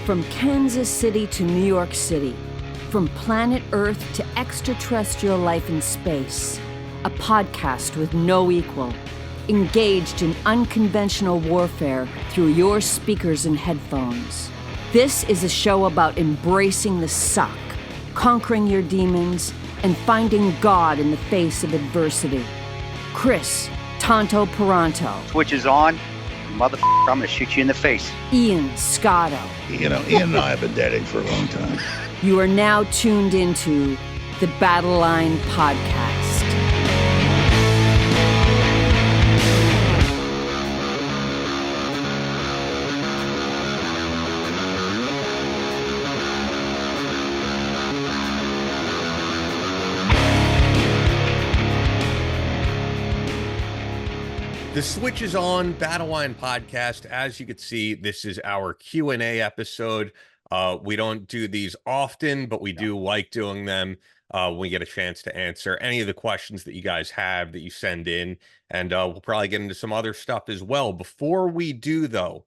From Kansas City to New York City, from planet Earth to extraterrestrial life in space, a podcast with no equal, engaged in unconventional warfare through your speakers and headphones. This is a show about embracing the suck, conquering your demons, and finding God in the face of adversity. Chris Tonto Peranto. Switch is on. Motherfucker, I'm gonna shoot you in the face. Ian Scotto. You know, Ian and I have been dating for a long time. You are now tuned into the Battle Line Podcast. The Switch is on, Battle Line Podcast. As you can see, this is our Q&A episode. We don't do these often, but we do like doing them when we get a chance to answer any of the questions that you guys have that you send in. And we'll probably get into some other stuff as well. Before we do, though,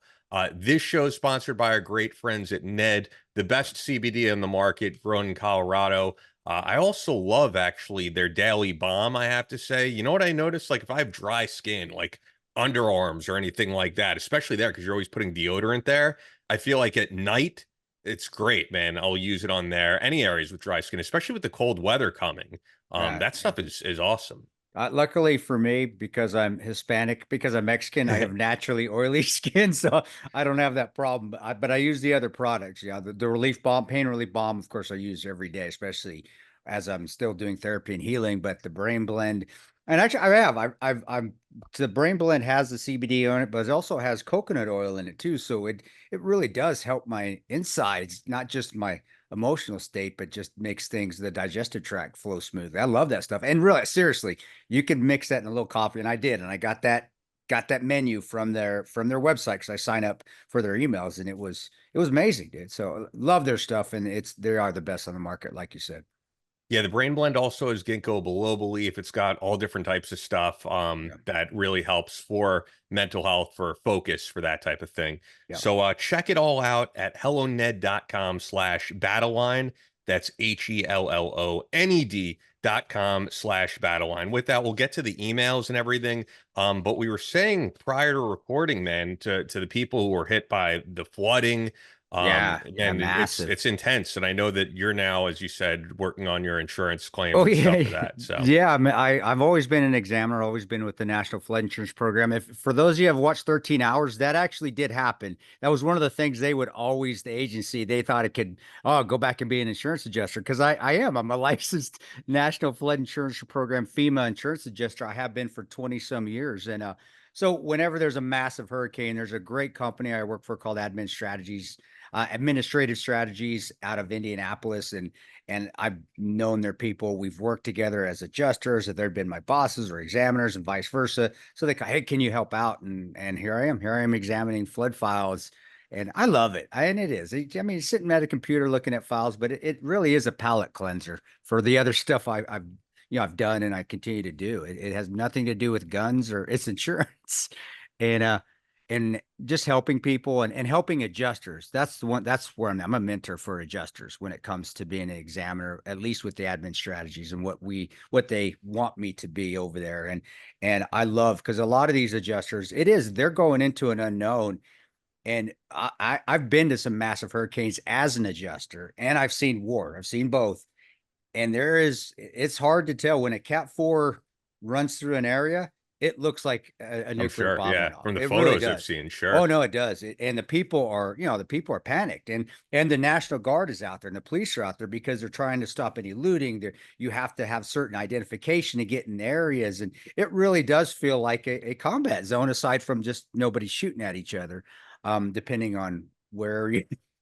this show is sponsored by our great friends at Ned, the best CBD in the market, grown in Colorado. I also love, actually, their daily balm, I have to say. You know what I noticed? Like, if I have dry skin, like underarms or anything like that, especially there, because you're always putting deodorant there, I feel like at night, it's great, man. I'll use it on there. Any areas with dry skin, especially with the cold weather coming. That stuff is awesome. Luckily for me, because I'm Hispanic, because I'm Mexican, I have naturally oily skin, so I don't have that problem. But I use the other products. Yeah, the relief balm, pain relief balm, of course, I use every day, especially as I'm still doing therapy and healing. But the brain blend, and actually, I'm the brain blend has the CBD on it, but it also has coconut oil in it too. So it really does help my insides, not just my emotional state, but just makes the digestive tract flow smoothly. I love that stuff. And really, seriously, you can mix that in a little coffee. And I did, and I got that menu from their website, because I sign up for their emails, and it was amazing, dude. So love their stuff, and they are the best on the market, like you said. Yeah, the Brain Blend also is ginkgo biloba leaf. It's got all different types of stuff that really helps for mental health, for focus, for that type of thing. Yeah. So check it all out at helloned.com/battleline. That's HELLONED.com/battleline. With that, we'll get to the emails and everything. But we were saying prior to recording, man, to the people who were hit by the flooding, and it's intense. And I know that you're now, as you said, working on your insurance claims and stuff for that. So yeah, I mean, I've always been an examiner, always been with the National Flood Insurance Program. For those of you who have watched 13 Hours, that actually did happen. That was one of the things they would always, the agency, they thought it could, go back and be an insurance adjuster. Because I'm a licensed National Flood Insurance Program FEMA insurance adjuster. I have been for 20 some years. And so whenever there's a massive hurricane, there's a great company I work for called Administrative Strategies out of Indianapolis, and I've known their people. We've worked together as adjusters, that they've been my bosses or examiners, and vice versa. So they go, hey, can you help out? And here I am examining flood files, and I love it. And it is. I mean, sitting at a computer looking at files, but it really is a palate cleanser for the other stuff I've done and I continue to do. It has nothing to do with guns or it's insurance, and just helping people and helping adjusters. That's where I'm a mentor for adjusters when it comes to being an examiner, at least with the admin strategies and what they want me to be over there. And I love, because a lot of these adjusters, they're going into an unknown. And I've been to some massive hurricanes as an adjuster, and I've seen war. I've seen both. And it's hard to tell when a Cat 4 runs through an area. It looks like a nuclear bomb. Yeah, from the photos really I've seen, sure. Oh no, it does. And the people are panicked, and the National Guard is out there, and the police are out there because they're trying to stop any looting. You have to have certain identification to get in areas, and it really does feel like a combat zone, aside from just nobody shooting at each other, depending on where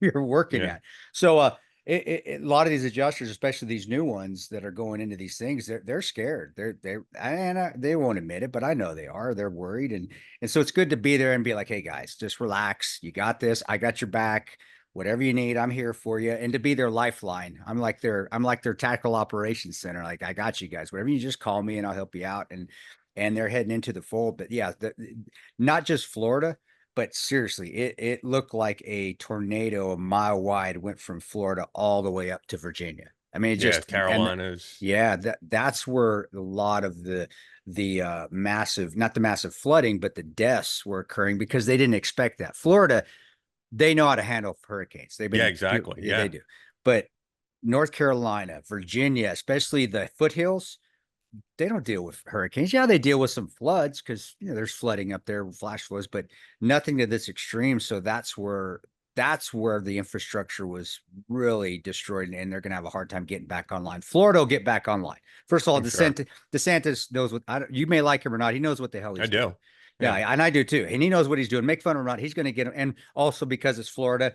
you're working at. So a lot of these adjusters, especially these new ones that are going into these things, they're scared. They won't admit it, but I know they are. They're worried, and so it's good to be there and be like, hey guys, just relax. You got this. I got your back. Whatever you need, I'm here for you. And to be their lifeline, I'm like their tactical operations center. Like, I got you guys. Whatever, you just call me and I'll help you out. And they're heading into the fold. But yeah, not just Florida. but seriously, it looked like a tornado a mile wide went from Florida all the way up to Virginia. I mean, it Yeah, just and Carolinas. yeah, that's where a lot of the massive, not the massive flooding, but the deaths were occurring because they didn't expect that. Florida, they know how to handle hurricanes. Yeah, exactly. Yeah, they Yeah, do. But North Carolina, Virginia, especially the foothills, they don't deal with hurricanes. Yeah, they deal with some floods because there's flooding up there, flash floods, but nothing to this extreme. So that's where the infrastructure was really destroyed, and they're going to have a hard time getting back online. Florida will get back online. First of all, I'm sure. DeSantis knows what you may like him or not. He knows what the hell I he's doing. do. Yeah, Yeah, and I do too. And he knows what he's doing. Make fun of him or not, he's going to get him. And also because it's Florida,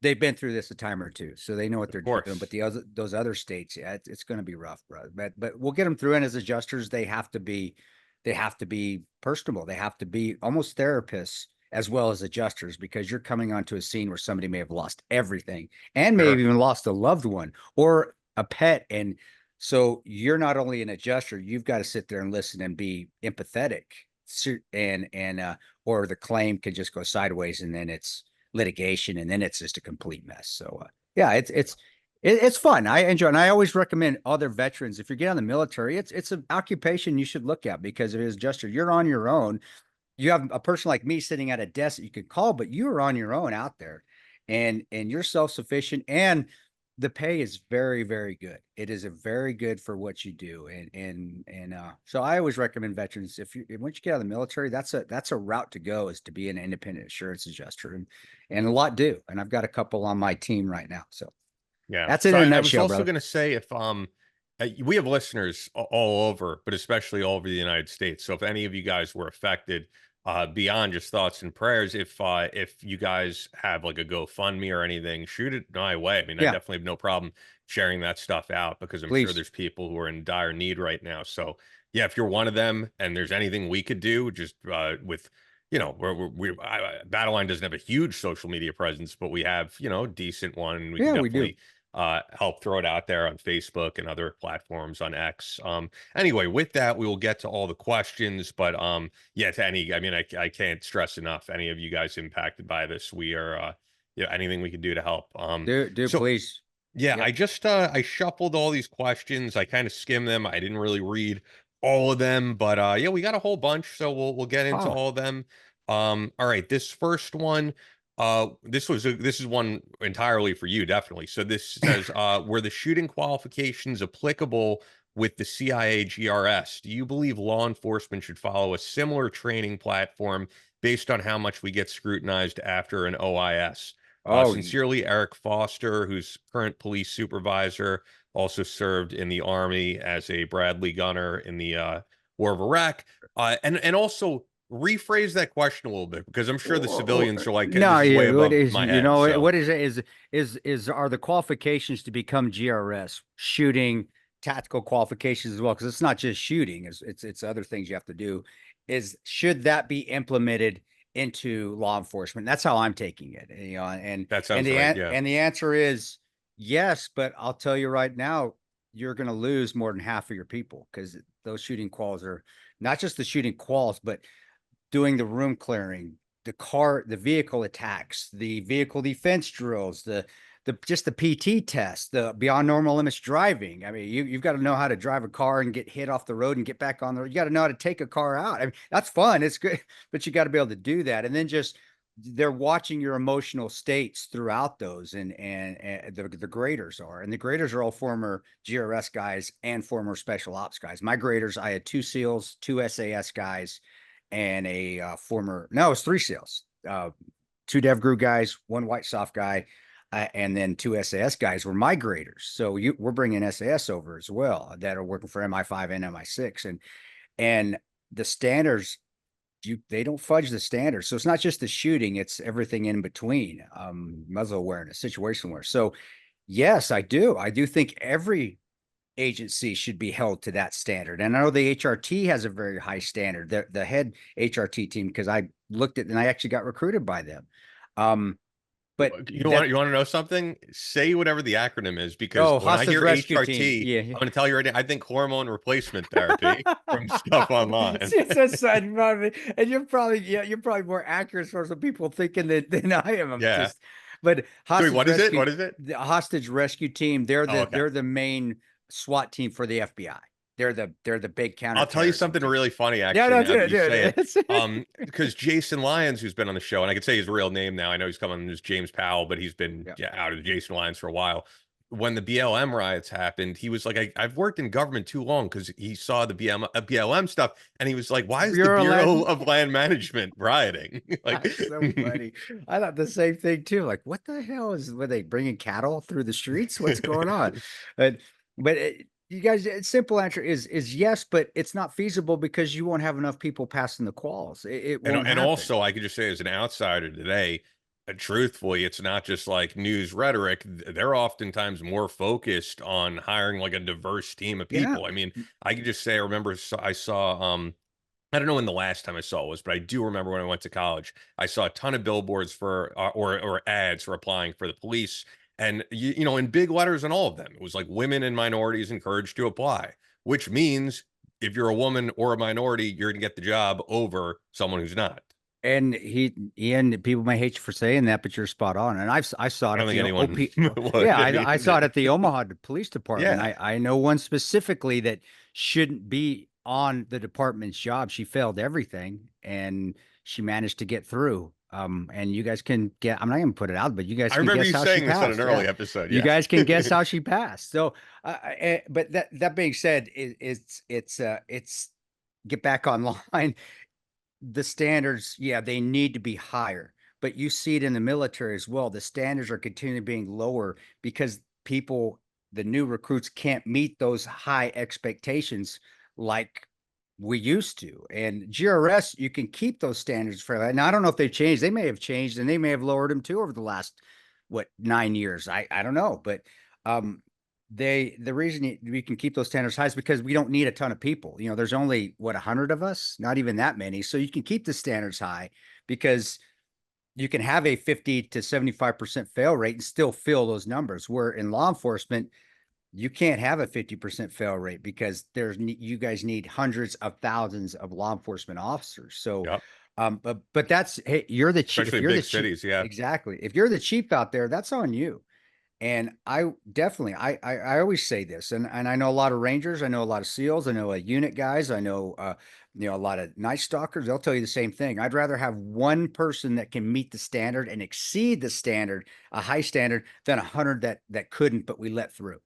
they've been through this a time or two, so they know what of they're doing. But course. those other states, yeah, it's going to be rough, bro. But we'll get them through. And as adjusters, they have to be personable. They have to be almost therapists as well as adjusters, because you're coming onto a scene where somebody may have lost everything and may have Sure. even lost a loved one or a pet. And so you're not only an adjuster, you've got to sit there and listen and be empathetic. And or the claim could just go sideways, and then it's litigation, and then it's just a complete mess. So yeah, it's fun. I enjoy, and I always recommend other veterans, if you get on the military, it's an occupation you should look at, because if it's adjuster, you're on your own. You have a person like me sitting at a desk that you could call, but you are on your own out there, and you're self-sufficient, and the pay is very, very good. It is a very good for what you do. And so I always recommend veterans, if you once you get out of the military, that's a route to go, is to be an independent insurance adjuster. And a lot do. And I've got a couple on my team right now. So Yeah. that's it So in a I was nutshell, also brother. going to say, if we have listeners all over, but especially all over the United States. So if any of you guys were affected, beyond just thoughts and prayers, if you guys have like a GoFundMe or anything, shoot it my way. I mean, I Yeah, definitely have no problem sharing that stuff out, because I'm sure please. there's people who are in dire need right now. So yeah, if you're one of them and there's anything we could do, just with Battleline doesn't have a huge social media presence, but we have, decent one, and we can Yeah, we do. definitely help throw it out there on Facebook and other platforms on X. Anyway, with that, we will get to all the questions, but yeah, I mean, I can't stress enough, any of you guys impacted by this, we are, anything we can do to help. Do So please. yeah, Yep. I shuffled all these questions. I kind of skimmed them. I didn't really read all of them, but yeah, we got a whole bunch, so we'll get into Oh, all of them. All right, this first one, this is one entirely for you, definitely. So this says, were the shooting qualifications applicable with the CIA GRS? Do you believe law enforcement should follow a similar training platform based on how much we get scrutinized after an OIS? oh, Sincerely, Eric Foster, who's current police supervisor, also served in the Army as a Bradley gunner in the War of Iraq. And also rephrase that question a little bit, because I'm sure the civilians are like, no, this is way yeah. What above is, my head. So what is it? Is are the qualifications to become GRS shooting, tactical qualifications as well? Because it's not just shooting; it's other things you have to do. Should that be implemented into law enforcement? That's how I'm taking it. And that and sounds the right. Yeah. and the answer is yes. But I'll tell you right now, you're going to lose more than half of your people, because those shooting quals are not just the shooting quals, but doing the room clearing, the vehicle attacks, the vehicle defense drills, the just the PT test, the beyond normal limits driving. I mean, you've got to know how to drive a car and get hit off the road and get back on the road. You got to know how to take a car out. I mean, that's fun. It's good, but you got to be able to do that. And then just they're watching your emotional states throughout those, and the graders are, and the graders are all former GRS guys and former special ops guys. My graders, I had two SEALs, two SAS guys, and a former, no, it was three SEALs, two DevGru guys, one White Soft guy, and then two SAS guys were my graders. So we're bringing SAS over as well that are working for MI5 and MI6, and the standards, they don't fudge the standards. So it's not just the shooting; it's everything in between, muzzle awareness, situation awareness. So yes, I do. I do think every agency should be held to that standard. And I know the HRT has a very high standard. The head HRT team, because I looked at and I actually got recruited by them. Um, But You want to know something? Say whatever the acronym is, because when I hostage hear rescue team. HRT, Yeah. I'm going to tell you right now, I think hormone replacement therapy from stuff online. It's a sudden moment, and you're probably more accurate for some people thinking than I am. I'm Yeah. just, but Wait, hostage what is it? rescue, What is it? the hostage rescue team. They're Oh, okay. the main SWAT team for the FBI. They're the big I'll tell you counterterrorism something team. really funny, Yeah, actually, no, now that dude, you say it. dude. Because Jason Lyons, who's been on the show, and I could say his real name now. I know he's coming as James Powell, but he's been Yeah. out of Jason Lyons for a while. When the BLM riots happened, he was like, I've worked in government too long, because he saw the BLM stuff, and he was like, why is the Bureau of Land Management rioting? Like, That's so funny. I thought the same thing too. Like, what the hell were they bringing cattle through the streets? What's going on? But you guys, simple answer is yes, but it's not feasible because you won't have enough people passing the quals. It won't and happen. also, I could just say as an outsider today, truthfully, it's not just like news rhetoric. They're oftentimes more focused on hiring like a diverse team of Yeah. people. I mean, I could just say I remember I saw I don't know when the last time I saw it was, but I do remember when I went to college, I saw a ton of billboards for or ads for applying for the police, and you know, in big letters on all of them, it was like women and minorities encouraged to apply, which means if you're a woman or a minority, you're going to get the job over someone who's not. And Ian, people may hate you for saying that, but you're spot on. And I saw I it don't at think the anyone would. yeah, I mean, I saw it at the Omaha Police Department. yeah, I know one specifically that shouldn't be on the department's job. She failed everything, and she managed to get through. And you guys can get. I'm not going to put it out, but you guys I can remember guess you how she saying this on an passed. Yeah. early episode. You Yeah, guys can guess how she passed. So, but that being said, it's get back online. The standards, yeah, they need to be higher, but you see it in the military as well. The standards are continually being lower because the new recruits can't meet those high expectations like we used to. And GRS, you can keep those standards fairly. And I don't know if they've changed. They may have changed, and they may have lowered them too over the last 9 years. I don't know, but the reason we can keep those standards high is because we don't need a ton of people. You know, there's only 100 of us, not even that many. So you can keep the standards high because you can have a 50 to 75% fail rate and still fill those numbers. Where in law enforcement, you can't have a 50% fail rate because you guys need hundreds of thousands of law enforcement officers. So, yep. but that's, hey, you're the chief. Especially If you're big the chief, cities. Yeah, exactly. If you're the chief out there, that's on you. And I definitely, I always say this, and I know a lot of Rangers, I know a lot of SEALs, I know unit guys, I know, a lot of Night Stalkers. They'll tell you the same thing. I'd rather have one person that can meet the standard and exceed the standard, a high standard, than 100 that couldn't, but we let through.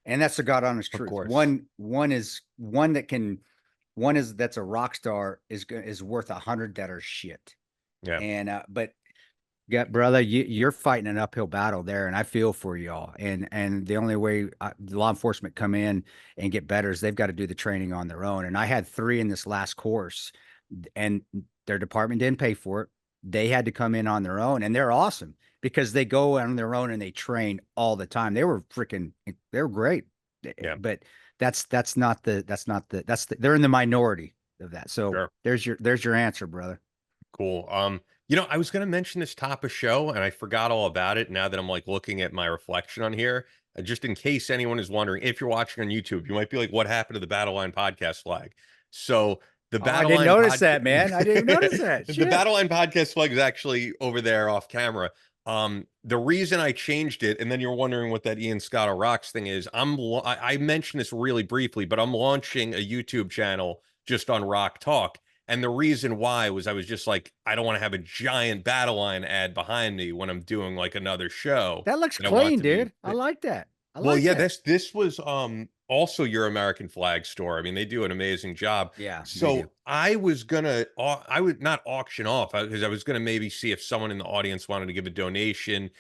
And that's the God honest of truth. course. That's a rock star is worth 100 that are shit. Yeah. And but yeah, brother, you're fighting an uphill battle there, and I feel for y'all. And the only way law enforcement come in and get better is they've got to do the training on their own. And I had 3 in this last course, and their department didn't pay for it. They had to come in on their own, and they're awesome because they go on their own and they train all the time. They were great. Yeah. But they're in the minority of that. So Sure. there's your answer, brother. Cool. You know, I was going to mention this top of show and I forgot all about it now that I'm like looking at my reflection on here. Just in case anyone is wondering, if you're watching on YouTube, you might be like, what happened to the Battle Line podcast flag? So the I Battle didn't Line notice that, man. I didn't notice that. The Shit. Battle Line podcast flag is actually over there off camera. The reason I changed it, and then you're wondering what that Ian Scotto Rocks thing is, I mentioned this really briefly, but I'm launching a YouTube channel just on Rock Talk. And the reason why was I was just like, I don't want to have a giant Battle Line ad behind me when I'm doing like another show. That looks And I want clean, to be- dude. I like that. Well, yeah, this was also your American Flag store. I mean, they do an amazing job. Yeah. So I was gonna I would not auction off because I was gonna maybe see if someone in the audience wanted to give a donation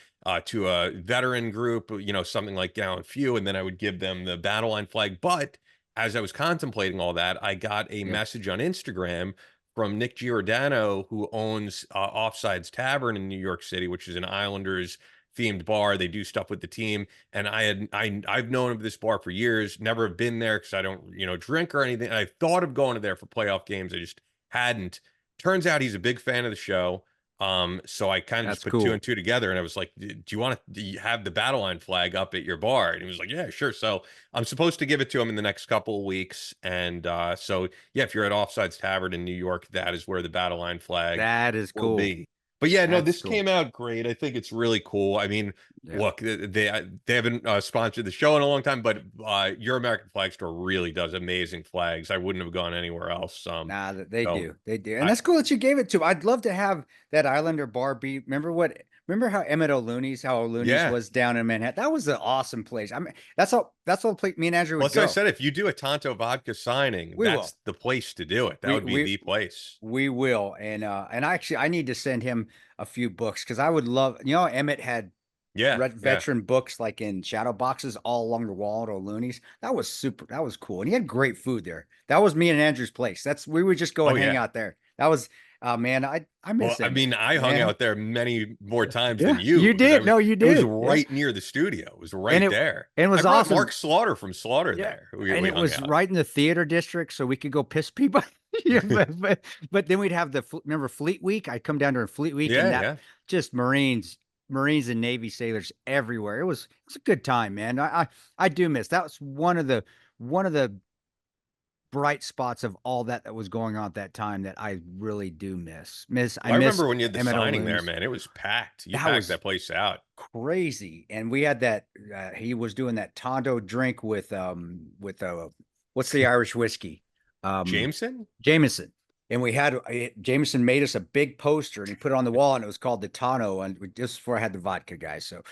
to a veteran group, you know, something like Gallant Few, and then I would give them the Battle Line flag. But as I was contemplating all that, I got a message on Instagram from Nick Giordano, who owns Offsides Tavern in New York City, which is an Islanders themed bar. They do stuff with the team, and I've known of this bar for years. Never have been there because I don't drink or anything. I thought of going to there for playoff games. I just hadn't. Turns out he's a big fan of the show. So I kind of just That's put two cool. and two together, and I was like, "Do you want to have the battle line flag up at your bar?" And he was like, "Yeah, sure." So I'm supposed to give it to him in the next couple of weeks, and so yeah, if you're at Offsides Tavern in New York, that is where the battle line flag That is will cool. be. But yeah, no, That's this cool. came out great. I think it's really cool. I mean, Yeah. look, they haven't sponsored the show in a long time, but Your American Flag Store really does amazing flags. I wouldn't have gone anywhere else. Nah, they So do. They do. And I that's cool that you gave it to. I'd love to have that Islander bar be. Remember how how O'Looney's yeah. was down in Manhattan? That was an awesome place. I mean, that's all me and Andrew Well, would as I go. said, if you do a Tonto vodka signing, We will. that's the place to do it. That We would be we the place. we will. And actually I need to send him a few books because I would love, Emmett had Yeah, yeah. veteran books like in shadow boxes all along the wall at O'Looney's. That was super. That was cool. And he had great food there. That was me and Andrew's place. We would just go Oh and hang yeah. out there. That was, man, I Well, miss I Emmett, mean, I hung man. out there many more times than Yeah, you you because did. No, you it was did. Yeah. right near the studio. It was And right there. it I was brought Mark awesome. Slaughter from Slaughter Yeah. there. And We it hung was out. right in the theater district, so we could go piss people. Yeah, but then we'd have remember Fleet Week? I'd come down during Fleet Week Yeah, and that yeah. just Marines and Navy sailors everywhere. It was a good time, man. I do miss that was one of the bright spots of all that was going on at that time that I really do miss. I Well, I miss remember when you had the Emmett signing there, O'Looney's. man. It was packed. You That packed was that place out. crazy. And we had that he was doing that Tondo drink with what's the Irish whiskey? Jameson? Jameson. And Jameson made us a big poster and he put it on the wall and it was called the Tano. And just before I had the vodka, guys. So,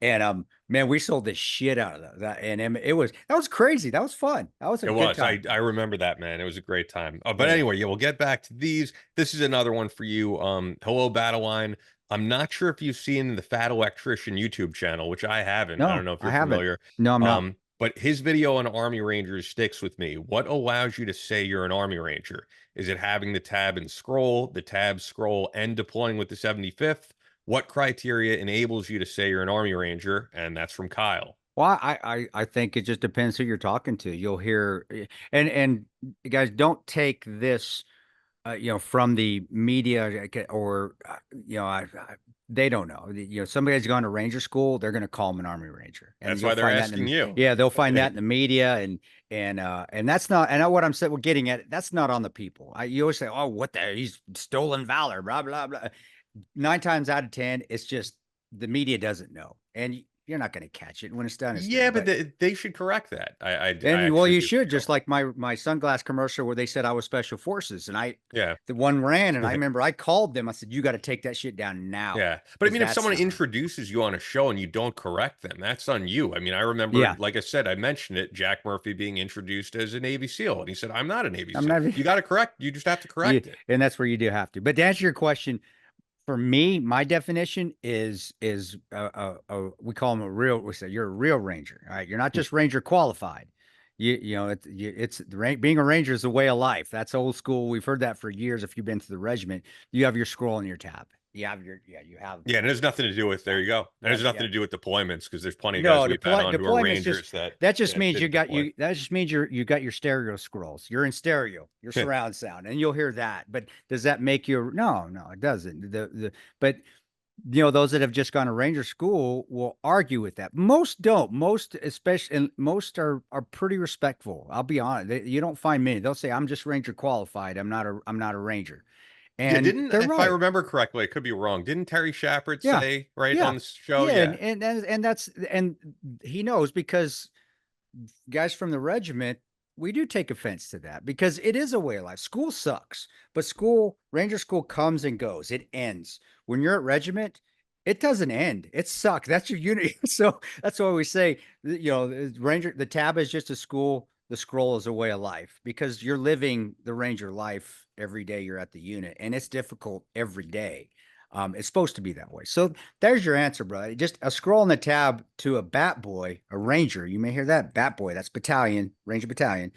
and man, we sold the shit out of that. And that was crazy. That was fun. That was a It good was. time. I remember that, man. It was a great time. But Yeah. anyway, yeah, we'll get back to these. This is another one for you. Hello, Battle Line. I'm not sure if you've seen the Fat Electrician YouTube channel, which I haven't. I don't No, know if I you're haven't. familiar. No, I'm not. But his video on Army Rangers sticks with me. What allows you to say you're an Army Ranger? Is it having the tab and scroll, the tab, scroll, and deploying with the 75th? What criteria enables you to say you're an Army Ranger? And that's from Kyle. Well, I think it just depends who you're talking to. You'll hear, and guys, don't take this, from the media or, they don't know. Somebody's gone to Ranger school, they're going to call them an Army Ranger, and That's you'll why they're find that asking you. yeah, they'll find that in the media, and that's not. And what I'm saying, we're getting at, that's not on the people. You always say, oh, what the, he's stolen valor, blah blah blah. 9 times out of 10, it's just the media doesn't know, and you're not going to catch it when it's done. It's Yeah, done. but they should correct that. I And well, actually you do should, feel. just like my sunglass commercial where they said I was special forces, and Yeah. the one ran, and I remember I called them. I said, "You got to take that shit down now." Yeah. But I Because mean, if that's someone not right. introduces you on a show and you don't correct them, that's on you. I mean, I remember, Yeah, like I said, I mentioned it, Jack Murphy being introduced as a Navy SEAL. And he said, I'm not a Navy I'm SEAL. not. You got to correct. You just have to Yeah, correct it. and that's where you do have to. But to answer your question, for me, my definition is we call them we say you're a real Ranger. All right, you're not just Ranger qualified. Being a Ranger is a way of life. That's old school. We've heard that for years. If you've been to the regiment, you have your scroll and your tab. You have. Yeah. And it has nothing to do with, there you go. It has nothing Yeah. to do with deployments because there's plenty of guys No, we've had on who are deployment's Rangers that just that means didn't deploy. that just means you got your stereo scrolls. You're in stereo, your surround sound, and you'll hear that. But does that make you no, it doesn't. But those that have just gone to Ranger school will argue with that. Most don't. Most, especially, and most are pretty respectful. I'll be honest. You don't find many. They'll say, "I'm just Ranger qualified. I'm not a Ranger," Yeah. and they're If I right. remember correctly, I could be wrong. Didn't Terry Shepard Yeah, say right yeah, on the show? yeah, Yeah. and he knows because guys from the regiment, we do take offense to that because it is a way of life. School sucks, but Ranger school comes and goes. It ends. When you're at regiment, it doesn't end. It sucks. That's your unit. So that's why we say, the tab is just a school. The scroll is a way of life because you're living the Ranger life every day you're at the unit, and it's difficult every day. It's supposed to be that way. So there's your answer, bro. Just a scroll in the tab to a bat boy, a Ranger. You may hear that bat boy. That's battalion, Ranger battalion,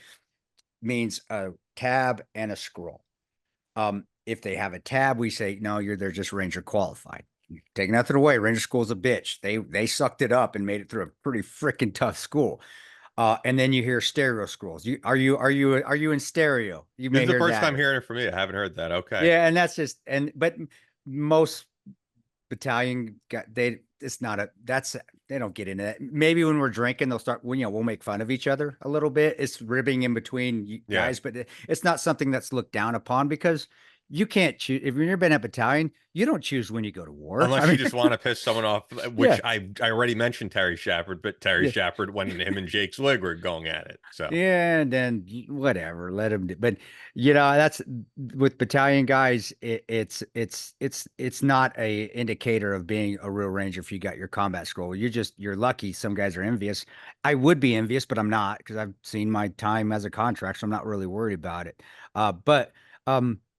means a tab and a scroll. If they have a tab, we say no. They're just Ranger qualified. Take nothing away. Ranger school's a bitch. They sucked it up and made it through a pretty freaking tough school. And then you hear stereo scrolls. Are you in stereo? You This may is the hear first that. time hearing it from me. I haven't heard that. Okay. Yeah, and that's just but most battalion it's not they don't get into that. Maybe when we're drinking, they'll start, we'll make fun of each other a little bit. It's ribbing in between Yeah. guys, but it's not something that's looked down upon because you can't choose. If you've never been at battalion, you don't choose when you go to war. Unless you just want to piss someone off, which Yeah. I already mentioned Terry Shepard, but Terry Yeah. Shepard when him and Jake Slig were going at it. So Yeah, and then whatever, let them do. But that's with battalion guys. It's not a indicator of being a real ranger if you got your combat scroll. You're lucky. Some guys are envious. I would be envious, but I'm not because I've seen my time as a contract, so I'm not really worried about it. But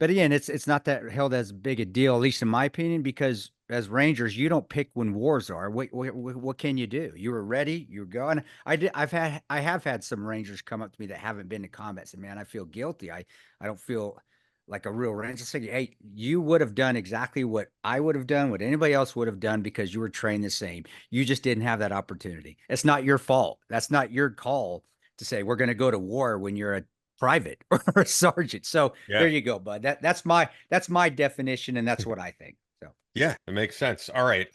again, it's not that held as big a deal, at least in my opinion, because as Rangers, you don't pick when wars are. What can you do? You were ready. You're going. I have had some Rangers come up to me that haven't been to combat. Say, man, I feel guilty. I don't feel like a real Ranger. Say, hey, you would have done exactly what I would have done, what anybody else would have done because you were trained the same. You just didn't have that opportunity. It's not your fault. That's not your call to say we're going to go to war when you're a private or a sergeant. So there you go, bud. That's my definition, and that's what I think. So yeah, it makes sense. All right.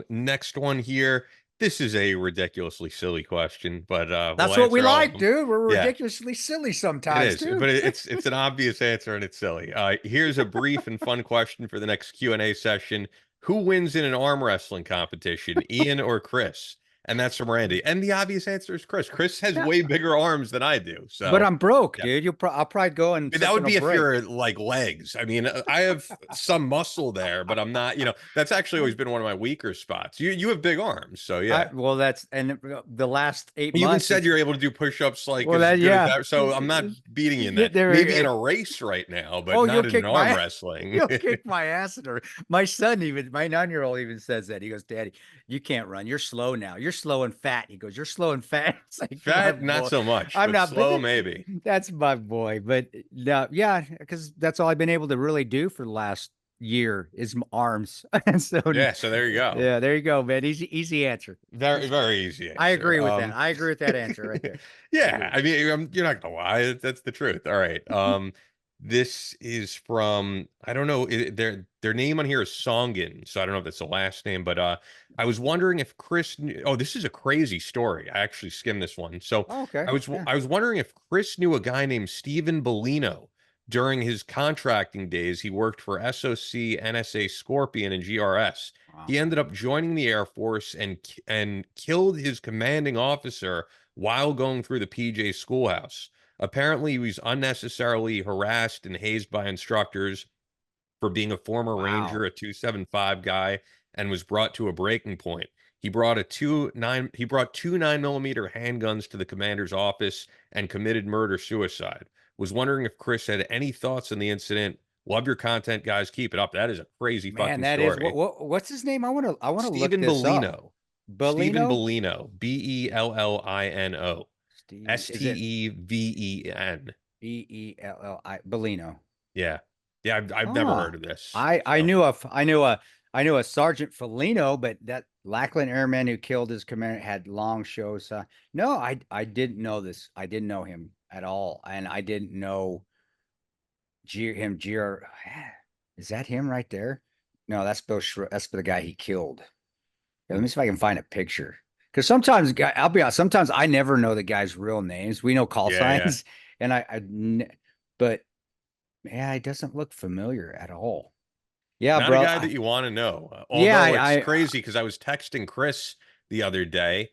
Next one here. This is a ridiculously silly question, but that's we'll what we answer all of like, them. dude. We're Yeah. ridiculously silly It sometimes, is, too. but it's an obvious answer and it's silly. Here's a brief and fun question for the next Q&A session. Who wins in an arm wrestling competition, Ian or Chris? And that's from Randy. And the obvious answer is Chris. Chris has way bigger arms than I do. So, But I'm broke, yeah. dude. I'll probably go and That would be if break. you're like legs. I mean, I have some muscle there, but I'm not, that's actually always been one of my weaker spots. You have big arms, so yeah. Well, that's the last 8 You even months. said you're able to do push-ups like Well, as good as yeah. that. So I'm not beating you in that. There- Maybe in a race right now, but Oh, not you'll in kick an my arm ass. wrestling. You'll kick my ass. My son, even my 9-year-old, even says that. He goes, Daddy, you can't run. You're slow now. You're slow and fat. He goes, you're slow and fat. It's like, Fat, my not boy. so much. I'm but not slow, but maybe. That's my boy. But no, yeah, because that's all I've been able to really do for the last year is my arms. And so Yeah, so there you go. yeah, there you go, man. Easy answer. Very, very easy answer. I agree with that. I agree with that answer right there. Yeah, I mean, you're not gonna lie. That's the truth. All right. This is from I don't know. Their name on here is Songin, so I don't know if that's the last name, but I was wondering if Chris. Oh, this is a crazy story. I actually skimmed this one. So Okay. I was wondering if Chris knew a guy named Steven Bellino. During his contracting days, he worked for SOC, NSA, Scorpion, and GRS. Wow. He ended up joining the Air Force and killed his commanding officer while going through the PJ schoolhouse. Apparently, he was unnecessarily harassed and hazed by instructors for being a former Ranger, a 275 guy, and was brought to a breaking point. He brought two 9mm handguns to the commander's office and committed murder-suicide. Was wondering if Chris had any thoughts on the incident. Love your content, guys. Keep it up. That is a crazy fucking that story. is what's his name? I want to look Steven this Bellino. up. Steven Bellino? Bellino. Bellino. Steven. Bellini. Bellino. Yeah. Yeah, I've never heard of this. I knew a Sergeant Felino, but that Lackland Airman who killed his commander had long shows. No, I didn't know this. I didn't know him at all, and I didn't know him. Is that him right there? No, that's that's the guy he killed. Yeah, let me see if I can find a picture. Because sometimes, I'll be honest, sometimes I never know the guy's real names. We know call signs, and but yeah, it doesn't look familiar at all. Yeah, not bro. a guy that you want to know. Although it's crazy because I was texting Chris the other day,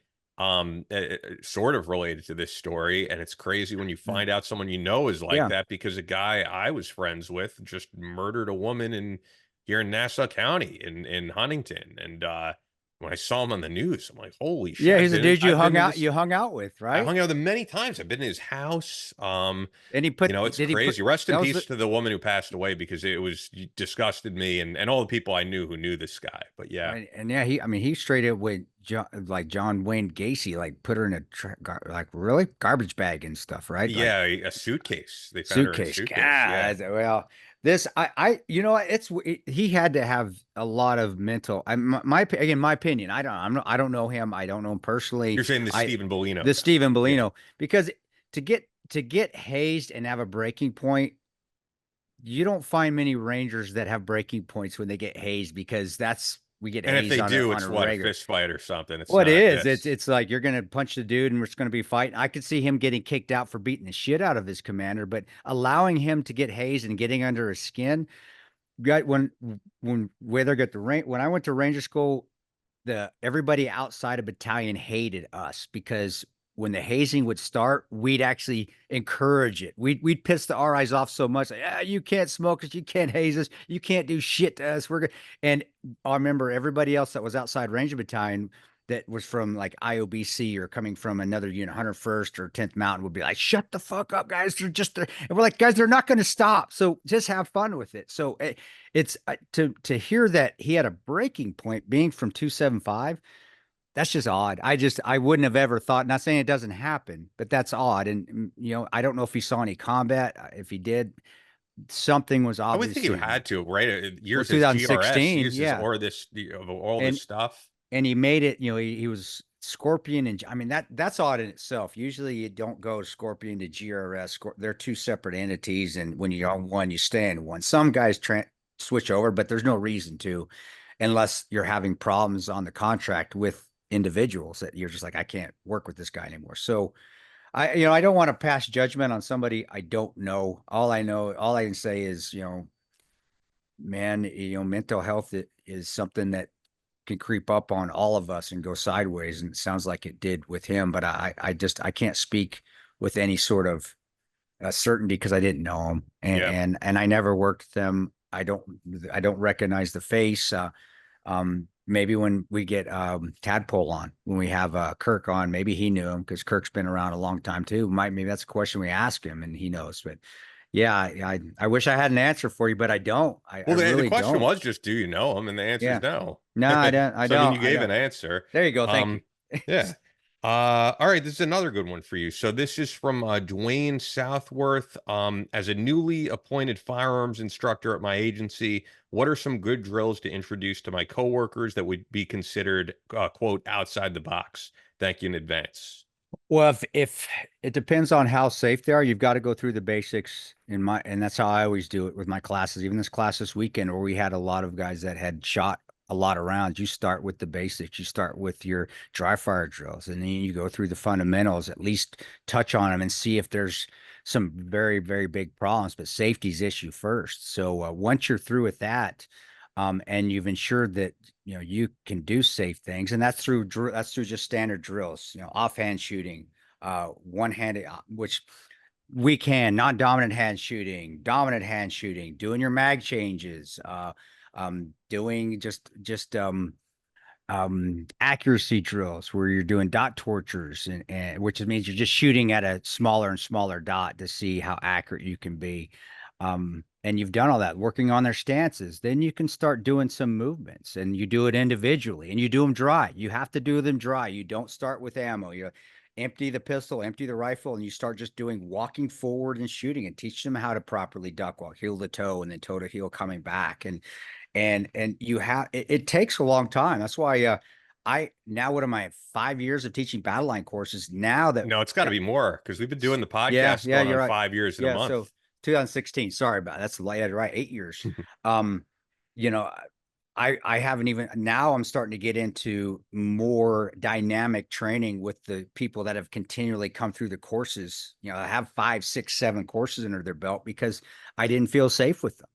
sort of related to this story, and it's crazy when you find out someone you know is like that because a guy I was friends with just murdered a woman here in Nassau County in Huntington, and when I saw him on the news, I'm like, holy shit. Yeah, he's a dude you hung out with, right? I hung out with him many times. I've been in his house. And he put, it's crazy. Rest in peace to the woman who passed away because it disgusted me and all the people I knew who knew this guy. But yeah. Right. And yeah, he straight up with John Wayne Gacy, like put her in a really garbage bag and stuff, right? Yeah, a suitcase. They found her in a suitcase. God, yeah. Well, he had to have a lot of mental. My opinion. I don't know him. I don't know him personally. You're saying Steven Bellino. The Steven Bellino, because to get hazed and have a breaking point, you don't find many Rangers that have breaking points when they get hazed because that's we get And if hazed they do, on it's a what, a regular. fist fight or something. It's Well, it not is. this. It's like you're gonna punch the dude and we're just gonna be fighting. I could see him getting kicked out for beating the shit out of his commander, but allowing him to get hazed and getting under his skin. Got when whether got the range when I went to Ranger School, the everybody outside of battalion hated us because when the hazing would start, we'd actually encourage it. We'd piss the RIs off so much, like, you can't smoke us, you can't haze us, you can't do shit to us. We're good. And I remember everybody else that was outside Ranger Battalion that was from like IOBC or coming from another unit, 101st or 10th Mountain would be like, shut the fuck up, guys. They're just there. And we're like, guys, they're not going to stop. So just have fun with it. So it's to hear that he had a breaking point being from 275. That's just odd. I wouldn't have ever thought, not saying it doesn't happen, but that's odd. And, I don't know if he saw any combat. If he did, something was I would think you obviously, had to, right? well, Yours is GRS 2016. uses Yeah. all And, this stuff. and he made it, he was Scorpion. And I mean, that's odd in itself. Usually you don't go Scorpion to GRS. They're two separate entities. And when you're on one, you stay in one. Some guys switch over, but there's no reason to, unless you're having problems on the contract with individuals that you're just like, I can't work with this guy anymore. So I don't want to pass judgment on somebody I don't know. All I can say is, man, mental health is something that can creep up on all of us and go sideways. And it sounds like it did with him, but I can't speak with any sort of certainty because I didn't know him and I never worked with them. I don't recognize the face. Maybe when we get Tadpole on, when we have Kirk on, maybe he knew him because Kirk's been around a long time too. Maybe that's a question we ask him and he knows. But yeah, I wish I had an answer for you, but I don't. I really the question don't. was just, do you know him? And the answer is no. No, I don't. I So, don't. you gave an answer. There you go. Thank you. Yeah. All right, this is another good one for you. So this is from Dwayne Southworth. As a newly appointed firearms instructor at my agency, what are some good drills to introduce to my coworkers that would be considered, quote, outside the box? Thank you in advance. Well, if it depends on how safe they are, you've got to go through the basics and that's how I always do it with my classes. Even this class this weekend where we had a lot of guys that had shot a lot of rounds, you start with the basics. You start with your dry fire drills and then you go through the fundamentals, at least touch on them and see if there's some very, very big problems, but safety's issue first. So once you're through with that, and you've ensured that you can do safe things, and that's through just standard drills, offhand shooting, one-handed, which we can, non-dominant hand shooting, dominant hand shooting, doing your mag changes, doing just accuracy drills where you're doing dot tortures and which means you're just shooting at a smaller and smaller dot to see how accurate you can be. And you've done all that, working on their stances. Then you can start doing some movements and you do it individually and you do them dry. You have to do them dry. You don't start with ammo. You empty the pistol, empty the rifle, and you start just doing walking forward and shooting and teach them how to properly duck walk, heel to toe, and then toe to heel coming back. And you have, it takes a long time. That's why, now, what am I, 5 years of teaching battle line courses now that No, it's got to be more because we've been doing the podcast going on right. 5 years in a month. So 2016, sorry about that. That's right. 8 years. I haven't even, now I'm starting to get into more dynamic training with the people that have continually come through the courses. I have 5, 6, 7 courses under their belt because I didn't feel safe with them.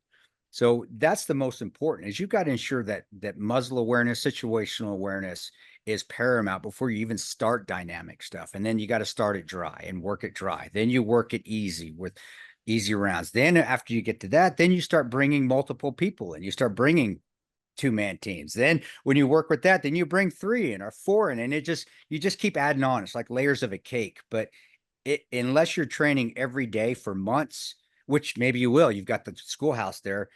So that's the most important, is you've got to ensure that muzzle awareness, situational awareness is paramount before you even start dynamic stuff. And then you got to start it dry and work it dry. Then you work it easy with easy rounds. Then after you get to that, then you start bringing multiple people and you start bringing 2-man teams. Then when you work with that, then you bring 3 in or 4 in, and you just keep adding on. It's like layers of a cake, but unless you're training every day for months, which maybe you will, you've got the schoolhouse there,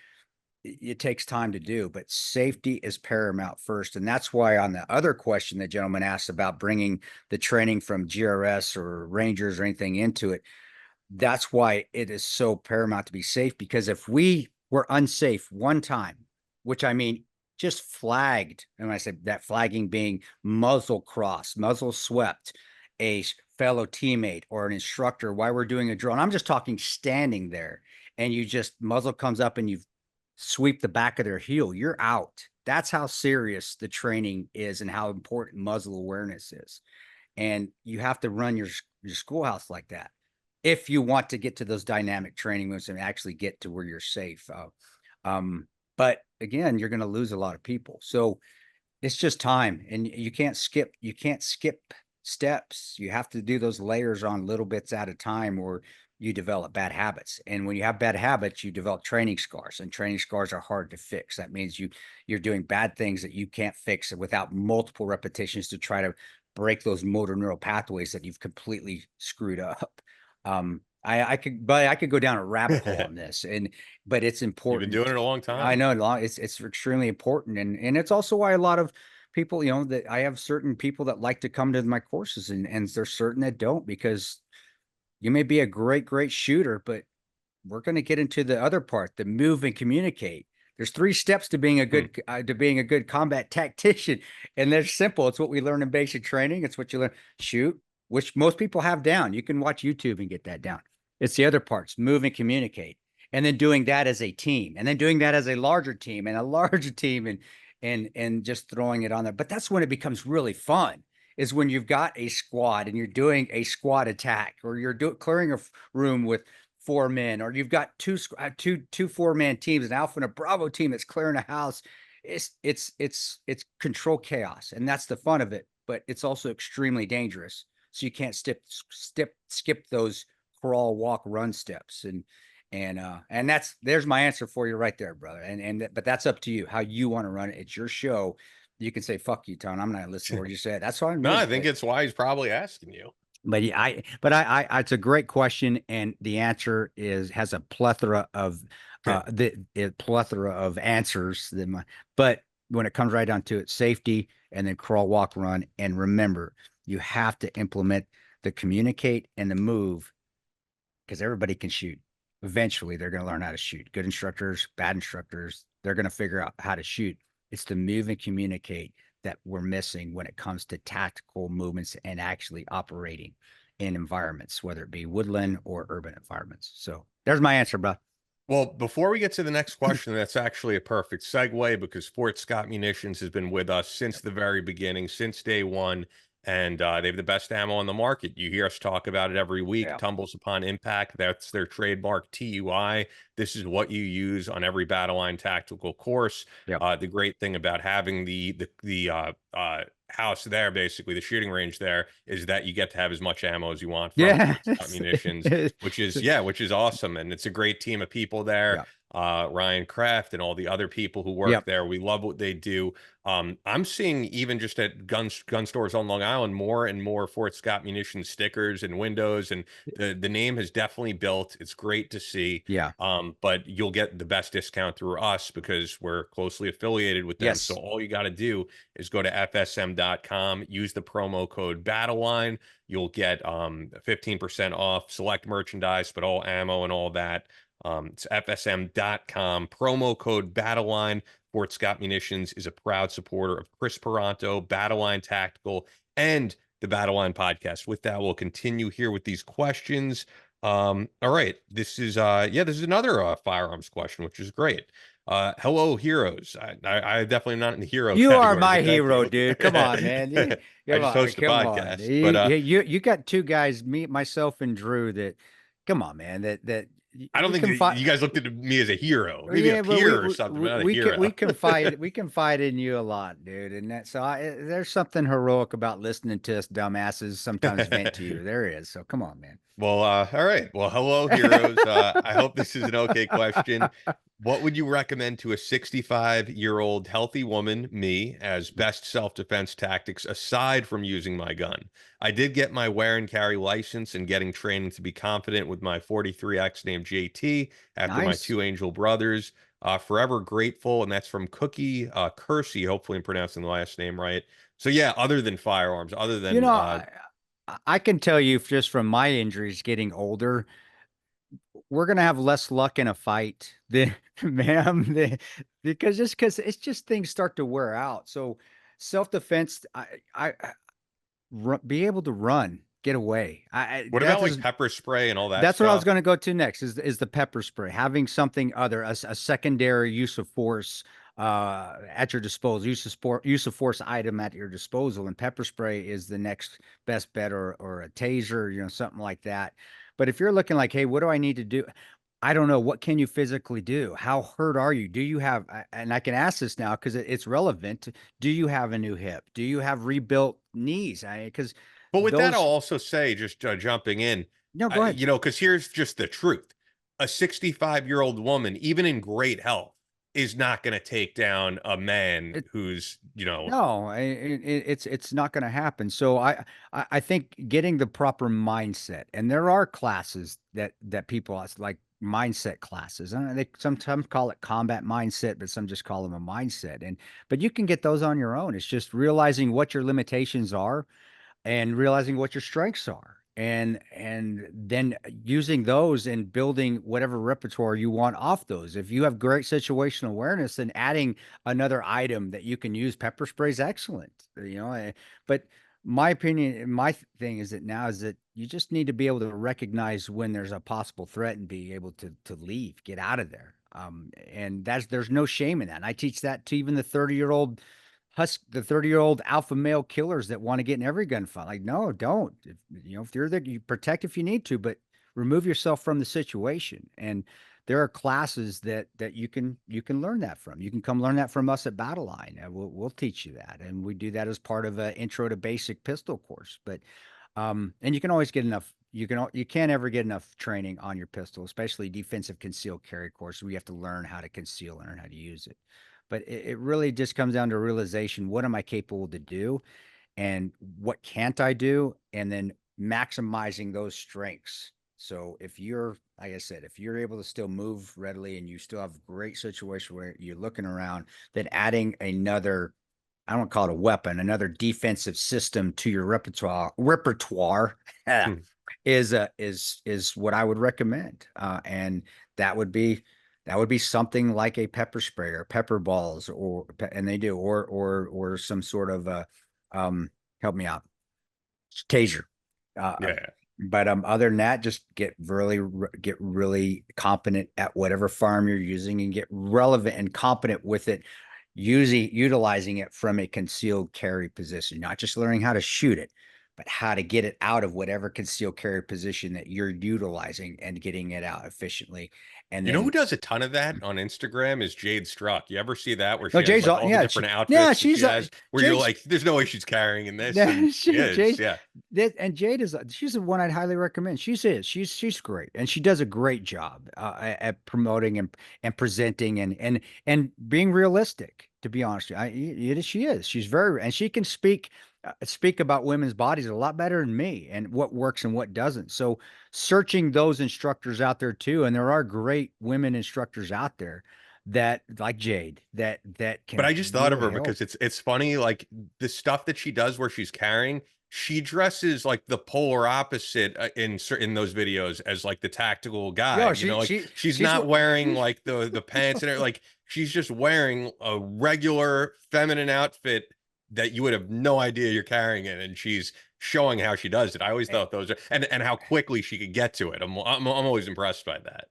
it takes time to do, but safety is paramount first. And that's why on the other question the gentleman asked about bringing the training from GRS or Rangers or anything into it, that's why it is so paramount to be safe. Because if we were unsafe one time, which I mean, just flagged, and I said that flagging being muzzle cross, muzzle swept a fellow teammate or an instructor while we're doing a drill, and I'm just talking standing there, and you just muzzle comes up and you sweep the back of their heel, you're out. That's how serious the training is and how important muzzle awareness is. And you have to run your schoolhouse like that if you want to get to those dynamic training moves and actually get to where you're safe. But again, you're going to lose a lot of people. So it's just time, and you can't skip steps. You have to do those layers on little bits at a time, or you develop bad habits. And when you have bad habits, you develop training scars, and training scars are hard to fix. That means you're doing bad things that you can't fix without multiple repetitions to try to break those motor neural pathways that you've completely screwed up. I could go down a rabbit hole on this, but it's You've important. been doing it a long time. I know it's extremely important, and it's also why a lot of people, that I have certain people that like to come to my courses, and there's certain that don't, because you may be a great shooter, but we're going to get into the other part, the move and communicate. There's 3 steps to being a good combat tactician, and they're simple. It's what we learn in basic training. It's what you learn. Shoot, which most people have down. You can watch YouTube and get that down. It's the other parts, move and communicate, and then doing that as a team, and then doing that as a larger team and a larger team, and just throwing it on there. But that's when it becomes really fun, is when you've got a squad and you're doing a squad attack, or you're clearing a room with 4 men, or you've got two 4-man teams, an alpha and a bravo team that's clearing a house. It's control chaos, and that's the fun of it. But it's also extremely dangerous. So you can't skip those crawl, walk, run steps. And there's my answer for you right there, brother. But that's up to you, how you want to run it. It's your show. You can say, fuck you, Tone. I'm not listening to what you said. That's fine. No, I think it's why he's probably asking you. But yeah, it's a great question, and the answer has a plethora of plethora of answers. But when it comes right down to it, safety, and then crawl, walk, run, and remember, you have to implement the communicate and the move, because everybody can shoot. Eventually, they're going to learn how to shoot. Good instructors, bad instructors, they're going to figure out how to shoot. It's the move and communicate that we're missing when it comes to tactical movements and actually operating in environments, whether it be woodland or urban environments. So there's my answer, bro. Well, before we get to the next question, that's actually a perfect segue, because Fort Scott Munitions has been with us since the very beginning, since day one, and they have the best ammo on the market. You hear us talk about it every week. Yeah. Tumbles upon impact. That's their trademark, TUI. This is what you use on every battle line tactical course. Yep. The great thing about having the house there, basically the shooting range there, is that you get to have as much ammo as you want from Fort Scott Munitions, which is awesome. And it's a great team of people there. Yeah. Ryan Kraft and all the other people who work there. We love what they do. I'm seeing, even just at gun stores on Long Island, more and more Fort Scott Munitions stickers and windows, and the name has definitely built. It's great to see. Yeah. But you'll get the best discount through us because we're closely affiliated with them. Yes. So all you got to do is go to fsm.com, use the promo code BattleLine. You'll get 15% off select merchandise, but all ammo and all that. It's fsm.com, promo code BattleLine. Fort Scott Munitions is a proud supporter of Chris Peranto, BattleLine Tactical, and the BattleLine podcast. With that, we'll continue here with these questions. All right, this is another firearms question, which is great. Hello, heroes. I definitely am not in the hero. You category, are my but hero, dude. Come on, man. I just host a podcast. But You got 2 guys, me, myself, and Drew. That, come on, man. That I don't think you guys looked at me as a hero, maybe a peer or something. But not a hero. We confide in you a lot, dude, and that. So there's something heroic about listening to us dumbasses sometimes vent to you. There is. So come on, man. Well, all right. Well, hello, heroes. I hope this is an okay question. What would you recommend to a 65-year-old healthy woman, me, as best self-defense tactics aside from using my gun? I did get my wear and carry license and getting training to be confident with my 43X named JT after my 2 angel brothers. Forever grateful. And that's from Cookie Kersey. Hopefully I'm pronouncing the last name right. So yeah, other than firearms, other than, I can tell you just from my injuries getting older, we're going to have less luck in a fight than because it's just things start to wear out. So self-defense, be able to run, get away. What about like pepper spray and all that? That's what I was going to go to next is the pepper spray, having something other, a secondary use of force, at your disposal, use of force item at your disposal, and pepper spray is the next best bet, or a taser, something like that. But if you're looking like, hey, what do I need to do? I don't know. What can you physically do? How hurt are you? Do you have, and I can ask this now because it's relevant. Do you have a new hip? Do you have rebuilt knees? Because But with that, I'll those, also say, just jumping in, no, go ahead. because here's just the truth. A 65-year-old woman, even in great health, is not going to take down a man who's, No, it's not going to happen. So I think getting the proper mindset, and there are classes that people like mindset classes, and they sometimes call it combat mindset, but some just call them a mindset. But you can get those on your own. It's just realizing what your limitations are and realizing what your strengths are, and then using those and building whatever repertoire you want off those. If you have great situational awareness, then adding another item that you can use, pepper spray, is excellent, but my opinion, thing is that now is that you just need to be able to recognize when there's a possible threat and be able to leave, get out of there. And there's no shame in that. And I teach that to even the 30-year-old the 30-year-old alpha male killers that want to get in every gunfight. Like, no, don't. If you're there, you protect if you need to, but remove yourself from the situation. And there are classes that you can learn that from. You can come learn that from us at Battle Line. We'll teach you that, and we do that as part of an intro to basic pistol course. But and you can always get enough. You can't ever get enough training on your pistol, especially defensive concealed carry course, where you have to learn how to conceal, learn how to use it. But it really just comes down to realization: what am I capable to do, and what can't I do, and then maximizing those strengths. So if you're, like I said, if you're able to still move readily and you still have a great situation where you're looking around, then adding another, I don't call it a weapon, another defensive system to your repertoire Hmm. is what I would recommend. And that would be something like a pepper spray or pepper balls, and they do, or some sort of help me out, taser. yeah. But other than that, just get really competent at whatever farm you're using, and get relevant and competent with it, utilizing it from a concealed carry position, not just learning how to shoot it, but how to get it out of whatever concealed carry position that you're utilizing and getting it out efficiently. And You know who then, does a ton of that on Instagram is Jade Struck. You ever see that where no, she has like all the Yeah, different yeah, outfits that she she's has, where you're Jade's like, there's no way she's carrying in this, and she is, Jade, yeah. and Jade she's the one I'd highly recommend. She's great, and she does a great job at promoting and presenting and being realistic. To be honest, she is. She's very, and she can speak about women's bodies a lot better than me, and what works and what doesn't. So searching those instructors out there too, and there are great women instructors out there that, like Jade, that But can I just thought of really her help. because it's funny, like the stuff that she does where she's carrying, she dresses like the polar opposite in those videos as like the tactical guy. Yeah, Like she's she's not what wearing like the pants and like she's just wearing a regular feminine outfit that you would have no idea you're carrying it, and she's showing how she does it. I always thought those are, and how quickly she could get to it. I'm always impressed by that.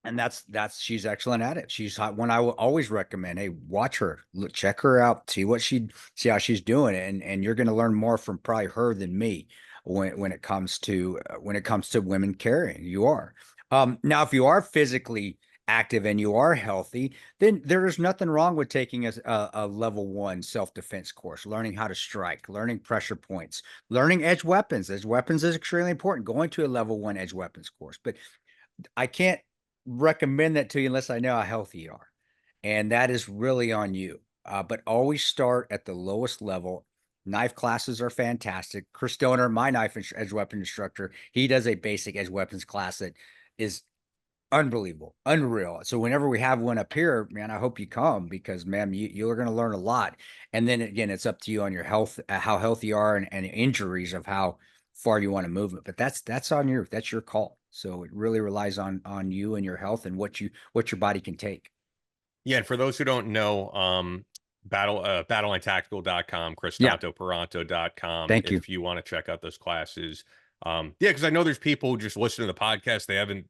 and she's excellent at it. She's one I will always recommend. Hey, watch her, look, check her out, see how she's doing it, and you're going to learn more from probably her than me when it comes to women carrying. You are. Now, if you are physically active and you are healthy, then there is nothing wrong with taking a level 1 self-defense course, learning how to strike, learning pressure points, learning edge weapons. Edge weapons is extremely important. Going to a level 1 edge weapons course, but I can't recommend that to you unless I know how healthy you are. And that is really on you. But always start at the lowest level. Knife classes are fantastic. Chris Stoner, my edge weapon instructor, he does a basic edge weapons class that is unbelievable, unreal. So whenever we have one up here, man, I hope you come, because, man, you're going to learn a lot. And then again, it's up to you on your health, how healthy you are, and injuries of how far you want to move it. But that's your call. So it really relies on you and your health and what your body can take. Yeah, and for those who don't know, battlelinetactical.com, Yeah. cristantoperanto.com, Thank you. if you want to check out those classes. Yeah, because I know there's people who just listen to the podcast, they haven't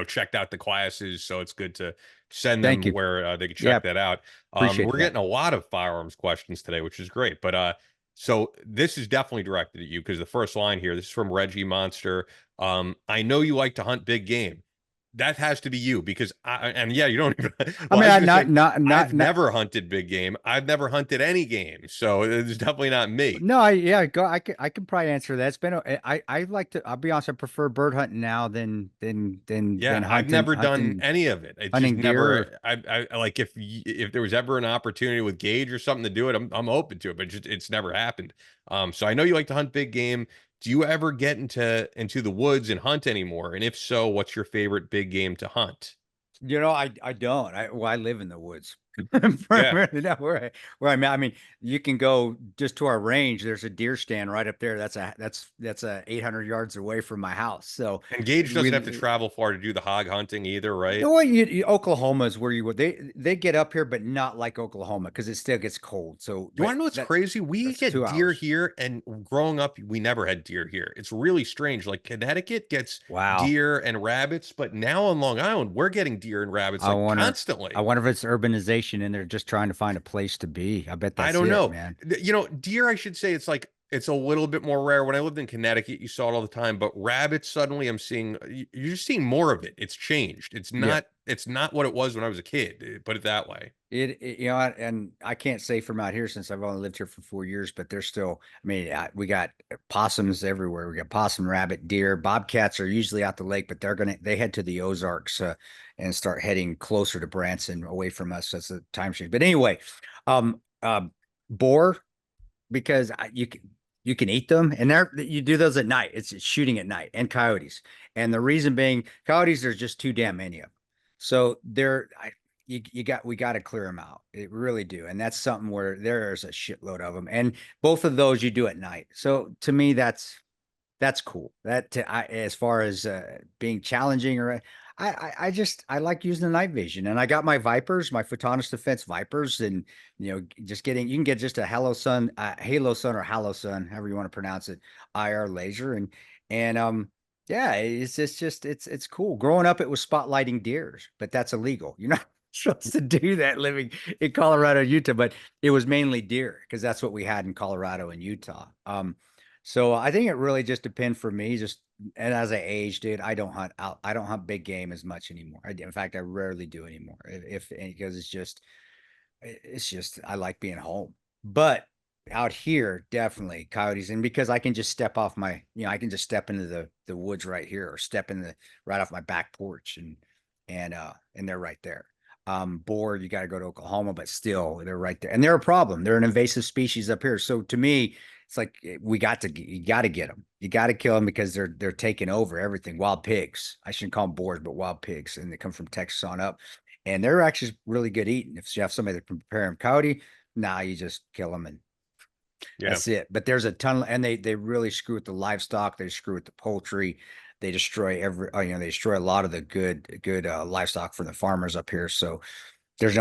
checked out the classes, so it's good to send Thank them you. where they can Yeah, check that out. appreciate We're that. getting a lot of firearms questions today, which is great. But so this is definitely directed at you because the first line here, this is from Reggie Monster. I know you like to hunt big game. That has to be you because and yeah, you don't even, I well, I mean, was I gonna say, I've not. never hunted big game. I've never hunted any game. So it's definitely not me. No, go. I can probably answer that. It's been. I like to. I'll be honest. I prefer bird hunting now than Yeah, I've never done hunting any of it. It's just hunting deer. never. I like if there was ever an opportunity with Gage or something to do it, I'm open to it, but it's never happened. So I know you like to hunt big game. Do you ever get into the woods and hunt anymore? And if so, what's your favorite big game to hunt? I don't. I live in the woods. Yeah. Primarily, not where I'm at. I mean, you can go just to our range. There's a deer stand right up there. That's a 800 yards away from my house. So And Gage doesn't have to we travel far to do the hog hunting either, right? well, Oklahoma is where you would they get up here, but not like Oklahoma because it still gets cold. So, You but want to know what's crazy? We that's get 2 hours. deer here, and growing up, we never had deer here. It's really strange. Like Connecticut gets Wow. deer and rabbits, but now on Long Island, we're getting deer and rabbits I like wonder, I constantly. wonder if it's urbanization and they're just trying to find a place to be. I bet I that's don't it, know. man. Deer, I should say it's a little bit more rare. When I lived in Connecticut, you saw it all the time, but rabbits suddenly I'm seeing you're just seeing more of it. It's changed. Yeah. It's not what it was when I was a kid. Put it that way. And I can't say from out here since I've only lived here for 4 years, but there's still, I mean, we got possums everywhere. We got possum, rabbit, deer. Bobcats are usually out the lake, but they head to the Ozarks and start heading closer to Branson away from us as the time change. But anyway, um, uh, boar, because you can eat them, and you do those at night. It's shooting at night, and coyotes. And the reason being, coyotes, there's just too damn many of them. So we got to clear them out. It really do. And that's something where there's a shitload of them. And both of those you do at night. So to me, that's cool. As far as being challenging, or I like using the night vision. And I got my Vipers, my Photonus Defense Vipers, and you can get just a Halo Sun, or Halo Sun, however you want to pronounce it, IR laser, and yeah, it's cool. Growing up, it was spotlighting deers, but that's illegal. You're not supposed to do that living in Colorado, Utah, but it was mainly deer because that's what we had in Colorado and Utah. So I think it really just depends for me. And as I age, dude, I don't hunt big game as much anymore. In fact, I rarely do anymore. Because it's just I like being home. But out here, definitely coyotes, and because I can just step off I can just step into the woods right here, or step in the right off my back porch, and they're right there. Boar, you got to go to Oklahoma, but still they're right there, and they're a problem. They're an invasive species up here. So to me, it's like you got to get them. You got to kill them because they're taking over everything. Wild pigs. I shouldn't call them boars, but wild pigs, and they come from Texas on up, and they're actually really good eating. If you have somebody that can prepare them, coyote, nah, you just kill them and Yeah. that's it. But there's a ton, and they really screw with the livestock. They screw with the poultry. They destroy they destroy a lot of the good livestock from the farmers up here. So there's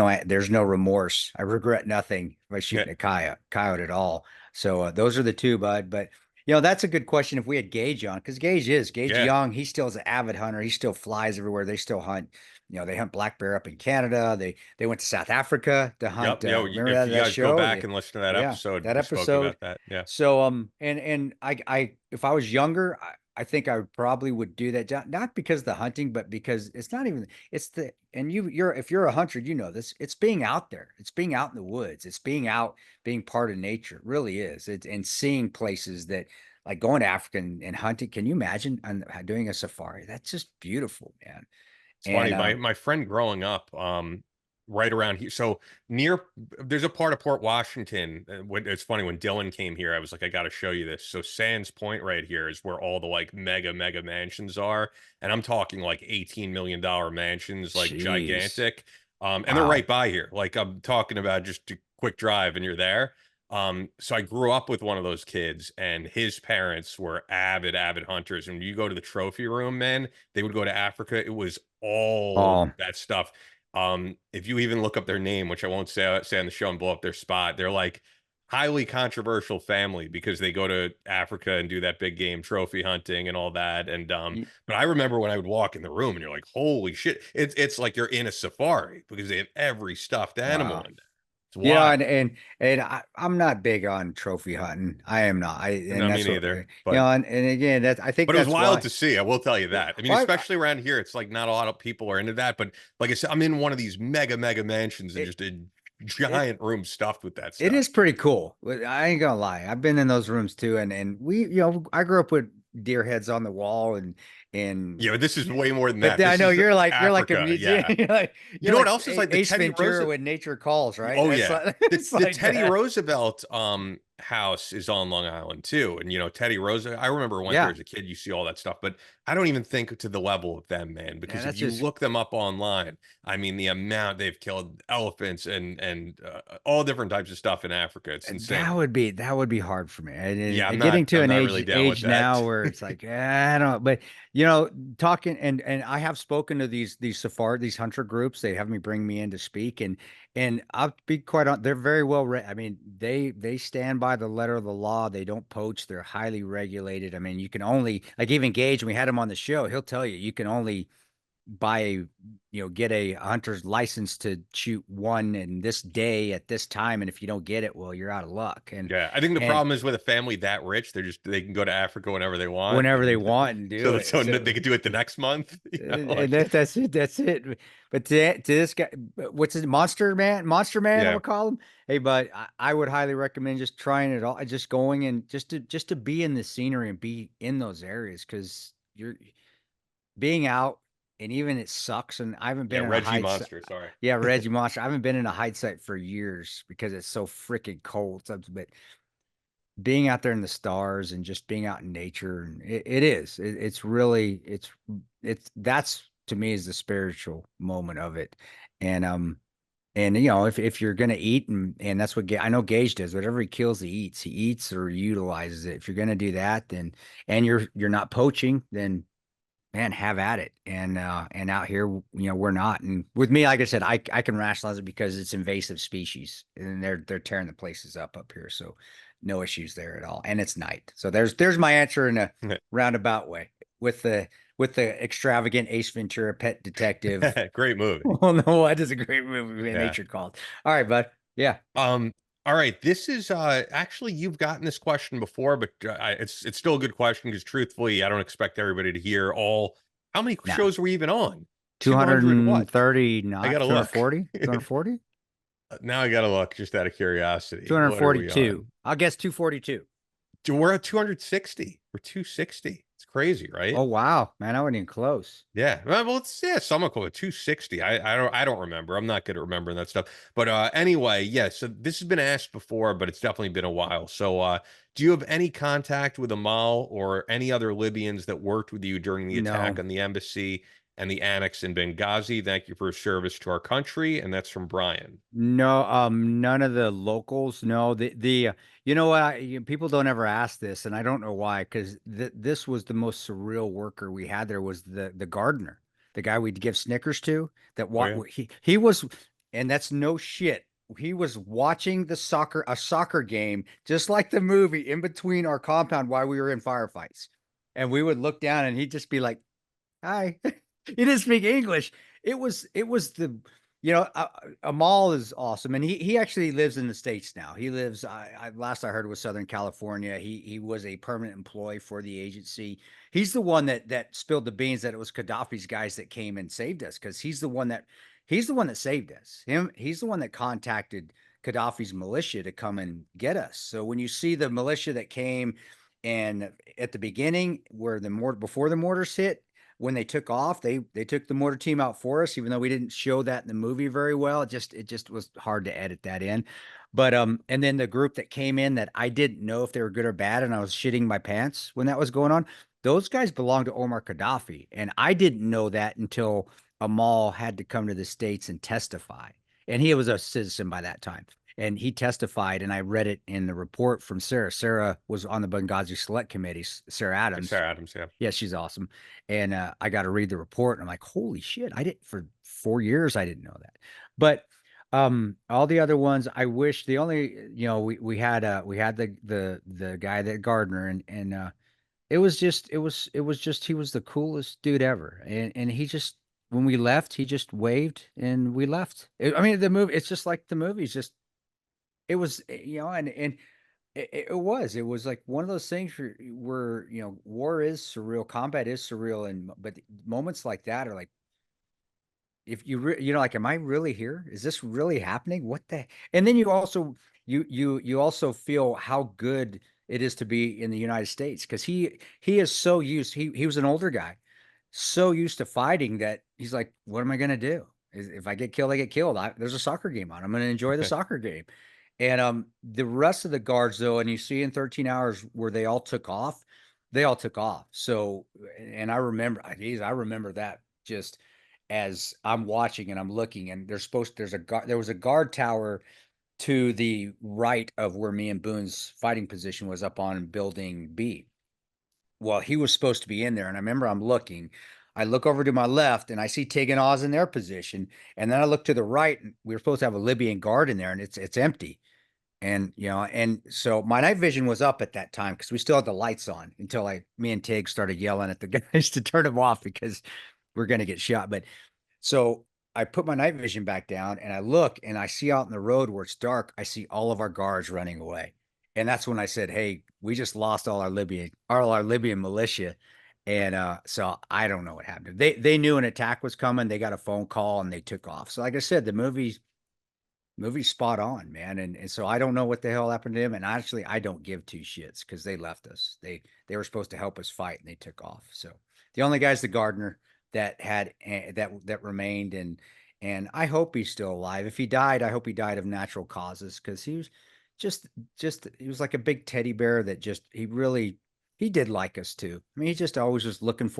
no remorse. I regret nothing by shooting Yeah. a coyote at all. So those are the two, bud. But that's a good question. If we had Gage on, because Gage Yeah. Young, he still is an avid hunter. He still flies everywhere. They still hunt. They hunt black bear up in Canada. They went to South Africa to hunt. Yep. Yeah. Remember If you that guys go show? back and listen to that Yeah, episode, that we spoke episode. about that. Yeah. So and I if I was younger, I think I probably would do that, not because of the hunting, but because it's not even it's the and you're if you're a hunter, you know this. It's being out there. It's being out in the woods. It's being out, being part of nature. It really is. It's and seeing places that, like going to Africa and hunting. Can you imagine doing a safari? That's just beautiful, man. It's funny. And My friend growing up, right around here. So there's a part of Port Washington. It's funny when Dylan came here, I was like, I got to show you this. So Sands Point right here is where all the like mega mansions are, and I'm talking like $18 million mansions, like jeez, gigantic. And they're wow. right by here. Like I'm talking about just a quick drive, and you're there. So I grew up with one of those kids, and his parents were avid hunters. And you go to the trophy room, man, they would go to Africa. It was all Oh, that stuff. If you even look up their name, which I won't say on the show and blow up their spot, they're like highly controversial family because they go to Africa and do that big game trophy hunting and all that. And Y- but I remember when I would walk in the room and you're like, holy shit, it's like you're in a safari because they have every stuffed animal Wow. in there. It's Yeah, wild. and I'm not big on trophy hunting. I am not. And No, me that's what neither. and again, that I think But it was that's wild why. to see. I will tell you that. I mean, Well, especially around here, it's like not a lot of people are into that. But like I said, I'm in one of these mega mansions and it, just a it giant room stuffed with that it stuff. is pretty cool. I ain't gonna lie. I've been in those rooms too, and we, I grew up with deer heads on the wall and Yeah, but this is way more than but that. I This know is you're like a Africa. museum. Yeah. You You're know what like else is like the Ace Teddy Ventura Roosevelt? when nature calls, right? Oh It's yeah. like The it's the like Teddy that. Roosevelt house is on Long Island too. And Teddy Roosevelt, I remember I went there Yeah, as a kid, you see all that stuff, but I don't even think to the level of them, man, yeah. because if That's you just look them up online, I mean the amount they've killed elephants and all different types of stuff in Africa. It's insane. that would be hard for me. Yeah, And getting to I'm an not really down with age now that. where it's like I don't. But talking and I have spoken to these safari these hunter groups. They have me bring me in to speak and I'll be quite on. They're very well read. I mean, they stand by the letter of the law. They don't poach. They're highly regulated. I mean, you can only like even Gage. When we had him on the show, he'll tell you can only buy get a hunter's license to shoot one in this day at this time, and if you don't get it, well, you're out of luck. Yeah, I think the And problem is with a family that rich, they can go to Africa whenever they want, whenever they and want and do it, so so they could do it the next month. and that's it. That's it. But to this guy, what's his Monster Man, I Yeah, would call him. Hey, but I would highly recommend just trying it all, just going and just to be in the scenery and be in those areas because you're being out and even it sucks. And I haven't yeah, been in a Reggie hide. Monster. Sorry. Yeah, Reggie Monster. I haven't been in a hide site for years because it's so freaking cold. But being out there in the stars and just being out in nature, and it's really, it's that's to me is the spiritual moment of it. And if you're gonna eat and that's what I know Gage does, whatever he kills, he eats or utilizes it. If you're gonna do that, then and you're not poaching, then man, have at it. And out here, we're not. And with me, like I said, I can rationalize it because it's invasive species and they're tearing the places up here. So no issues there at all. And it's night. So there's my answer in a roundabout way with the extravagant Ace Ventura pet detective. Great movie. Oh no, that is a great movie Yeah. nature called. All right, bud. Yeah. All right. This is actually you've gotten this question before, but it's still a good question because truthfully, I don't expect everybody to hear all. How many No. shows were we even on? 200 what? 230 I not gotta look. 240? 240? Now I gotta look just out of curiosity. What are we 242. on? I'll guess 242. We're at 260. We're 260. It's crazy, right? Oh wow, man, I wasn't even close. Yeah. Well, it's somewhat close. 260. I don't remember. I'm not good at remembering that stuff. But anyway, yeah, so this has been asked before, but it's definitely been a while. So do you have any contact with Amal or any other Libyans that worked with you during the attack No, on the embassy and the annex in Benghazi? Thank you for your service to our country. And that's from Brian. no, none of the locals. No, you know what? People don't ever ask this, and I don't know why, because this was the most surreal worker we had. There was the gardener, the guy we'd give Snickers to. That Oh what yeah. he was, and that's no shit. He was watching a soccer game, just like the movie, in between our compound while we were in firefights, and we would look down, and he'd just be like, "Hi." He didn't speak English. It was Amal is awesome, and he actually lives in the States now. He lives. Last I heard was Southern California. He was a permanent employee for the agency. He's the one that spilled the beans that it was Gaddafi's guys that came and saved us because he's the one that saved us. He's the one that contacted Gaddafi's militia to come and get us. So when you see the militia that came and at the beginning where before the mortars hit, when they took off, they took the mortar team out for us, even though we didn't show that in the movie very well. It just was hard to edit that in. But and then the group that came in that I didn't know if they were good or bad, and I was shitting my pants when that was going on. Those guys belonged to Omar Gaddafi, and I didn't know that until Amal had to come to the States and testify. And he was a citizen by that time. And he testified, and I read it in the report from Sarah. Sarah was on the Benghazi Select Committee, Sarah Adams. Sarah Adams, yeah. Yeah, she's awesome. And I got to read the report, and I'm like, holy shit! I did for 4 years. I didn't know that. But All the other ones, I wish the only, we had the guy that Gardner, and it was just he was the coolest dude ever. And he just, when we left, he just waved and we left. I mean, the movie, it's just like the movies, just it was, and it was like one of those things where war is surreal, combat is surreal, and but moments like that are like, if like, am I really here? Is this really happening? What the? And then you also feel how good it is to be in the United States, because he is so used. He was an older guy, so used to fighting that he's like, what am I going to do? If I get killed, I get killed. There's a soccer game on. I'm going to enjoy the soccer game. And the rest of the guards, though, and you see in 13 hours where they all took off, they all took off. So, and I remember that, just as I'm watching and I'm looking, and there was a guard tower to the right of where me and Boone's fighting position was, up on building B. Well, he was supposed to be in there, and I remember I'm looking. I look over to my left and I see Tig and Oz in their position, and then I look to the right, and we were supposed to have a Libyan guard in there, and it's empty. And and so my night vision was up at that time because we still had the lights on, until me and Tig started yelling at the guys to turn them off because we're gonna get shot. But so I put my night vision back down and I look and I see out in the road where it's dark, I see all of our guards running away. And that's when I said, hey, we just lost all our Libyan militia. And so I don't know what happened. They knew an attack was coming. They got a phone call and they took off. So like I said, the movie's spot on, man. And so I don't know what the hell happened to him. And actually, I don't give two shits, because they left us. They were supposed to help us fight and they took off. So the only guy's the gardener that had that remained. And I hope he's still alive. If he died, I hope he died of natural causes, because he was just he was like a big teddy bear that just he did like us too. I mean, he just always was looking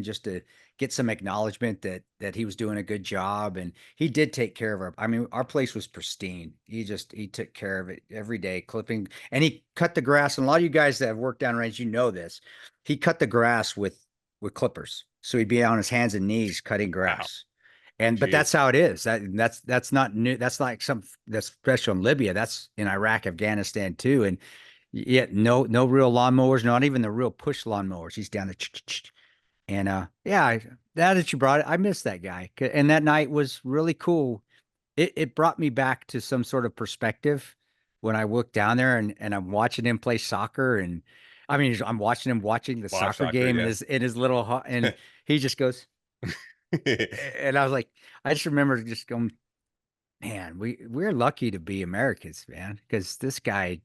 just to get some acknowledgement that he was doing a good job, and he did take care of I mean, our place was pristine. He took care of it every day, clipping, and he cut the grass. And a lot of you guys that have worked down range, this. He cut the grass with clippers. So he'd be on his hands and knees cutting grass. But that's how it is. That's not new. That's like that's special in Libya. That's in Iraq, Afghanistan too. And yet no real lawnmowers, not even the real push lawnmowers. He's down there. And yeah, that you brought it, I miss that guy. And that night was really cool. It brought me back to some sort of perspective when I looked down there, and I'm watching him play soccer. And I mean, I'm watching him watching the soccer game, yeah. in his little and he just goes, and I was like, I just remember just going, man, we're lucky to be Americans, man, because this guy,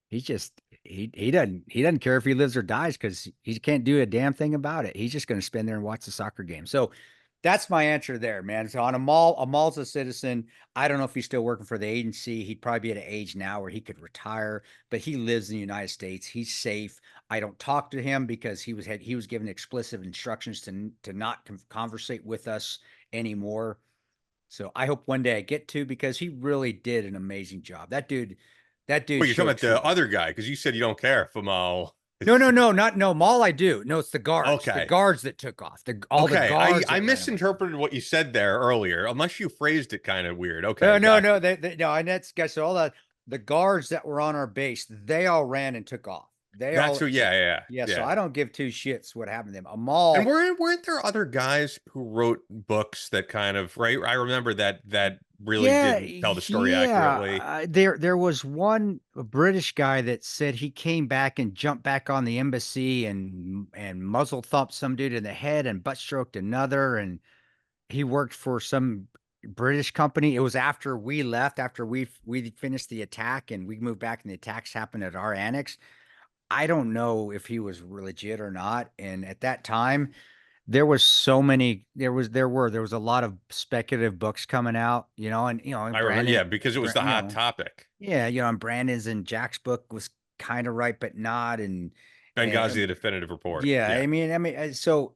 he doesn't care if he lives or dies, because he can't do a damn thing about it. He's just going to spend there and watch the soccer game. So that's my answer there, man. So on Amal's a citizen. I don't know if he's still working for the agency. He'd probably be at an age now where he could retire, but he lives in the United States. He's safe. I don't talk to him because he was given explicit instructions to not conversate with us anymore. So I hope one day I get to, because he really did an amazing job. That dude. Well, you're talking about the other guy, because you said you don't care for Mal. No, Maul. I do. No, it's the guards. Okay. The guards that took off. The guards. I misinterpreted what you said there earlier, unless you phrased it kind of weird. Okay. No. And that's guys. So all the guards that were on our base, they all ran and took off. Yeah. So I don't give two shits what happened to them. Amal. And weren't there other guys who wrote books that kind of, right? I remember that really didn't tell the story accurately. There was one British guy that said he came back and jumped back on the embassy and muzzle thumped some dude in the head and butt stroked another, and he worked for some British company. It was after we left, after we finished the attack and we moved back, and the attacks happened at our annex. I don't know if he was legit or not. And at that time, there was a lot of speculative books coming out, and I remember, because it was the hot topic. Yeah, and Brandon's and Jack's book was kind of right, but not. And Benghazi, the definitive report. Yeah, I mean, so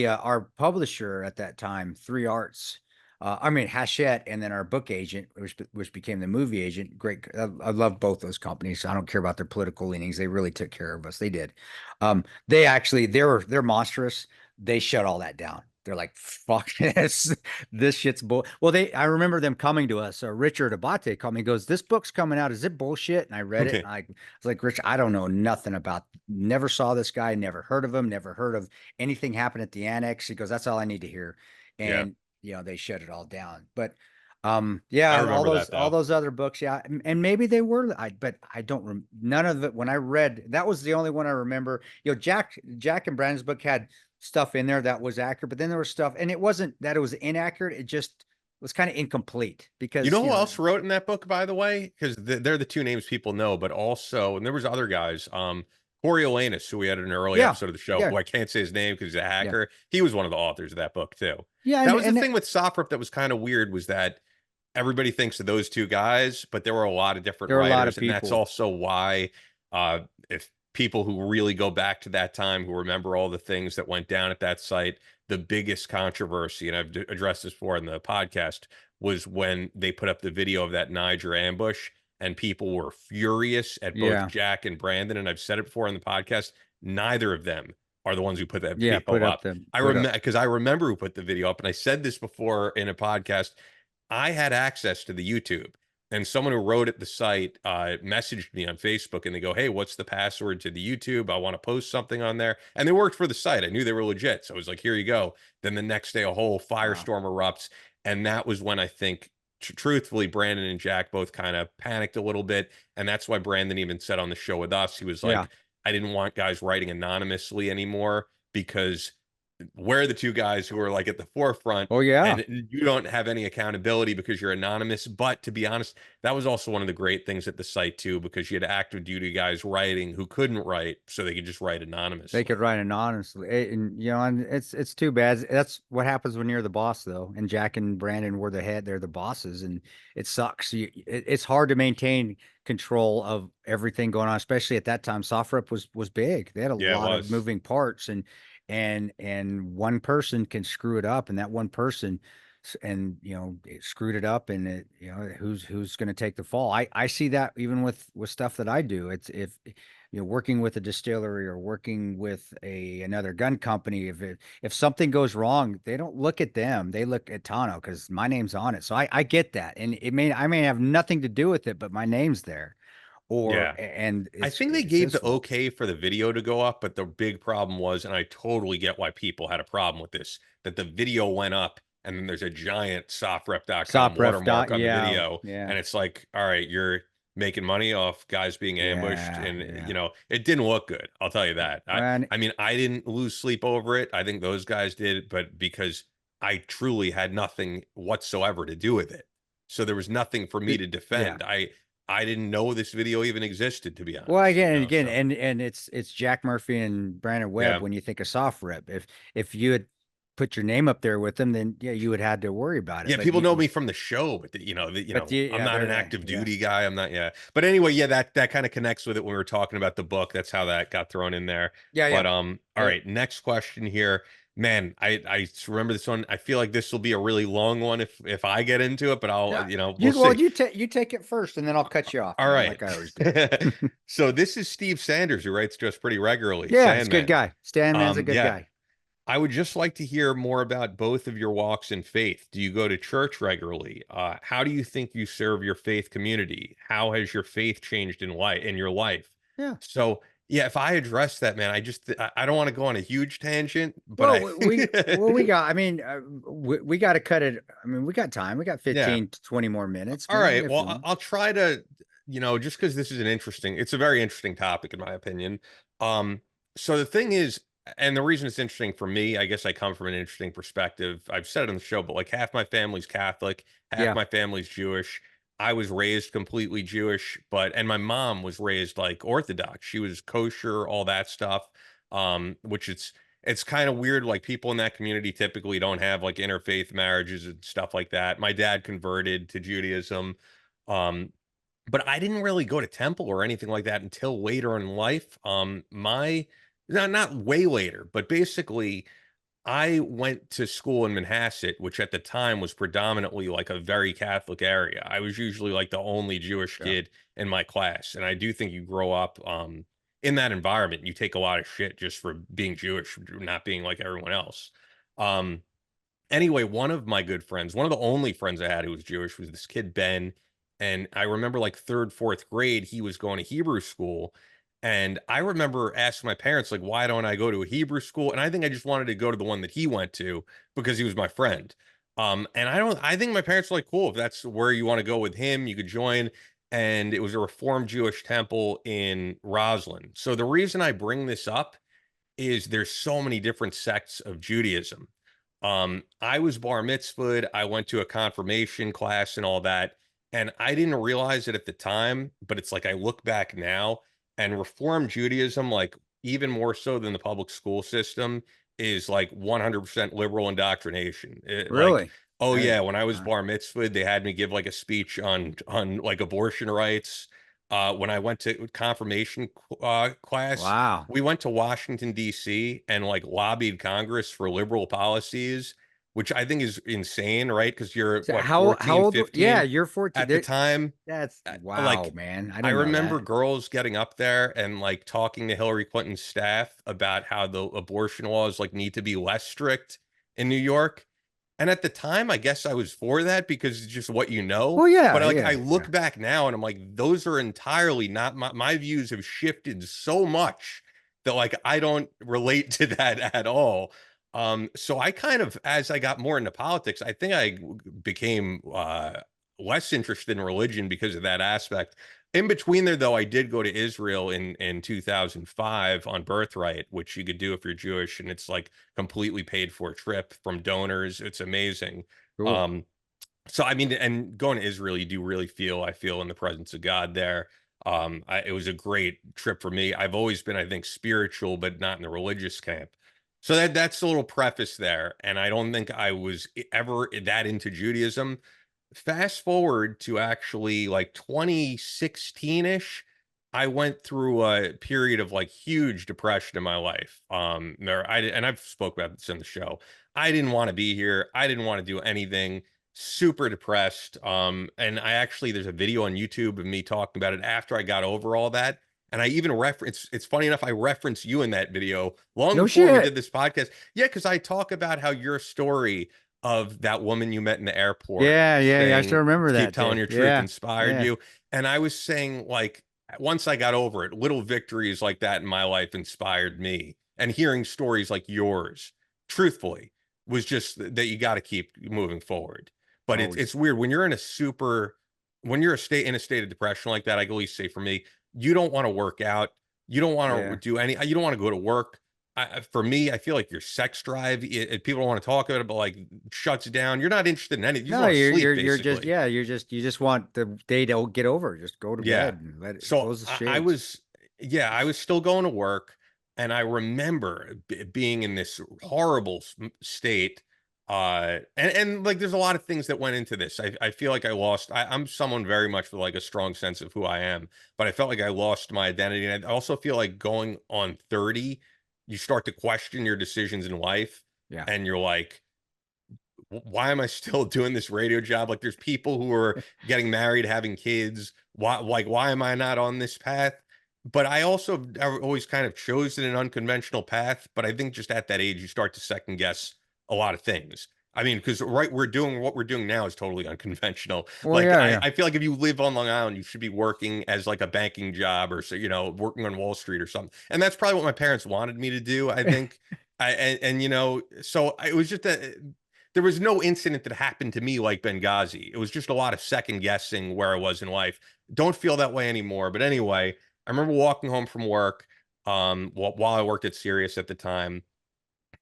our publisher at that time, Three Arts. Hachette, and then our book agent, which became the movie agent. Great. I love both those companies. I don't care about their political leanings. They really took care of us. They did. They're monstrous. They shut all that down. they're like, fuck this. This shit's bull. Well, I remember them coming to us. Richard Abate called me, he goes, this book's coming out. Is it bullshit? And I read it. And I was like, Rich, I don't know nothing about, never saw this guy, never heard of him, never heard of anything happen at the annex. He goes, that's all I need to hear. Yeah. And, they shut it all down. But, I yeah, remember that all though. those other books. Yeah. And maybe they were, but I don't, none of it. When I read, that was the only one I remember, Jack and Brandon's book had stuff in there that was accurate, but then there was stuff, and it wasn't that it was inaccurate. It just was kind of incomplete because, You know who else wrote in that book, by the way? Because they're the two names people know, but also, and there was other guys, Coriolanus, who we had in an early yeah, episode of the show, yeah, who I can't say his name because he's a yeah, hacker. He was one of the authors of that book too. yeah, That was the thing with Sophrop that was kind of weird, was that everybody thinks of those two guys, but there were a lot of different there are a lot writers, of and that's people. also why, if people who really go back to that time, who remember all the things that went down at that site, the biggest controversy, and I've addressed this before in the podcast, was when they put up the video of that Niger ambush, and people were furious at both Yeah, Jack and Brandon. And I've said it before in the podcast, neither of them are the ones who put that yeah, video up. I put remember, up. because I remember who put the video up, and I said this before in a podcast. I had access to the YouTube, and someone who wrote at the site messaged me on Facebook, and they go, "Hey, what's the password to the YouTube? I want to post something on there." And they worked for the site. I knew they were legit, so I was like, "Here you go." Then the next day, a whole Wow. firestorm erupts, and that was when I think, truthfully, Brandon and Jack both kind of panicked a little bit, and that's why Brandon even said on the show with us, he was Yeah. like, "I didn't want guys writing anonymously anymore, because we're the two guys who are like at the forefront, Oh yeah. and you don't have any accountability because you're anonymous." But to be honest, that was also one of the great things at the site too, because you had active duty guys writing who couldn't write, so they could just write They could anonymously. write anonymously, and and it's too bad. That's what happens when you're the boss, though. And Jack and Brandon were the head; they're the bosses, and it sucks. It's hard to maintain control of everything going on, especially at that time. Sofrep was big; they had a Yeah, it lot of was. moving parts, and one person can screw it up, and that one person, and it screwed it up, and who's going to take the fall? I see that even with stuff that I do. It's if working with a distillery or working with another gun company, if something goes wrong, they don't look at them, they look at Tano because my name's on it. So I get that, and I may have nothing to do with it, but my name's there, Yeah. and I think they it's gave his the fault. okay for the video to go up, but the big problem was, and I totally get why people had a problem with this, that the video went up, and then there's a giant sofref.com Sopref watermark dot, on the yeah, video, yeah, and it's like, all right, you're making money off guys being ambushed, yeah, and yeah. it didn't look good. I'll tell you that. I And I mean, I didn't lose sleep over it. I think those guys did, but because I truly had nothing whatsoever to do with it. So there was nothing for me to yeah. defend. I didn't know this video even existed, to be Well, honest, again and again, so and it's Jack Murphy and Brandon Webb yeah. when you think of soft rep. If you had put your name up there with them, then yeah, you would had to worry about it. Yeah, But people know me from the show, but I'm yeah, not an they're active yeah. duty guy. I'm not, yeah. But anyway, yeah, that kind of connects with it when we were talking about the book. That's how that got thrown in there. Yeah, yeah. But all right, next question here. Man, I remember this one. I feel like this will be a really long one if I get into it, but I'll, Yeah. we'll see. You take it first, and then I'll cut you off, All man, right. like I always do. So this is Steve Sanders, who writes to us pretty regularly. Yeah, it's a good Sandman. guy. Stan Man's a good Yeah. guy. I would just like to hear more about both of your walks in faith. Do you go to church regularly? How do you think you serve your faith community? How has your faith changed in your life? Yeah. So, yeah, if I address that, man, I don't want to go on a huge tangent, but Well, we got. I mean, we got to cut it. I mean, we got time. We got yeah. 15 to 20 more minutes, All man. right. If Well, you want. I'll try to, just because it's a very interesting topic in my opinion. So the thing is, and the reason it's interesting for me, I guess I come from an interesting perspective. I've said it on the show, but like half my family's Catholic, half Yeah. my family's Jewish. I was raised completely Jewish, and my mom was raised like Orthodox. She was kosher, all that stuff. Which it's kind of weird. Like people in that community typically don't have like interfaith marriages and stuff like that. My dad converted to Judaism. But I didn't really go to temple or anything like that until later in life. My not way later, but basically I went to school in Manhasset, which at the time was predominantly like a very Catholic area. I was usually like the only Jewish Yeah. kid in my class. And I do think you grow up in that environment. You take a lot of shit just for being Jewish, not being like everyone else. Um, Anyway, one of my good friends, one of the only friends I had who was Jewish, was this kid Ben, and I remember like third, fourth grade, he was going to Hebrew school, and I remember asking my parents like, why don't I go to a Hebrew school? And I think I just wanted to go to the one that he went to because he was my friend. And I think my parents were like, cool, if that's where you want to go with him, you could join. And it was a Reformed Jewish temple in Roslyn. So the reason I bring this up is there's so many different sects of Judaism. I was bar mitzvahed, I went to a confirmation class and all that, and I didn't realize it at the time, but it's like I look back now, and Reform Judaism, like even more so than the public school system, is like 100% liberal indoctrination. Like, Really? oh I yeah, didn't. when I was bar mitzvahed, they had me give like a speech on like abortion rights. When I went to confirmation class, Wow. we went to Washington, D.C. and like lobbied Congress for liberal policies, which I think is insane, right? Because you're So what, how 14, old? Yeah, 15 you're 14. at the time. That's wow, Like, man. I I didn't know remember that. girls getting up there and like talking to Hillary Clinton's staff about how the abortion laws like need to be less strict in New York. And at the time, I guess I was for that because it's just what you know. Well, But yeah, like I yeah, yeah. look back now and I'm like, those are entirely not my views have shifted so much that like I don't relate to that at all. So I kind of, as I got more into politics, I think I became less interested in religion because of that aspect. In between there, though, I did go to Israel in 2005 on Birthright, which you could do if you're Jewish, and it's like completely paid for trip from donors. It's amazing. Cool. Um, so I mean, and going to Israel, you do really feel, I feel in the presence of God there. It was a great trip for me. I've always been, I think, spiritual, but not in the religious camp. So that's a little preface there. And I don't think I was ever that into Judaism. Fast forward to actually like 2016-ish, I went through a period of like huge depression in my life. And I've spoke about this in the show. I didn't want to be here. I didn't want to do anything. Super depressed. And I actually there's a video on YouTube of me talking about it after I got over all that. And I even reference, it's funny enough, I reference you in that video long No before we did shit. this podcast. Yeah, because I talk about how your story of that woman you met in the airport Yeah, yeah, yeah. I still saying, remember keep that telling day. your truth Yeah, inspired yeah. you. And I was saying, like, once I got over it, little victories like that in my life inspired me. And hearing stories like yours, truthfully, was just that you got to keep moving forward. But it's Always. weird when you're in a super, when you're in a state of depression like that, I can at least say for me, you don't want to work out. You don't want to Yeah. do any, you don't want to go to work. For me, I feel like your sex drive, people don't want to talk about it, but like shuts down. You're not interested in anything. You just No, want to you're sleep, you're just basically. yeah, you just want the day to get over. Just go to Yeah. bed and let it So close the I shades. was, yeah, I was still going to work, and I remember being in this horrible state. And like, there's a lot of things that went into this. I feel like I lost. I'm someone very much with like a strong sense of who I am, but I felt like I lost my identity. And I also feel like going on 30, you start to question your decisions in life, Yeah. and you're like, why am I still doing this radio job? Like there's people who are getting married, having kids. Why am I not on this path? But I also have always kind of chosen an unconventional path. But I think just at that age, you start to second guess a lot of things. I mean, because right, we're doing what we're doing now is totally unconventional. Well, Like yeah, yeah. I feel like if you live on Long Island, you should be working as like a banking job or so, working on Wall Street or something. And that's probably what my parents wanted me to do, I think. So it was just that there was no incident that happened to me like Benghazi. It was just a lot of second guessing where I was in life. Don't feel that way anymore. But anyway, I remember walking home from work while I worked at Sirius at the time,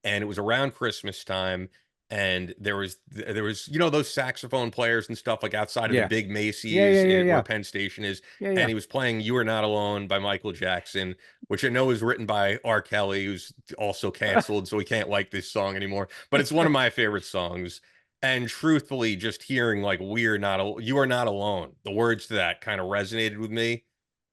and it was around Christmas time, and there was those saxophone players and stuff like outside of the Yeah. big Yeah, yeah, Macy's yeah, where yeah. Penn Station is, Yeah, and yeah. he was playing "You Are Not Alone" by Michael Jackson, which I know is written by R. Kelly, who's also canceled, so we can't like this song anymore. But it's one of my favorite songs. And truthfully, just hearing like "You Are Not Alone," the words to that kind of resonated with me.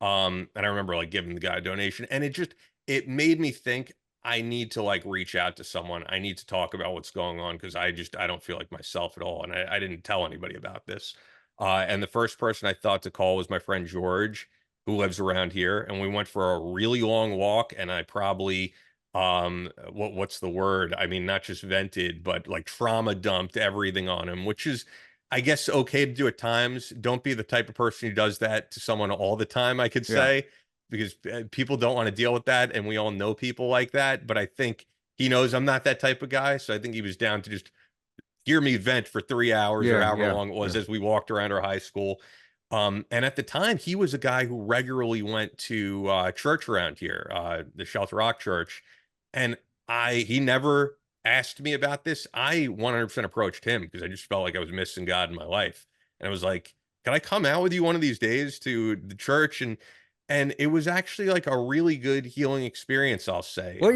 And I remember like giving the guy a donation, and it made me think I need to like reach out to someone. I need to talk about what's going on because I don't feel like myself at all. And I didn't tell anybody about this. And the first person I thought to call was my friend George, who lives around here. And we went for a really long walk. And I probably what's the word? I mean, not just vented, but like trauma dumped everything on him, which is, I guess, okay to do at times. Don't be the type of person who does that to someone all the time, I could Yeah. say, because people don't want to deal with that, and we all know people like that. But I think he knows I'm not that type of guy, so I think he was down to just hear me vent for 3 hours or Yeah. however Yeah. long it was Yeah. as we walked around our high school. And at the time, he was a guy who regularly went to church around here, the Shelter Rock Church, and he never asked me about this. I 100% approached him because I just felt like I was missing God in my life, and I was like, "Can I come out with you one of these days to the church?" And it was actually like a really good healing experience, I'll say. What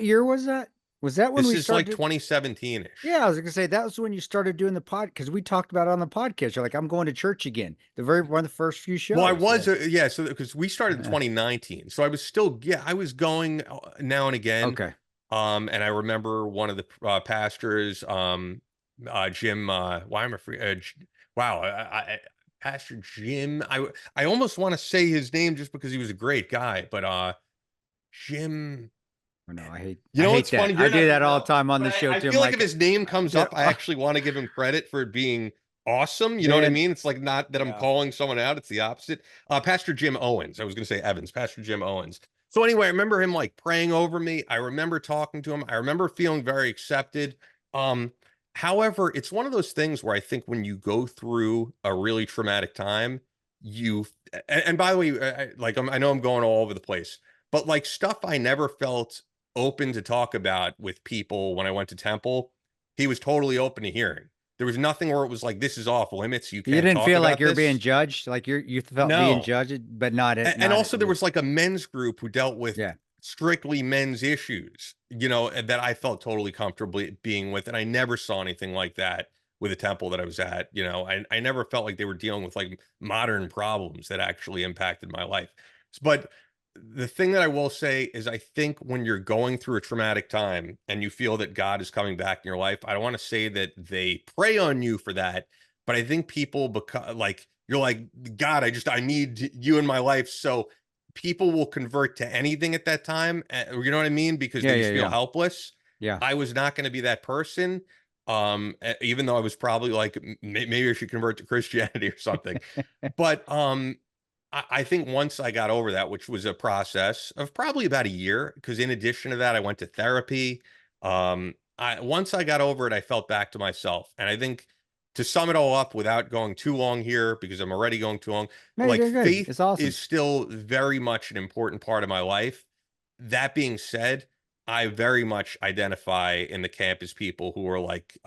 year was that? Was that when This we is like started? 2017-ish. Yeah, I was gonna say that was when you started doing the pod because we talked about it on the podcast. You're like, I'm going to church again. The very one of the first few shows. Well, I was, Yeah. yeah, so because we started in Yeah. 2019, so I was still, yeah, I was going now and again. Okay. And I remember one of the pastors, Jim, why am I wow, Pastor Jim, I almost want to say his name just because he was a great guy, but Jim, Oh, no, you I know hate what's that. funny? I You're not do gonna that all the know, time on the but show I too. I'm feel like if like, his name comes yeah, up, I actually want to give him credit for being awesome. You know what I man. mean? It's like not that I'm Yeah. calling someone out; it's the opposite. Pastor Jim Owens. I was going to say Evans. Pastor Jim Owens. So anyway, I remember him like praying over me. I remember talking to him. I remember feeling very accepted. Um, However, it's one of those things where I think when you go through a really traumatic time, you and by the way, I know I'm going all over the place, but like stuff I never felt open to talk about with people when I went to Temple, he was totally open to hearing. There was nothing where it was like, this is off limits. You You can't didn't talk feel like about you're being this. judged, like you felt being No. judged, but not it, And not it. also there was like a men's group who dealt with Yeah. strictly men's issues, and that I felt totally comfortable being with. And I never saw anything like that with a temple that I was at. I never felt like they were dealing with like modern problems that actually impacted my life. But the thing that I will say is I think when you're going through a traumatic time and you feel that God is coming back in your life, I don't want to say that they prey on you for that, but I think people become like, you're like, God, I need you in my life. So people will convert to anything at that time. You know what I mean? Because Yeah. they Yeah. just feel Yeah. helpless. Yeah. I was not going to be that person. Even though I was probably like, maybe I should convert to Christianity or something. But I think once I got over that, which was a process of probably about a year, because in addition to that, I went to therapy. Once I got over it, I felt back to myself. And I think to sum it all up without going too long here, because I'm already going too long, No, you're like doing good. faith It's awesome. is still very much an important part of my life. That being said, I very much identify in the camp as people who are like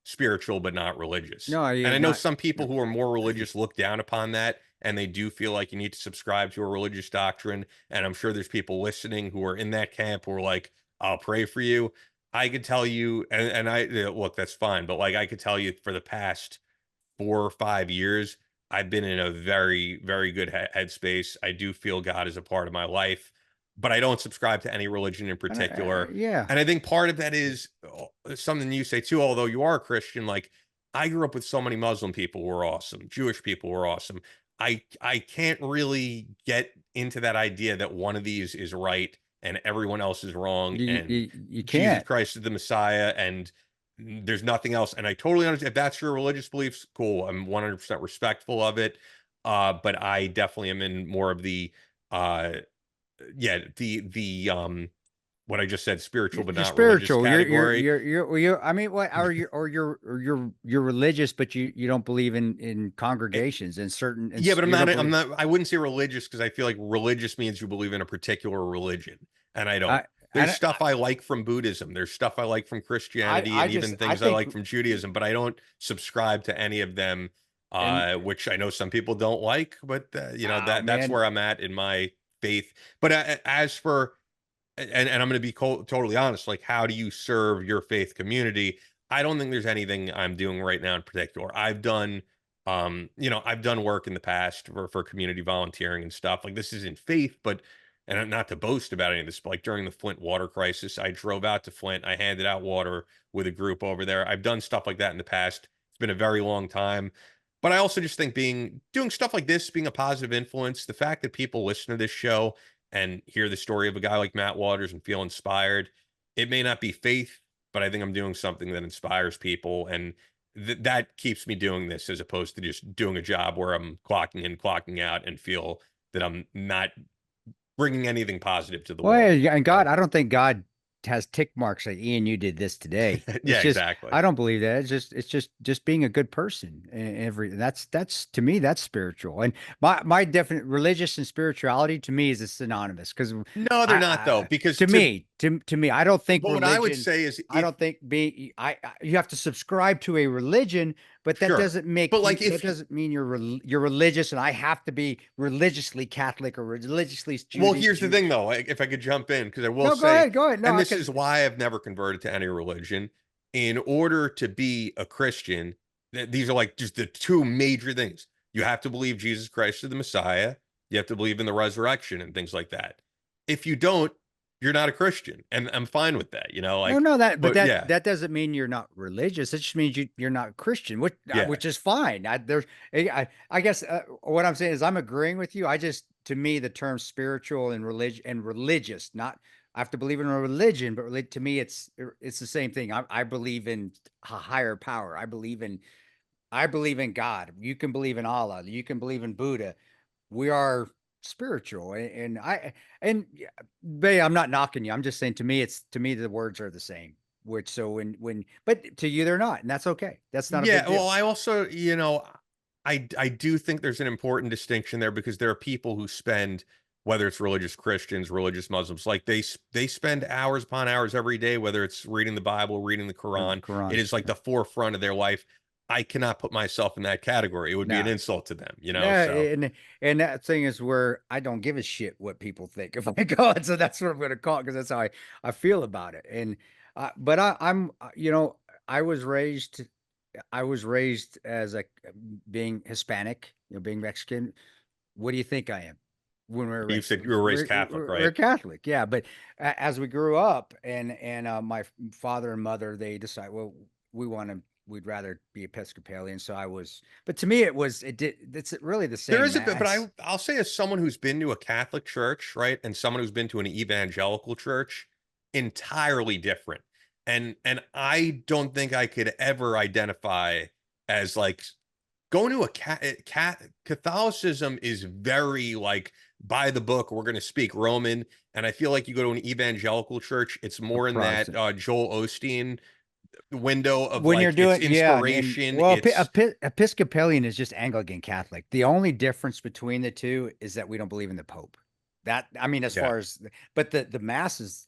spiritual but not religious. No, And you're I know not. some No. people who are more religious look down upon that, and they do feel like you need to subscribe to a religious doctrine. And I'm sure there's people listening who are in that camp who are like, I'll pray for you. I could tell you, and look, that's fine, but like I could tell you for the past 4 or 5 years, I've been in a very, very good headspace. I do feel God is a part of my life, but I don't subscribe to any religion in particular. Yeah. And I think part of that is something you say too, although you are a Christian, like I grew up with so many Muslim people who are awesome, Jewish people who are awesome. I can't really get into that idea that one of these is right and everyone else is wrong, and You Jesus can't. Christ is the Messiah, and there's nothing else. And I totally understand if that's your religious beliefs, cool. I'm 100% respectful of it. But I definitely am in more of the uh yeah, the what I just said, spiritual but You're not religious spiritual. category. I mean, what are you? You're religious, but you don't believe in congregations and certain. And Yeah, but you don't I'm believe. not, I wouldn't say religious because I feel like religious means you believe in a particular religion, and I don't. I There's I stuff I like from Buddhism. There's stuff I like from Christianity, and even I things I think like from Judaism, but I don't subscribe to any of them, and which I know some people don't like, but that's man, where I'm at in my faith. But as for and I'm going to be totally honest, like how do you serve your faith community? I don't think there's anything I'm doing right now in particular. I've done work in the past for community volunteering and stuff. Like this isn't faith, but and not to boast about any of this, but like during the Flint water crisis, I drove out to Flint. I handed out water with a group over there. I've done stuff like that in the past. It's been a very long time. But I also just think doing stuff like this, being a positive influence, the fact that people listen to this show and hear the story of a guy like Matt Waters and feel inspired. It may not be faith, but I think I'm doing something that inspires people, and that keeps me doing this as opposed to just doing a job where I'm clocking in, clocking out, and feel that I'm not bringing anything positive to the Well, world. yeah, and So, God, I don't think God has tick marks like Ian, you did this today. It's yeah, just exactly. I don't believe that. It's just being a good person. And every that's to me that's spiritual. And my definite religious and spirituality to me is synonymous because No, they're not though, because to me I don't think but what I would religion. say is I if don't think being you have to subscribe to a religion, but that sure, doesn't make but you like that doesn't mean you're religious and I have to be religiously Catholic or religiously well, Judy. here's the thing though, if I could jump in, because I will No, go say, ahead, go ahead. and No, this because is why I've never converted to any religion. In order to be a Christian, these are like just the two major things. You have to believe Jesus Christ is the Messiah. You have to believe in the resurrection and things like that. If you don't, you're not a Christian, and I'm fine with that. no, Like, no, but but yeah, that doesn't mean you're not religious. It just means you're not Christian, yeah, which is fine. I guess what I'm saying is I'm agreeing with you. I just to me the term spiritual and religious, not I have to believe in a religion, but to me it's the same thing. I believe in a higher power. I believe in God. You can believe in Allah. You can believe in Buddha. We are spiritual, and yeah, Bay, I'm not knocking you. I'm just saying to me the words are the same. Which so when but to you they're not, and that's okay. That's not a big yeah. Well, deal. I also, I do think there's an important distinction there because there are people who spend, whether it's religious Christians, religious Muslims, like they spend hours upon hours every day, whether it's reading the Bible, reading the Or the Quran. It Quran. is like Yeah. the forefront of their life. I cannot put myself in that category. It would be an No. insult to them, Yeah, So and that thing is where I don't give a shit what people think if I go it. So that's what I'm going to call it because that's how I feel about it. And but I'm I was raised I was raised as a being Hispanic, being Mexican. What do you think I am? When we were you raised, said you were raised Catholic, we're right? Catholic, yeah. But as we grew up, and my father and mother, they decided, well, we'd rather be Episcopalian. So I was, but to me, it's really the There same is a bit, but mass. I'll say as someone who's been to a Catholic church, right, and someone who's been to an evangelical church, entirely different. And I don't think I could ever identify as like going to a Catholicism is very like by the book. We're going to speak Roman, and I feel like you go to an evangelical church, it's A more in that Protestant. Joel Osteen window of When you're like it's doing, yeah, and inspiration. well, It's Episcopalian is just Anglican Catholic. The only difference between the two is that we don't believe in the Pope. That I mean, as yeah. far as, but the mass is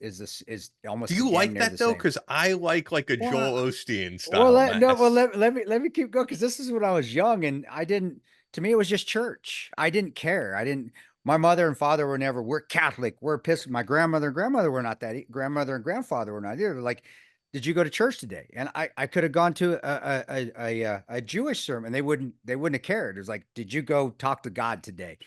Do almost you damn like near the that though? same. Because I like a Well, Joel Osteen well, style mass. let me keep going because this is when I was young and I didn't. To me, it was just church. I didn't care. I didn't. My mother and father were never. We're Catholic. We're pissed. My grandmother and grandmother were not that. Grandmother and grandfather were not either. Like, did you go to church today? And I could have gone to a Jewish sermon. They wouldn't have cared. It was like, did you go talk to God today?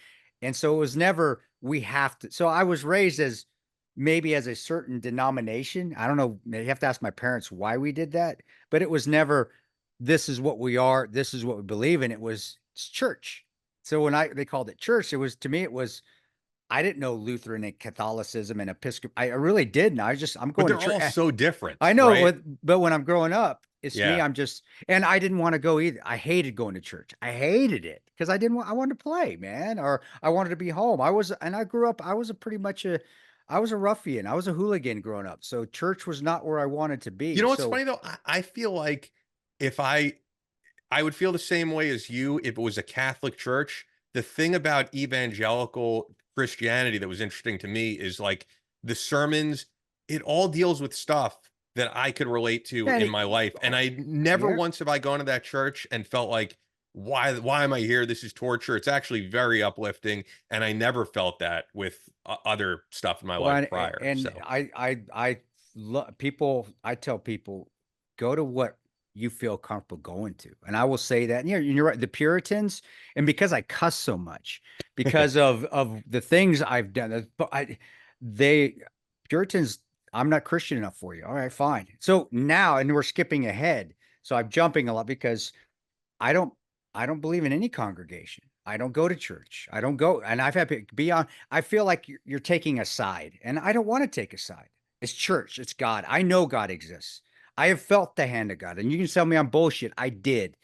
And so it was never we have to. So I was raised as maybe as a certain denomination. I don't know. You have to ask my parents why we did that, but it was never, this is what we are. This is what we believe in. It's church. So when they called it church, it was, to me, it was, I didn't know Lutheran and Catholicism and Episcopal. I really didn't. I'm But going to they're church. all so different, I know, right? but when I'm growing up, it's to me, Yeah. I'm just, and I didn't want to go either. I hated going to church. I hated it because I wanted to play, man, or I wanted to be home. And I grew up, I was a ruffian. I was a hooligan growing up. So church was not where I wanted to You be. know what's So funny though? I feel like if I would feel the same way as you if it was a Catholic church. The thing about evangelical Christianity that was interesting to me is like the sermons, it all deals with stuff that I could relate to yeah, in my life. And I never yeah. once have I gone to that church and felt like, why am I here? This is torture. It's actually very uplifting. And I never felt that with other stuff in my Well, life prior. and So people, I tell people, go to what you feel comfortable going to. And I will say that, and you're right, the Puritans, and because I cuss so much, because of the things I've done, they Puritans, I'm not Christian enough for you. All right, fine. So now, and we're skipping ahead. So I'm jumping a lot because I don't I don't believe in any congregation. I don't go to church. I don't go, and I've had beyond. I feel like you're taking a side, and I don't want to take a side. It's church. It's God. I know God exists. I have felt the hand of God, and you can tell me I'm bullshit. I did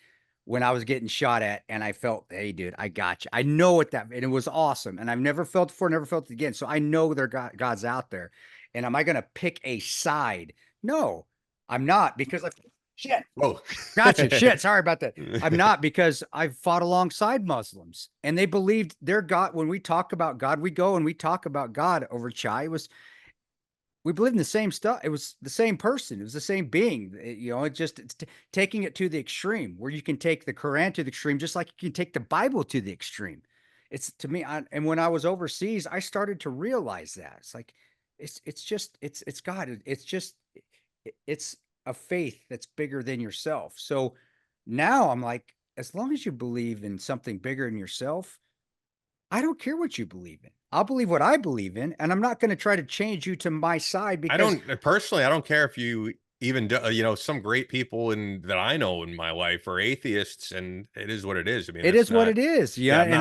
when I was getting shot at, and I felt, hey, dude, I got you. I know what that, and it was awesome, and I've never felt it before, never felt it again. So I know God's out there, and am I going to pick a side? No, I'm not because like shit. Oh, Gotcha. Shit. Sorry about that. I'm not because I've fought alongside Muslims and they believed their God. When we talk about God, we go and we talk about God over chai. We believe in the same stuff. It was the same person. It was the same being. It's taking it to the extreme where you can take the Quran to the extreme, just like you can take the Bible to the extreme. It's to me. And when I was overseas, I started to realize that it's like, it's God. It's a faith that's bigger than yourself. So now I'm like, as long as you believe in something bigger than yourself, I don't care what you believe in. I'll believe what I believe in, and I'm not going to try to change you to my side I because don't personally, I don't care if you even do, some great people that I know in my life are atheists, and it is what it is. I mean, it it's is what not. it is. Yeah, Yeah, I'm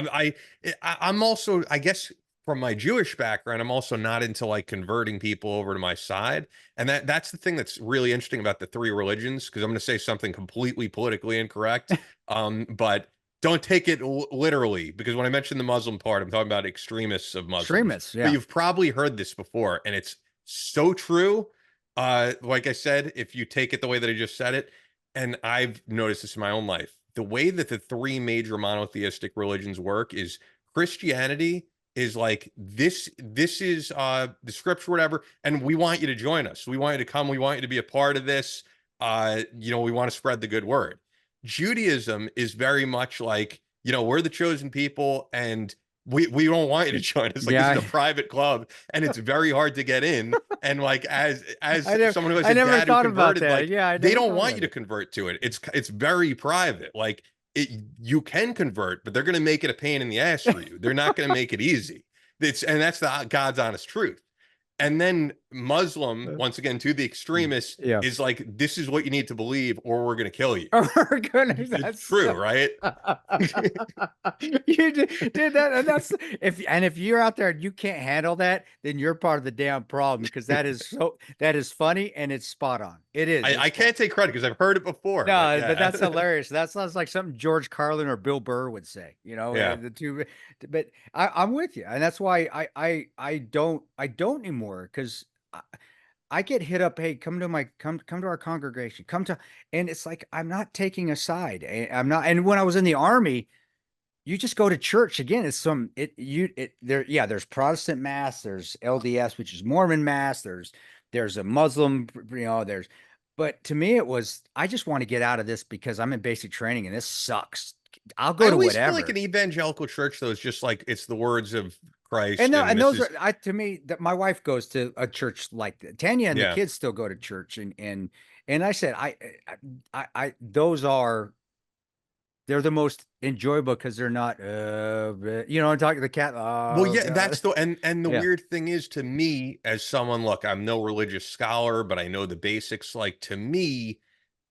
and not. I'm also, I guess, from my Jewish background, I'm also not into like converting people over to my side, and that's the thing that's really interesting about the three religions. Because I'm going to say something completely politically incorrect, but don't take it literally. Because when I mentioned the Muslim part, I'm talking about extremists of Muslims. extremists. But Yeah, you've probably heard this before, and it's so true. Like I said, if you take it the way that I just said it, and I've noticed this in my own life, the way that the three major monotheistic religions work is Christianity is like this is the scripture, whatever, and we want you to join us. We want you to come, we want you to be a part of this. We want to spread the good word. Judaism is very much like, we're the chosen people, and we don't want you to join us. Like, this yeah. is a private club, and it's very hard to get in. And like, as someone who has I a never dad who thought about converted, that. like, Yeah, I they never don't thought want about you to it. convert to it. It's very private. Like, you can convert, but they're going to make it a pain in the ass for you. They're not going to make it easy. And that's the God's honest truth. And then Muslim, once again, to the extremists, Yeah. is like, this is what you need to believe, or we're going to kill you. We're gonna, It's that's true, right? you did that, and if you're out there and you can't handle that, then you're part of the damn problem because that is funny and it's spot on. It is. I can't take credit because I've heard it before, but No, but yeah. that's hilarious. That sounds like something George Carlin or Bill Burr would say, Yeah. the two. But I'm with you, and that's why I don't anymore because I get hit up. Hey, come to our congregation. And it's like I'm not taking a side. I'm not. And when I was in the army, you just go to church again. It's some it you it there. Yeah, there's Protestant mass. There's LDS, which is Mormon mass. There's a Muslim. There's. But to me, it was I just want to get out of this because I'm in basic training and this sucks. I'll go I to always feel like whatever. an evangelical church, though, is just like it's the words of And Christ, no, and and this those is, are to me that my wife goes to a church like that. Tanya and the yeah. kids still go to church and I said those are they're the most enjoyable because they're not I'm talking the cat Well, oh yeah, god that's and the yeah weird thing is, to me, as someone, look, I'm no religious scholar, but I know the basics. Like, to me,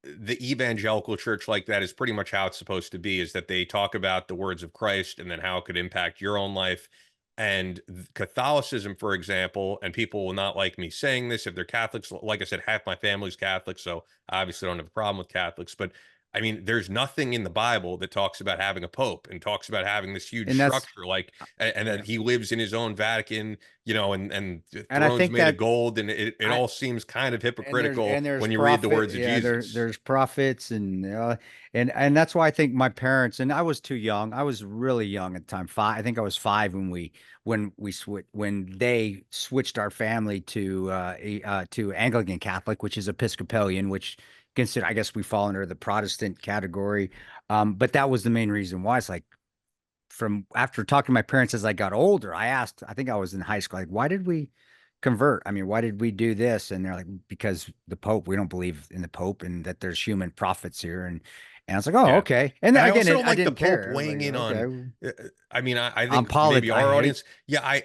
the evangelical church like that is pretty much how it's supposed to be, is that they talk about the words of Christ and then how it could impact your own life. And Catholicism, for example, and people will not like me saying this if they're Catholics. Like I said, half my family's Catholic, so I obviously don't have a problem with Catholics. But I mean, there's nothing in the Bible that talks about having a pope and talks about having this huge and that's structure, like, and yeah that he lives in his own Vatican, and the and I throne's think made of that gold, and it I all seems kind of and there's hypocritical and there's when you read the profit words of yeah Jesus. there's profits and that's why I think my parents and I was too young. I was really young at the time. I think I was 5 when they switched our family to Anglican Catholic, which is Episcopalian, which consider I guess we fall under the Protestant category. But that was the main reason why. It's like from after talking to my parents as I got older, I asked, I think I was in high school, like, why did we convert? I mean, why did we do this? And they're like, because the Pope, we don't believe in the Pope and that there's human prophets here. And I was like, oh, Yeah. okay. And And then I again, also don't I like the didn't Pope care. I was weighing like, in okay, I mean, I think maybe I our audience, yeah,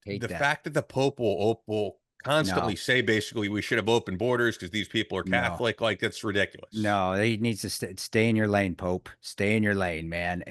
hate the that. fact that the Pope will constantly No, say basically we should have open borders because these people are no. Catholic, like, that's ridiculous. No, he needs to stay in your lane, Pope. Stay in your lane, man.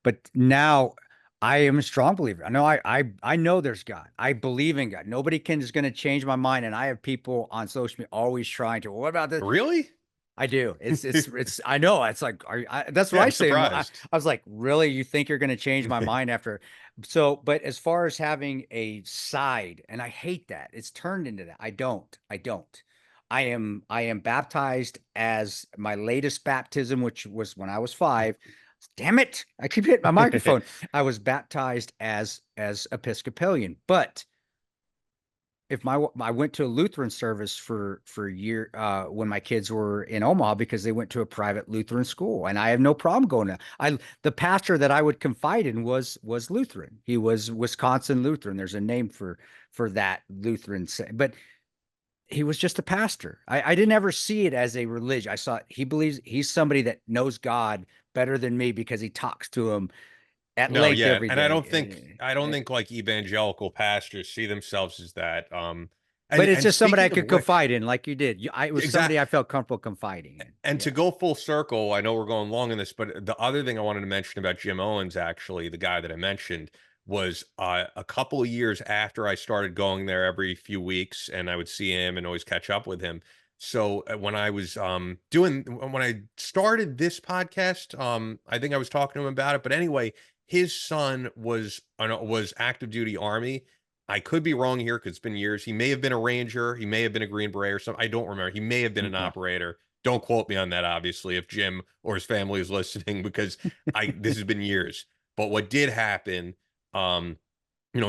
but now I am a strong believer. I know I know there's God. I believe in God. Nobody can is going to change my mind. And I have people on social media always trying to. Well, what about this? Really? I do. It's. I know. It's like, that's what Yeah, I I'm say. surprised. I was like, really? You think you're going to change my mind after? So, but as far as having a side, and I hate that it's turned into that. I don't. I don't. I am baptized as my latest baptism, which was when I was 5. Damn it! I keep hitting my microphone. I was baptized as Episcopalian, but if I went to a Lutheran service for a year when my kids were in Omaha because they went to a private Lutheran school, and I have no problem going to. I The pastor that I would confide in was Lutheran. He was Wisconsin Lutheran. There's a name for that Lutheran, but he was just a pastor. I didn't ever see it as a religion. I saw he believes he's somebody that knows God better than me because he talks to him at No, length yeah, every and I day. don't think I don't think like evangelical pastors see themselves as that. But it's And just somebody I speaking of could which, confide in, like you did. It was somebody exact I felt comfortable confiding in. and to Yeah. go full circle, I know we're going long in this, but the other thing I wanted to mention about Jim Owens, actually, the guy that I mentioned, was a couple of years after I started going there every few weeks, and I would see him and always catch up with him. So when I was when I started this podcast, I think I was talking to him about it. But anyway, his son was active duty Army. I could be wrong here because it's been years. He may have been a ranger. He may have been a Green Beret or something. I don't remember. He may have been an Okay. operator. Don't quote me on that, obviously, if Jim or his family is listening, because I this has been years. But what did happen, um,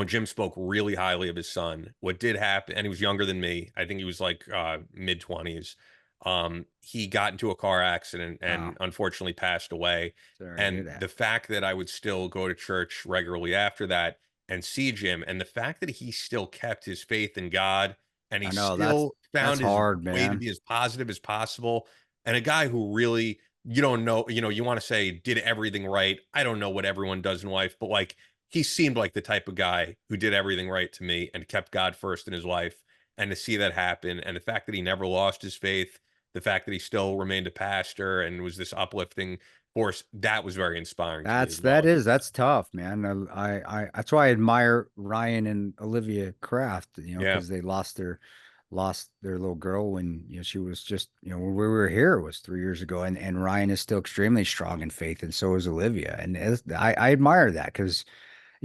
Jim spoke really highly of his son. What did happen, and he was younger than me. I think he was like mid-20s. He got into a car accident Wow. and unfortunately passed away. Sorry to hear And that. the fact that I would still go to church regularly after that and see Jim, and the fact that he still kept his faith in God and he I know still that's found his hard, way to man. be as positive as possible, and a guy who really, you don't know, you want to say did everything right. I don't know what everyone does in life, but like he seemed like the type of guy who did everything right to me and kept God first in his life. And to see that happen, and the fact that he never lost his faith, the fact that he still remained a pastor and was this uplifting force, that was very inspiring to me as well. That's tough, man. That's why I admire Ryan and Olivia Kraft, Yeah, because they lost their little girl when she was just when we were here, it was 3 years ago, and Ryan is still extremely strong in faith, and so is Olivia, and I admire that because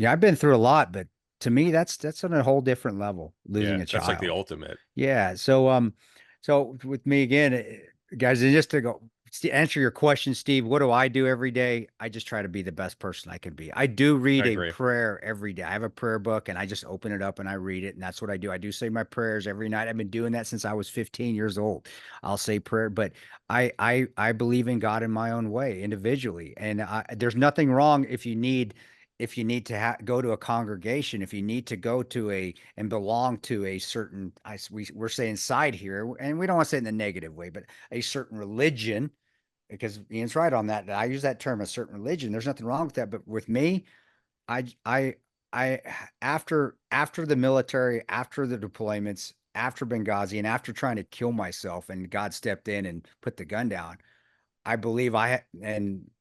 I've been through a lot, but to me that's on a whole different level, losing yeah, a that's like the child. ultimate. Yeah. So with me again, guys, and just to answer your question, Steve, what do I do every day? I just try to be the best person I can be. I do read I a agree. prayer every day. I have a prayer book and I just open it up and I read it. And that's what I do. I do say my prayers every night. I've been doing that since I was 15 years old. I'll say prayer, but I believe in God in my own way individually. And there's nothing wrong if you need to go to a congregation, if you need to go to and belong to a certain, we're saying side here, and we don't want to say it in the negative way, but a certain religion, because Ian's right on that. I use that term, a certain religion. There's nothing wrong with that. But with me, I, I, I, after the military, after the deployments, after Benghazi, and after trying to kill myself, and God stepped in and put the gun down, I believe and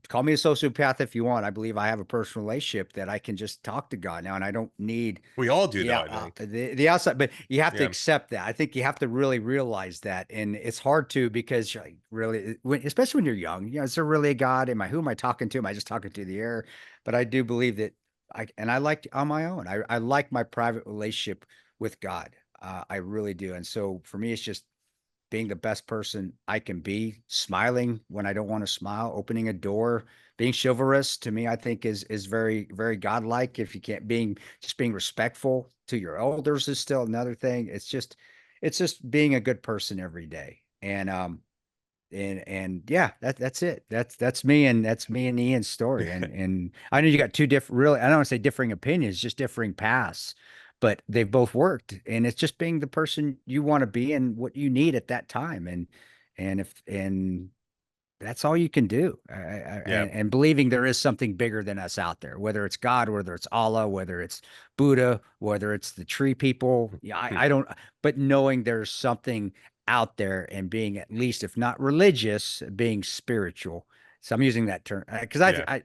call me a sociopath if you want. I believe I have a personal relationship that I can just talk to God now, and I don't need We all do, though, I think. the outside. But you have to Yeah. accept that. I think you have to really realize that, and it's hard to because you're like, really, especially when you're young. Is there really a God? Who am I talking to? Am I just talking to the air? But I do believe that I like on my own. I like my private relationship with God. I really do, and so for me, it's just being the best person I can be, smiling when I don't want to smile, opening a door, being chivalrous to me, I think is very, very godlike. If you can't being respectful to your elders is still another thing. It's just being a good person every day. And yeah, that's it. That's me, and that's me and Ian's story. And I know you got two different, really, I don't want to say differing opinions, just differing paths, but they've both worked. And it's just being the person you want to be and what you need at that time. And that's all you can do. Yeah. And believing there is something bigger than us out there, whether it's God, whether it's Allah, whether it's Buddha, whether it's the tree people. Yeah, I don't, but knowing there's something out there and being at least, if not religious, being spiritual So I'm using that term because Yeah.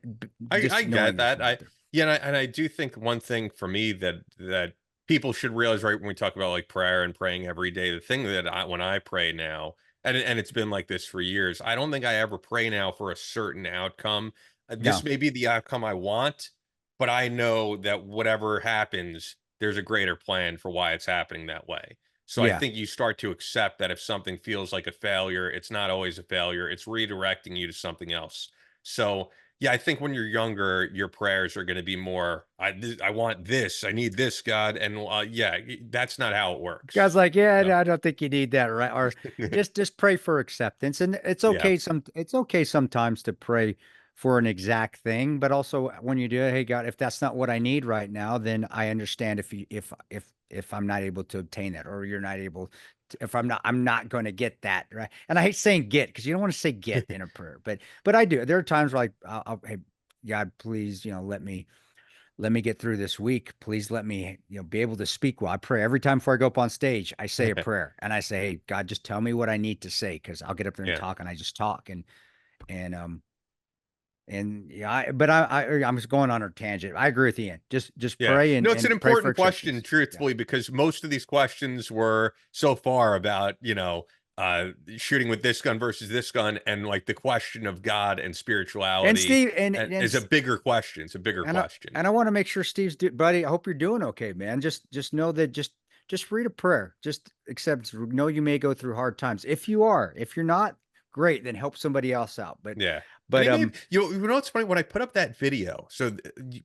just I knowing get you're that. from out there. Yeah, and I do think one thing for me that people should realize, right, when we talk about like prayer and praying every day, the thing that when I pray now, and it's been like this for years, I don't think I ever pray now for a certain outcome. This No, may be the outcome I want, but I know that whatever happens, there's a greater plan for why it's happening that way. So I yeah, think you start to accept that if something feels like a failure, it's not always a failure. It's redirecting you to something else. So yeah, I think when you're younger, your prayers are going to be more, I want this, I need this, God. And yeah, that's not how it works. God's like, yeah, No. no, I don't think you need that, right? Or just pray for acceptance, and it's Yeah. okay. It's okay sometimes to pray for an exact thing, but also when you do it, hey God, if that's not what I need right now, then I understand if I'm not able to obtain that, or you're not able to, if I'm not going to get that, right? And I hate saying get because you don't want to say get in a prayer, but I do. There are times where like, hey God, please, let me get through this week. Please let me, be able to speak well. I pray every time before I go up on stage. I say a prayer and I say, "Hey, God, just tell me what I need to say," because I'll get up there and Yeah. talk, and I just talk and yeah. I'm just going on a tangent. I agree with Ian. Just Yeah. pray No, it's an and pray for important question, acceptance. Yeah, truthfully, because most of these questions were so far about, shooting with this gun versus this gun. And like the question of God and and spirituality Steve is a bigger question. It's a bigger and I question. and I want to make sure buddy. I hope you're doing okay, man. Just know that just read a prayer. Just accept. Know you may go through hard times. If you're not, great. Then help somebody else out. But Yeah. And but he made, you know what's funny? When I put up that video, so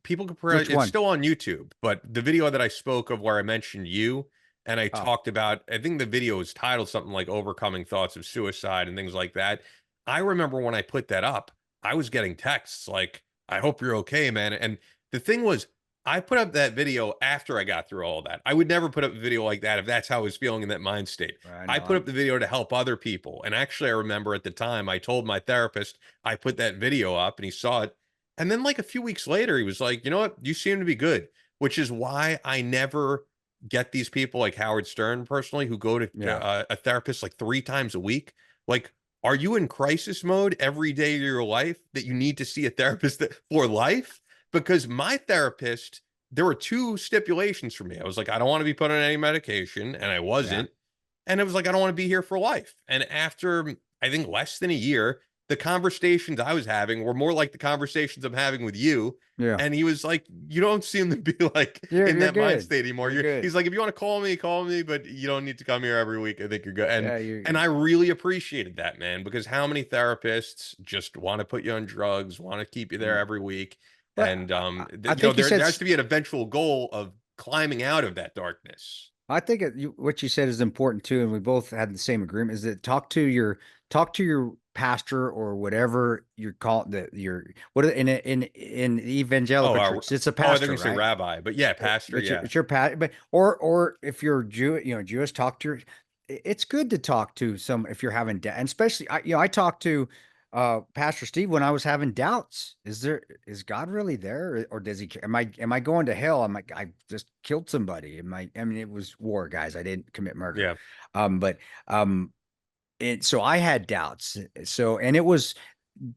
people could probably, which it's one? still on YouTube, but the video that I spoke of where I mentioned you and I Oh, talked about, I think the video is titled something like Overcoming Thoughts of Suicide and things like that. I remember when I put that up, I was getting texts like, I hope you're okay, man. And the thing was, I put up that video after I got through all of that. I would never put up a video like that if that's how I was feeling in that mind state. I I know. put up the video to help other people. And actually, I remember at the time I told my therapist, I put that video up and he saw it. And then, like a few weeks later, he was like, you know what? You seem to be good, which is why I never get these people like Howard Stern personally who go to Yeah, a therapist like 3 times a week. Like, are you in crisis mode every day of your life that you need to see a therapist for life? Because my therapist, there were two stipulations for me. I was like, I don't want to be put on any medication, and I yeah, wasn't. And it was like, I don't want to be here for life. And after, I think, less than a year, the conversations I was having were more like the conversations I'm having with you. yeah. And he was like, you don't seem to be like in You're that mind good. state anymore. You're good. He's like, if you want to call me, but you don't need to come here every week. I think you're good. Yeah, And I really appreciated that, man, because how many therapists just want to put you on drugs, want to keep you there mm. every week. But And I think you there said has to be an eventual goal of climbing out of that darkness. I think what you said is important too, and we both had the same agreement. Is that talk to your pastor or whatever you're called that your what in the Oh, evangelical church, it's a I think pastor, you say right? rabbi, but yeah, pastor, yeah. It's your but or if you're Jewish, talk to your. It's good to talk to some if you're having doubt, and especially I talked to Pastor Steve when I was having doubts. Is God really there, or does he care? Am I going to hell? I just killed somebody. I mean, it was war, guys. I didn't commit murder. Yeah. But so I had doubts. So and it was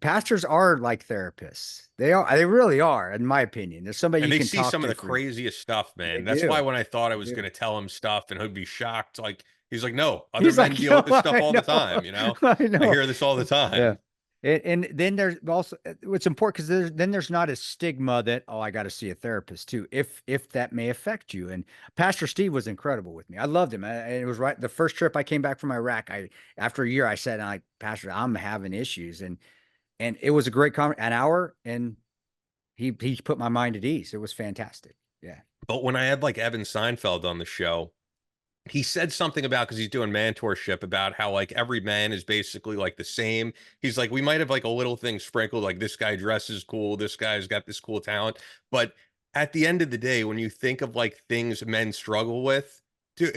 pastors are like therapists. They really are, in my opinion. There's somebody And you they can see talk some of to the for. craziest stuff, They man. That's why do. when I thought I They was do. going to tell him stuff and he'd be shocked, like he's like, no, other He's men like, deal yo, with this stuff I all the know, time, you know? I I know. hear this all the Yeah. time. And then there's also what's important because there's not a stigma that I got to see a therapist too if that may affect you. And Pastor Steve was incredible with me. I loved him. It was right the first trip I came back from Iraq. I after a year I said, Pastor, I'm having issues, and it was a great an hour, and he put my mind at ease. It was fantastic. Yeah. But when I had like Evan Seinfeld on the show, he said something about because he's doing mentorship about how like every man is basically like the same. He's like, we might have like a little thing sprinkled, like this guy dresses cool, this guy's got this cool talent. But at the end of the day, when you think of like things men struggle with, dude,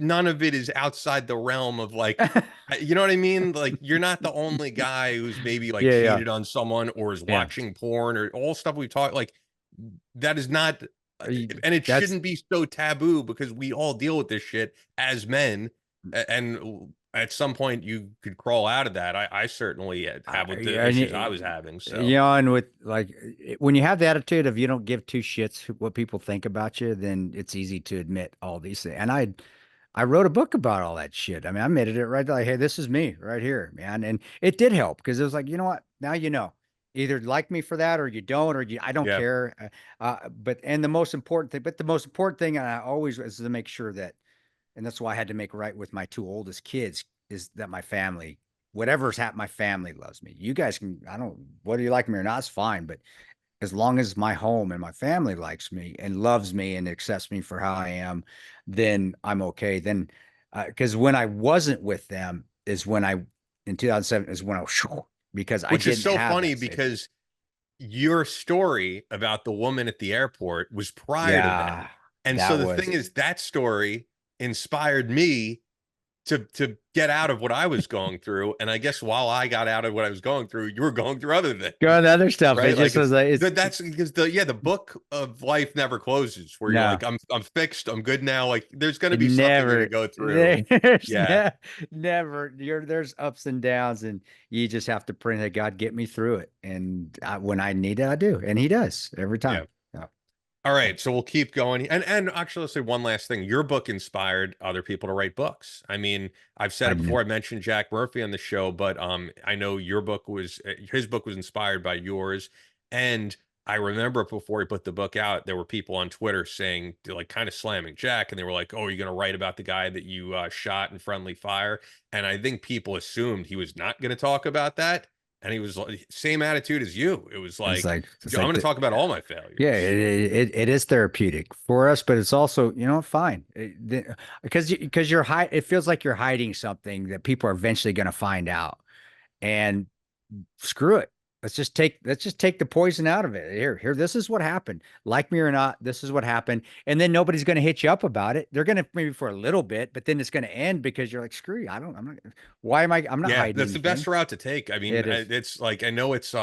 none of it is outside the realm of like, you know what I mean? Like, you're not the only guy who's maybe like Yeah, yeah, cheated on someone or is yeah. watching porn or all stuff we've talked like that is not and it That's shouldn't be so taboo because we all deal with this shit as men and at some point you could crawl out of that. I certainly have with the and issues I was having. So and with like when you have the attitude of you don't give two shits what people think about you, then it's easy to admit all these things. And I wrote a book about all that shit. I mean, I admitted it right, like, hey, this is me right here, man. And it did help because it was like, you know what? Now you know. Either like me for that or you don't, or I don't yeah, care. But the most important thing, and I always is to make sure that, and that's why I had to make right with my two oldest kids, is that my family, whatever's happened, my family loves me. You guys can, I don't, whether you like me or not, it's fine. But as long as my home and my family likes me and loves me and accepts me for how I am, then I'm okay. Then, because when I wasn't with them is when in 2007 is when because I which is didn't so have funny that safety. because your story about the woman at the airport was prior to that. Yeah, And so that the was, thing is, that story inspired me to get out of what I was going through. And I guess while I got out of what I was going through, you were going through other things, going to other stuff. It right? just Like was like, that's because the book of life never closes where you're no. like, I'm fixed, I'm good now. Like there's gonna It be something you're gonna never, go through. there's Yeah. never, there's ups and downs, and you just have to pray that God get me through it. And when I need it, I do, and He does every Yeah. time. Yeah. All right, so we'll keep going. And actually, let's say one last thing. Your book inspired other people to write books. I mean, I've said I it kn- before. I mentioned Jack Murphy on the show, but I know your book was his book was inspired by yours. And I remember before he put the book out, there were people on Twitter saying, like, kind of slamming Jack, and they were like, "Oh, you're going to write about the guy that you shot in friendly fire?" And I think people assumed he was not going to talk about that. And he was like, same attitude as you. It was it's like, like I'm it's going like to the, talk about all my yeah, failures. it is therapeutic for us, but it's also, fine. Because you're hide it feels like you're hiding something that people are eventually going to find out. And screw it. Let's just take the poison out of it. Here, this is what happened. Like me or not, this is what happened. And then nobody's going to hit you up about it. They're going to maybe for a little bit, but then it's going to end because you're like, screw you. I'm not, why am I'm not Yeah, hiding that's the best anything. route to take. I mean, It is. it's like I know it's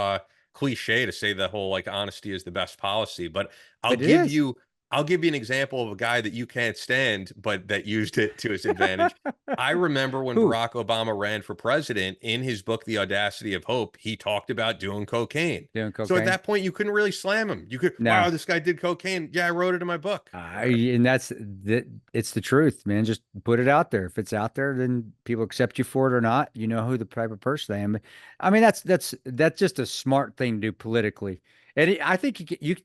cliche to say the whole like honesty is the best policy, but I'll But it give is. you I'll give you an example of a guy that you can't stand, but that used it to his advantage. I remember when Who? Barack Obama ran for president, in his book, The Audacity of Hope, he talked about doing cocaine. Doing So at cocaine? that point, you couldn't really slam him. You could, No. wow, this guy did cocaine. Yeah, I wrote it in my book. And it's the truth, man. Just put it out there. If it's out there, then people accept you for it or not. You know who the type of person I am. I mean, that's just a smart thing to do politically. And I think you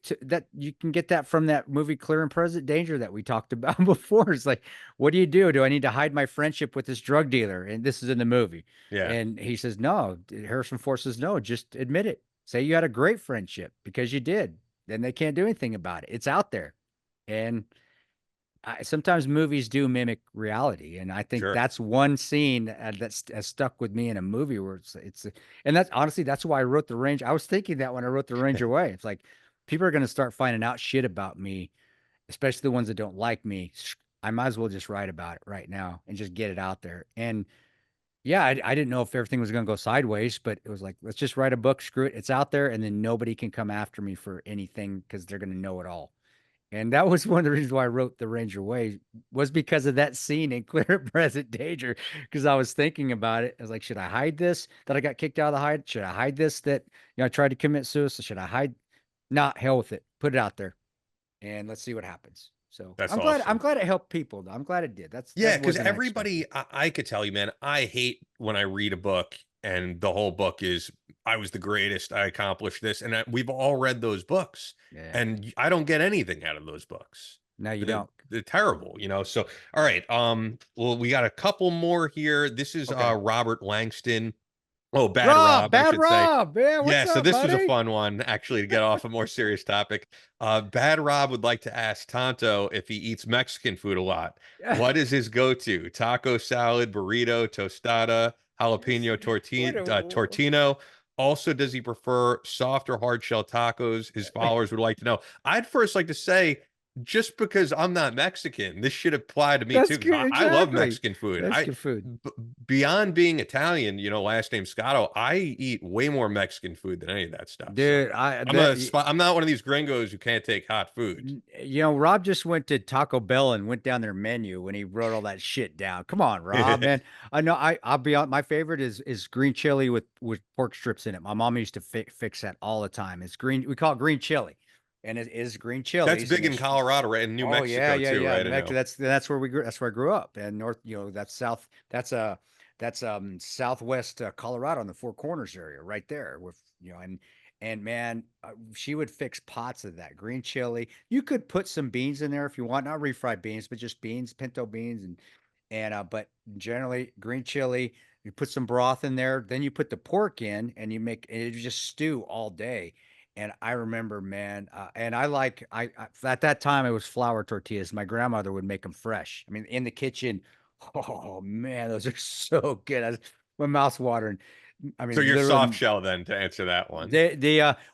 can get that from that movie Clear and Present Danger that we talked about before. It's like, what do you do? Do I need to hide my friendship with this drug dealer? And this is in the movie. Yeah, And he says, no. Harrison Ford says, no, just admit it. Say you had a great friendship because you did. Then they can't do anything about it. It's out there. And sometimes movies do mimic reality, and I think sure. that's one scene that's has stuck with me in a movie where and that's honestly that's why I wrote The Ranger. I was thinking that when I wrote The Ranger Way, it's like people are going to start finding out shit about me, especially the ones that don't like me. I might as well just write about it right now and just get it out there. And yeah, I didn't know if everything was going to go sideways, but it was like, let's just write a book, screw it, it's out there, and then nobody can come after me for anything because they're going to know it all. And that was one of the reasons why I wrote The Ranger Way was because of that scene in Clear and Present Danger. Because I was thinking about it. I was like, should I hide this that I got kicked out of the hide? Should I hide this that I tried to commit suicide? Should I hide? Not hell with it. Put it out there and let's see what happens. So That's I'm awesome. glad it helped people though. I'm glad it did. Yeah, That because wasn't unexpected. everybody, I could tell you, man, I hate when I read a book and the whole book is, I was the greatest, I accomplished this. And we've all read those books, Yeah. and I don't get anything out of those books. No, you They're, don't. they're terrible, So, all right. Well, we got a couple more here. This is Okay. Robert Langston. Oh, Bad Rob, Rob, I bad should say. Rob. Yeah, Yeah, what's so up, this was a buddy? fun one, actually, to get off a more serious topic. Bad Rob would like to ask Tonto if he eats Mexican food a lot. What is his go-to? Taco salad, burrito, tostada, jalapeno What tortino. Also, does he prefer soft or hard shell tacos? His followers would like to know. I'd first like to say just because I'm not Mexican, this should apply to me That's too. Because good. I love Exactly. Mexican food. Mexican food. Beyond being Italian, last name Scotto, I eat way more Mexican food than any of that stuff. So Dude, I'm not one of these gringos who can't take hot food. Rob just went to Taco Bell and went down their menu when he wrote all that shit down. Come on, Rob, man. I know I'll be on, my favorite is green chili with pork strips in it. My mom used to fix that all the time. It's green, we call it green chili. And it is green chili. That's big in Colorado, right? In New Mexico too, yeah. right? New I know. Mexico, that's where we grew. That's where I grew up. And north, that's south. That's southwest Colorado in the Four Corners area, right there. With and man, she would fix pots of that green chili. You could put some beans in there if you want, not refried beans, but just beans, pinto beans, and but generally green chili. You put some broth in there, then you put the pork in, and you just stew all day. And I remember, man, and I at that time it was flour tortillas. My grandmother would make them fresh. I mean, in the kitchen. Oh man, those are so good. My mouth's watering. I So mean, you're soft literally, shell then to answer that one.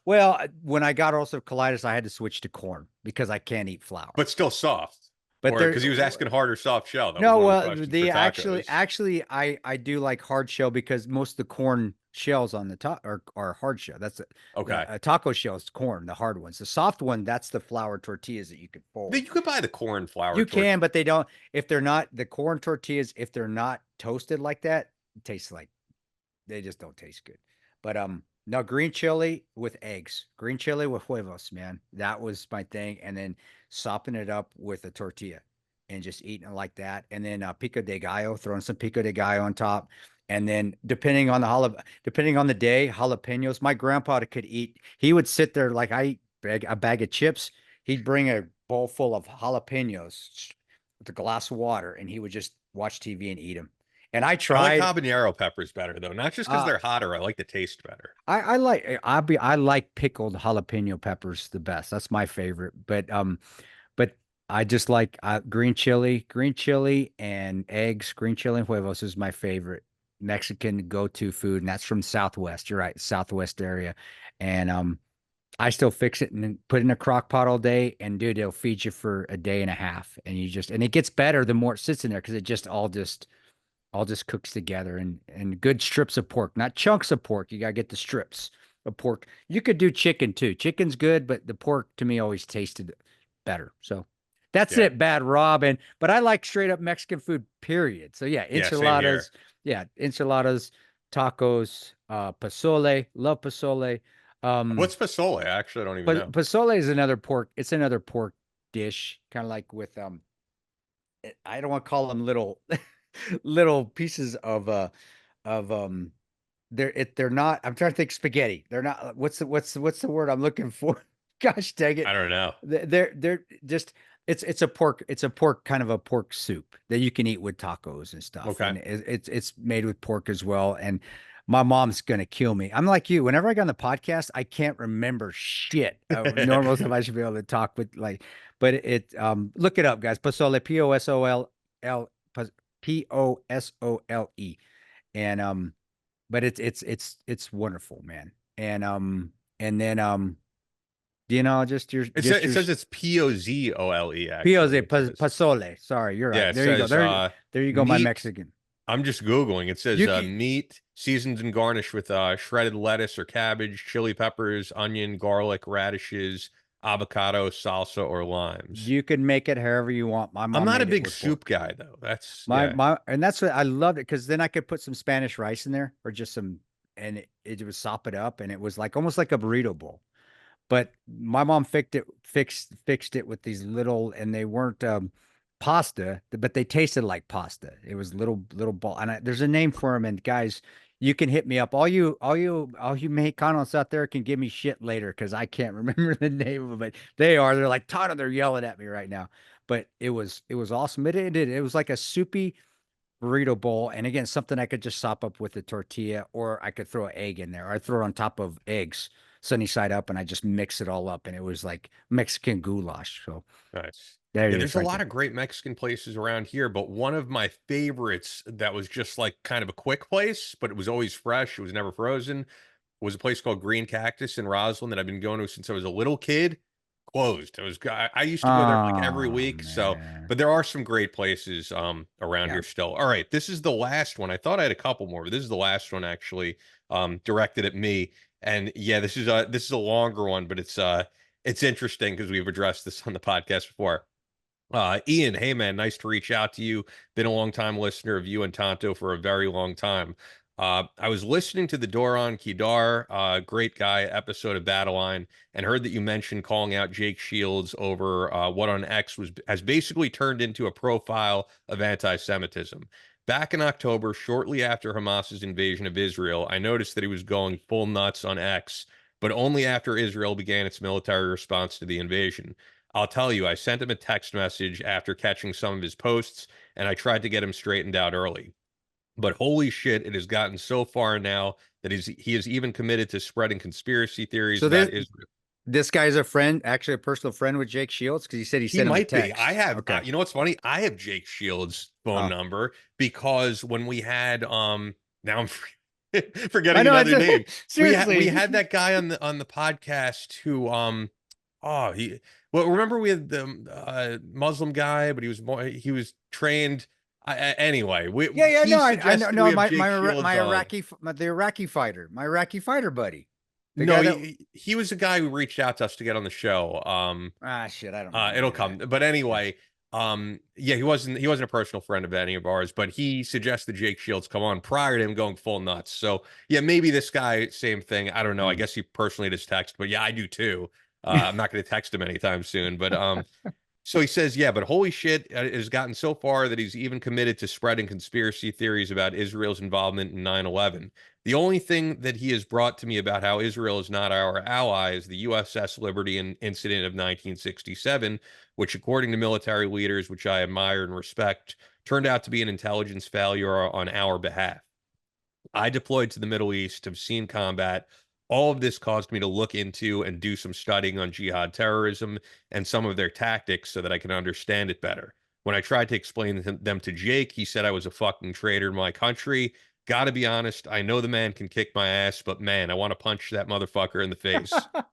well, when I got ulcerative colitis, I had to switch to corn because I can't eat flour. But still soft. But Or there, because he was asking hard or soft shell. That was no, one of the well, questions for tacos. I do like hard shell because most of the corn shells on the top are hard shell. That's Okay. a taco shell is corn, the hard ones. The soft one, that's the flour tortillas that you could fold. You could buy the corn flour You tortilla. can, but they don't. If they're not the corn tortillas, if they're not toasted like that, it tastes like they just don't taste good. But no, green chili with eggs, green chili with huevos, man. That was my thing. And then sopping it up with a tortilla and just eating it like that. And then pico de gallo, throwing some pico de gallo on top. And then depending on the day, jalapenos. My grandpa could eat. He would sit there like I eat a bag of chips. He'd bring a bowl full of jalapenos with a glass of water, and he would just watch TV and eat them. And I I like tried. habanero peppers better though, not just because Uh, they're hotter. I like the taste better. I like pickled jalapeno peppers the best. That's my favorite. But I just like green chili and eggs. Green chili and huevos is my favorite Mexican go-to food, and that's from Southwest. You're right, Southwest area. And I still fix it and then put it in a crock pot all day, and dude, it'll feed you for a day and a half. And it gets better the more it sits in there because it just all just cooks together and good strips of pork, not chunks of pork. You got to get the strips of pork. You could do chicken too. Chicken's good, but the pork to me always tasted better. So that's Yeah. it, bad Robin. But I like straight up Mexican food, period. So yeah, Yeah, same enchiladas. Yeah, enchiladas, tacos, pozole, love pozole. What's pozole? Actually, I don't even know. Pozole is another pork. It's another pork dish, kind of like with I don't want to call them little little pieces of they're not. I'm trying to think spaghetti. They're not. What's the word I'm looking for? Gosh dang it. I don't know. They're just it's a pork kind of a pork soup that you can eat with tacos and stuff. Okay. And it's made with pork as well. And my mom's gonna kill me. I'm like you. Whenever I go on the podcast, I can't remember shit. Normal stuff I should be able to talk with but look it up, guys. Pozole, Posole. And but it's wonderful, man. And then just your It says it's Pozole. Pioze, Actually. pozole. Sorry, you're right. Yeah, it There you go. says, There you go, my meat- Mexican. I'm just Googling. It says You can- meat seasoned and garnished with shredded lettuce or cabbage, chili peppers, onion, garlic, radishes, avocado, salsa, or limes. You can make it however you want. My mom I'm not a made it big with soup pork. guy though. That's And that's what I loved it because then I could put some Spanish rice in there or just some, and it would sop it up, and it was like almost like a burrito bowl. But my mom fixed it with these little, and they weren't pasta, but they tasted like pasta. It was little ball, and there's a name for them. And guys, you can hit me up. All you Mexicanos out there can give me shit later because I can't remember the name of them. But they're like Tana. They're yelling at me right now. But it was awesome. It was like a soupy burrito bowl, and again, something I could just sop up with a tortilla, or I could throw an egg in there. I throw it on top of eggs, sunny side up, and I just mix it all up, and it was like Mexican goulash. So nice. there Yeah, it there's is, a right lot there. of great Mexican places around here, but one of my favorites that was just like kind of a quick place, but it was always fresh, it was never frozen, was a place called Green Cactus in Roslyn that I've been going to since I was a little kid. closed. I used to go there like every Oh week. So, man. but there are some great places around Yeah. here still. All right, this is the last one. I thought I had a couple more, but this is the last one actually directed at me. And yeah, this is a longer one, but it's interesting because we've addressed this on the podcast before. Ian, hey man, nice to reach out to you. Been a long time listener of you and Tonto for a very long time. I was listening to the Doron Kidar, great guy episode of Battle Line, and heard that you mentioned calling out Jake Shields over what on X has basically turned into a profile of anti-Semitism. Back in October, shortly after Hamas's invasion of Israel, I noticed that he was going full nuts on X, but only after Israel began its military response to the invasion. I'll tell you, I sent him a text message after catching some of his posts, and I tried to get him straightened out early. But holy shit, it has gotten so far now that he is even committed to spreading conspiracy theories So about this Israel. this guy's a friend, actually a personal friend with Jake Shields, because he said he He sent him a might be. text. Okay. You know what's funny? I have Jake Shields' phone Oh. number because when we had now I'm I forgetting know. another name. Seriously. We had that guy on the podcast who oh he well remember we had the Muslim guy, but he was trained. Anyway, Yeah. he No, I know. suggested No, we have Jake Shields my on. the Iraqi fighter, my Iraqi fighter buddy, the No, guy that he was a guy who reached out to us to get on the show. shit, I don't remember It'll who that. come. But anyway, yeah, he wasn't a personal friend of any of ours, but he suggested Jake Shields come on prior to him going full nuts. So yeah, maybe this guy, same thing. I don't know. I Hmm. guess he personally just text, but yeah, I do too. I'm not going to text him anytime soon, but so he says, yeah, but holy shit, it has gotten so far that he's even committed to spreading conspiracy theories about Israel's involvement in 9/11. The only thing that he has brought to me about how Israel is not our ally is the USS Liberty incident of 1967, which, according to military leaders, which I admire and respect, turned out to be an intelligence failure on our behalf. I deployed to the Middle East, have seen combat. All of this caused me to look into and do some studying on jihad terrorism and some of their tactics so that I can understand it better. When I tried to explain them to Jake, he said I was a fucking traitor to my country. Gotta be honest, I know the man can kick my ass, but man, I want to punch that motherfucker in the face.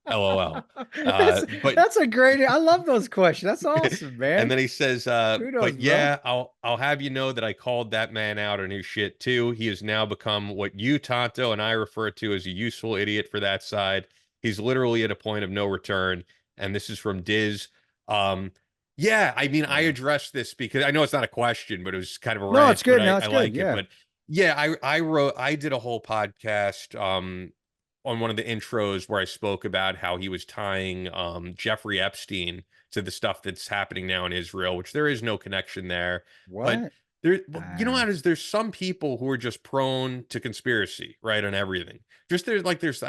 LOL. But That's a great. I love those questions. That's awesome, and man. then he says, Kudos, but bro. yeah, I'll have you know that I called that man out on his shit too. He has now become what you, Tonto, and I refer to as a useful idiot for that side. He's literally at a point of no return. And this is from Diz. Yeah, I mean, I Yeah. addressed this because I know it's not a question, but it was kind of a No, it's rant, but good. No, it's I good. like it. Yeah. But yeah, I did a whole podcast on one of the intros where I spoke about how he was tying Jeffrey Epstein to the stuff that's happening now in Israel, which there is no connection there. But What? you know how there's some people who are just prone to conspiracy, right, on everything. Just I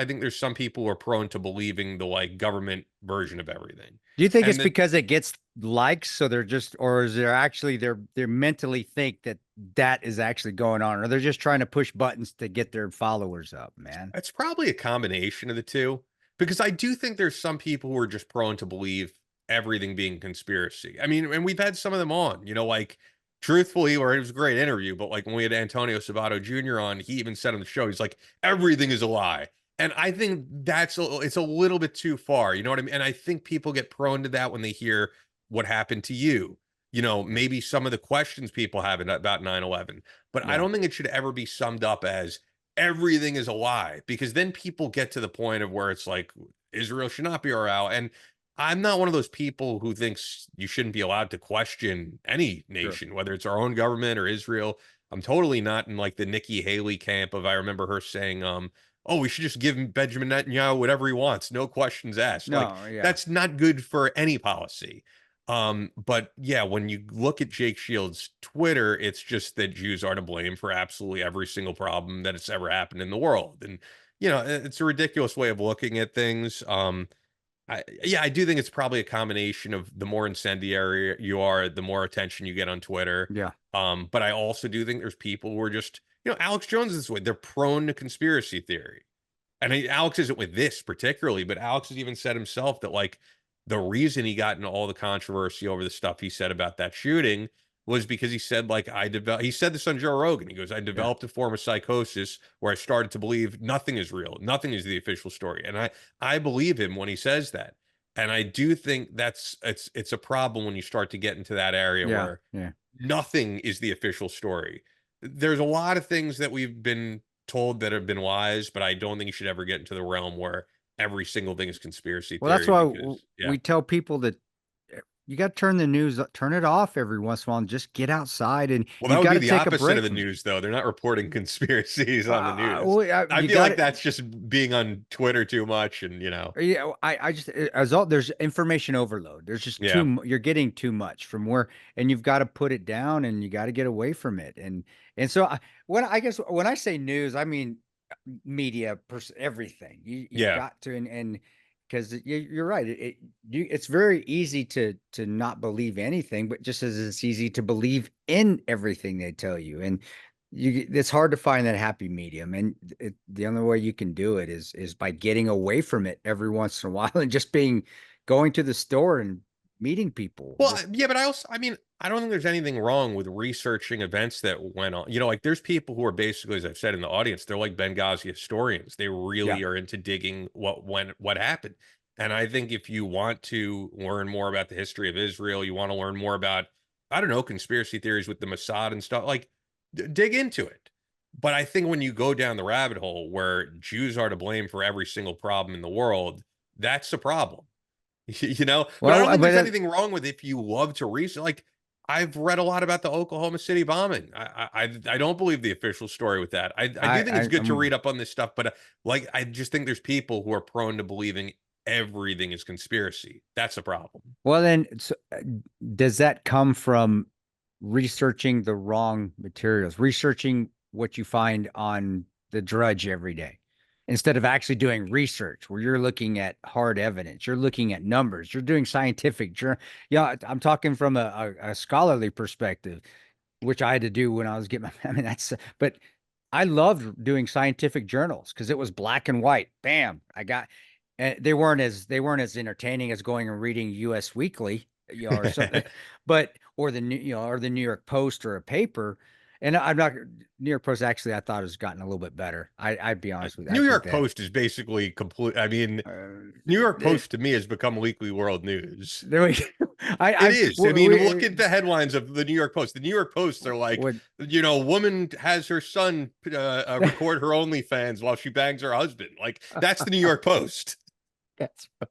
think there's some people who are prone to believing the like government version of everything. Do you think it's And that because it gets likes, so they're just, or is there actually they're mentally think that that is actually going on, or they're just trying to push buttons to get their followers up, man? it's probably a combination of the two, because I do think there's some people who are just prone to believe everything being conspiracy. I mean, and we've had some of them on, like truthfully, or it was a great interview, but like when we had Antonio Sabato Jr. on, he even said on the show, he's like, everything is a lie. And I think it's a little bit too far. You know what I mean? And I think people get prone to that when they hear what happened to you. Yeah. Maybe some of the questions people have about 9/11, but I Yeah. don't think it should ever be summed up as everything is a lie, because then people get to the point of where it's like Israel should not be our ally. And I'm not one of those people who thinks you shouldn't be allowed to question any Sure. nation, whether it's our own government or Israel. I'm totally not in like the Nikki Haley camp of, I remember her saying, oh, we should just give Benjamin Netanyahu whatever he wants, no questions asked. Like, No. Yeah. that's not good for any policy. But yeah, when you look at Jake Shields' Twitter, it's just that Jews are to blame for absolutely every single problem that it's ever happened in the world. And, it's a ridiculous way of looking at things. I do think it's probably a combination of the more incendiary you are, the more attention you get on Twitter. Yeah. But I also do think there's people who are just, Alex Jones is this way. They're prone to conspiracy theory. And Alex isn't with this particularly, but Alex has even said himself that like the reason he got into all the controversy over the stuff he said about that shooting was because he said, like, he said this on Joe Rogan. He goes, I Yeah. developed a form of psychosis where I started to believe nothing is real. Nothing is the official story. And I believe him when he says that. And I do think it's a problem when you start to get into that area Yeah, where yeah. nothing is the official story. There's a lot of things that we've been told that have been lies, but I don't think you should ever get into the realm where every single thing is conspiracy Well, that's theory why because yeah. we tell people that you got to turn the news, turn it off every once in a while, and just get outside, and Well, that you've would got be to the take a opposite of break the from it. news, though. They're not reporting conspiracies on the news. I You feel got like that's just being on Twitter too much, and Yeah, I just as all there's information overload. There's just yeah, you're getting too much from where, and you've got to put it down, and you got to get away from it. And so I guess when I say news, I mean media, everything. You've yeah. got to, and because you're right, it's very easy to not believe anything, but just as it's easy to believe in everything they tell you, and it's hard to find that happy medium, and the only way you can do it is by getting away from it every once in a while and just going to the store and meeting people. Well, yeah, but I mean, I don't think there's anything wrong with researching events that went on. Like there's people who are basically, as I've said in the audience, they're like Benghazi historians. They Yeah, really are into digging what happened. And I think if you want to learn more about the history of Israel, you want to learn more about, I don't know, conspiracy theories with the Mossad and stuff, like dig into it. But I think when you go down the rabbit hole where Jews are to blame for every single problem in the world, that's the problem. But I don't well, think there's but anything wrong with if you love to research. Like I've read a lot about the Oklahoma City bombing. I don't believe the official story with that. I do think it's good to read up on this stuff, but like I just think there's people who are prone to believing everything is conspiracy. That's a problem. well then, does that come from researching the wrong materials, researching what you find on the Drudge every day, instead of actually doing research where you're looking at hard evidence, you're looking at numbers, you're doing scientific. Yeah, I'm talking from a scholarly perspective, which I had to do when I was getting my, I mean, but I loved doing scientific journals because it was black and white. Bam, I got, and they weren't as entertaining as going and reading U.S. Weekly, or something, but or the New York Post or a paper. And I'm not New York Post actually I thought has gotten a little bit better. I'd be honest with you. I New think York that Post is basically complete. I mean, uh, New York it, Post to me has become weekly world news. there we, It is. I mean, look at the headlines of the New York Post. The New York Post are like, would woman has her son record her OnlyFans while she bangs her husband. Like that's the New York Post. That's all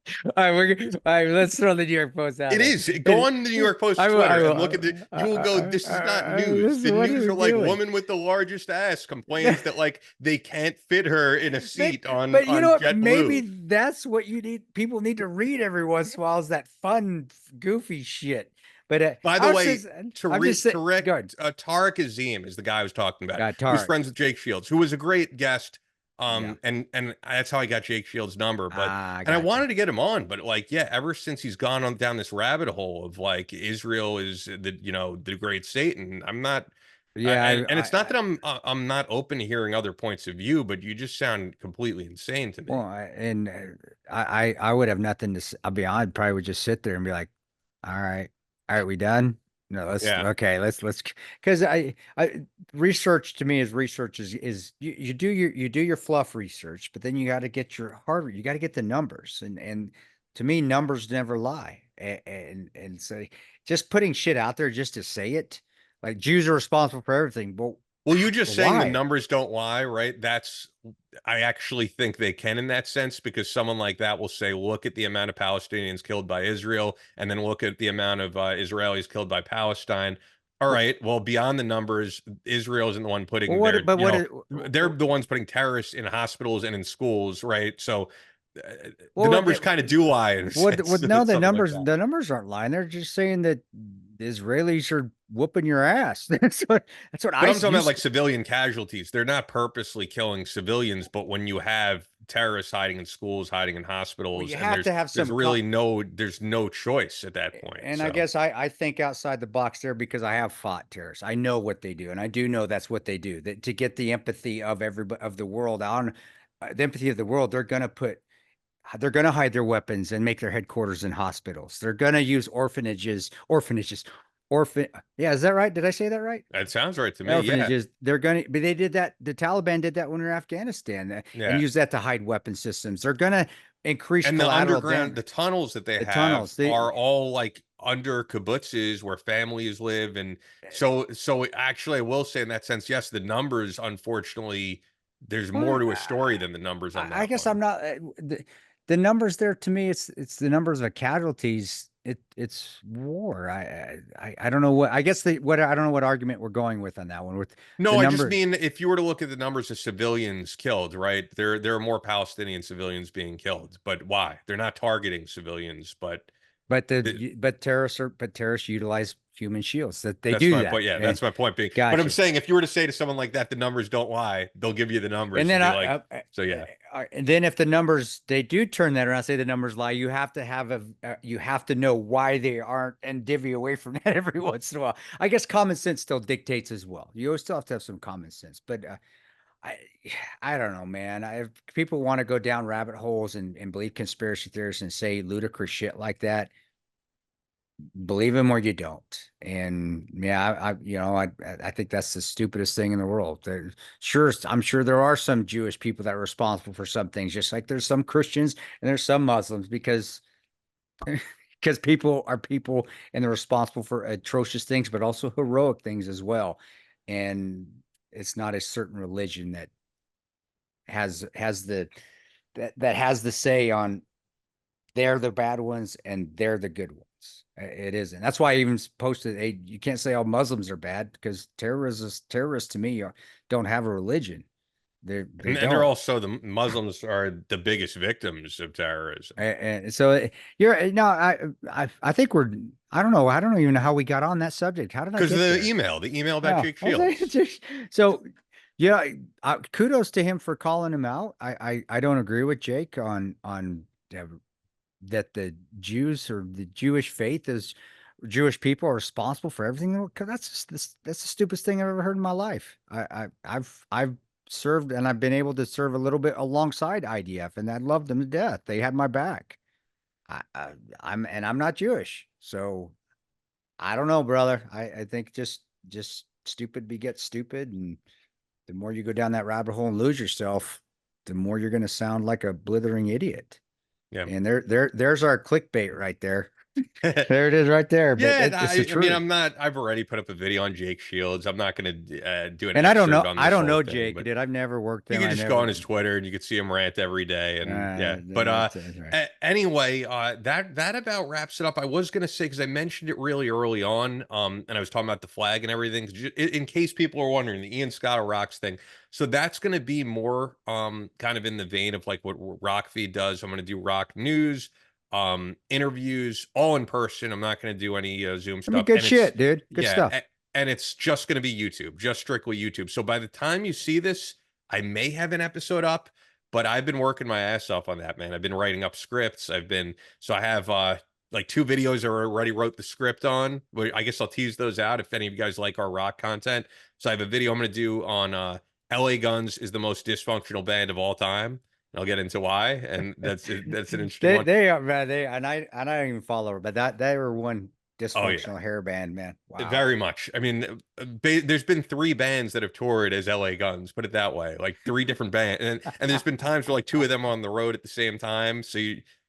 right. All right. Let's throw the New York Post out It there. is. Go on the New York Post Twitter and look at the. You will go. This is not news. The What are news we are like doing? woman with the largest ass complains that like they can't fit her in a seat on But you know what? JetBlue. Maybe that's what you need. People need to read every once in a while, is that fun, goofy shit. But By the way, I'm just saying, correct, go ahead. Tariq Azim is the guy I was talking about. Who's Tarek. friends with Jake Shields, who was a great guest. Yeah. And that's how I got Jake Shields' number. But I Gotcha. wanted to get him on, but like, yeah, ever since he's gone on down this rabbit hole of like Israel is the great Satan, I'm not. Yeah, and it's not that I'm not open to hearing other points of view, but you just sound completely insane to me. well, I would have nothing to say. I'll be honest, probably would just sit there and be like, all right, we done? No, Yeah. let's because research to me is research is you do your fluff research, but then you got to get your Harvard, you got to get the numbers, and to me numbers never lie, and so just putting shit out there just to say it, like Jews are responsible for everything. Well, you just saying the why? numbers don't lie, right? I actually think they can in that sense, because someone like that will say, look at the amount of Palestinians killed by Israel, and then look at the amount of Israelis killed by Palestine. All right, well, beyond the numbers, Israel isn't the one putting they're the ones putting terrorists in hospitals and in schools, right? So the numbers kind of do lie in a sense. No, the something like numbers that. the numbers aren't lying. They're just saying that the Israelis are whooping your ass. That's what But I'm talking about like civilian casualties. They're not purposely killing civilians, but when you have terrorists hiding in schools, hiding in hospitals, you and have to have there's some really there's no choice at that point. and So. I guess I think outside the box there because I have fought terrorists. I know what they do, and I do know that's what they do. That to get the empathy of everybody of the world on the empathy of the world, they're going to hide their weapons and make their headquarters in hospitals. They're going to use Yeah, is that right? Did I say that right? That sounds right to me. Orphanages. They're going to, but they did that. The Taliban did that when they were in Afghanistan, Yeah. and used that to hide weapon systems. They're going to increased And the collateral underground, the damage. tunnels that they The have tunnels, they, are all like under kibbutzes where families live. And so actually, I will say in that sense, yes, the numbers, unfortunately, there's more well, to a story than the numbers on I that guess one. I'm not the numbers there to me. It's the numbers of casualties. It's war. I don't know what. I guess what I don't know what argument we're going with on that one. With the No, I just number, mean if you were to look at the numbers of civilians killed, right? There are more Palestinian civilians being killed, but why? They're not targeting civilians, but but th- terrorists utilize human shields. That they that's do my that. point. Yeah, And that's my point being. But I'm gotcha. saying if you were to say to someone like that, the numbers don't lie, they'll give you the And numbers and then be like, so yeah. and then if the numbers they do turn that around, say the numbers lie, you have to have you have to know why they aren't and divvy away from that every once in a while. I guess common sense still dictates as well. You always still have to have some common sense, but I I don't know, man. If people want to go down rabbit holes and believe conspiracy theories and say ludicrous shit like that, believe him or you don't. And yeah, I think that's the stupidest thing in the world. Sure, I'm sure there are some Jewish people that are responsible for some things, just like there's some Christians and there's some Muslims because people are people and they're responsible for atrocious things, but also heroic things as well. And it's not a certain religion that has the that has the say on they're the bad ones and they're the good ones. It isn't. That's why I even posted, hey, you can't say all Muslims are bad because terrorists to me don't have a religion. They And they're don't. also the Muslims are the biggest victims of terrorism And so you're no, I think I don't know. I don't even know how we got on that subject. How did I because get there? the email about Oh, Jake Shields. so yeah, kudos to him for calling him out. I don't agree with Jake on that the Jews or the Jewish faith is Jewish people are responsible for everything. Because that's the stupidest thing I've ever heard in my life. I've served and I've been able to serve a little bit alongside IDF, and I loved them to death. They had my back. I'm not Jewish, so I don't know, brother. I think just stupid begets stupid, and the more you go down that rabbit hole and lose yourself, the more you're going to sound like a blithering idiot. Yeah. And there's our clickbait right there. There it is right there. But Yeah, it's the I mean, truth. I've already put up a video on Jake Shields. I'm not going to do an And I don't excerpt know. on I this don't whole know thing, Jake, but dude. I've never worked you them. could I just go on never. his Twitter and you could see him rant every day. And yeah, but That's right. anyway, that about wraps it up. I was going to say because I mentioned it really early on, and I was talking about the flag and everything. In case people are wondering, the Ian Scotto Rocks thing. So that's going to be more kind of in the vein of like what Rockfeed does. I'm going to do Rock News, interviews, all in person. I'm not going to do any Zoom I mean, stuff, good and it's shit, dude. Good yeah, stuff. and it's just going to be YouTube, just strictly YouTube. So by the time you see this, I may have an episode up, but I've been working my ass off on that, man. I've been writing up scripts. So I have like 2 videos I already wrote the script on. I guess I'll tease those out if any of you guys like our rock content. So I have a video I'm going to do on LA Guns is the most dysfunctional band of all time. And I'll get into why, and that's an interesting one. They are man, they and I don't even follow her, but they were one Oh yeah. dysfunctional hair band, man. Wow. Very much. I mean, there's been 3 bands that have toured as LA Guns, put it that way, like 3 different bands, and there's been times where like 2 of them are on the road at the same time. So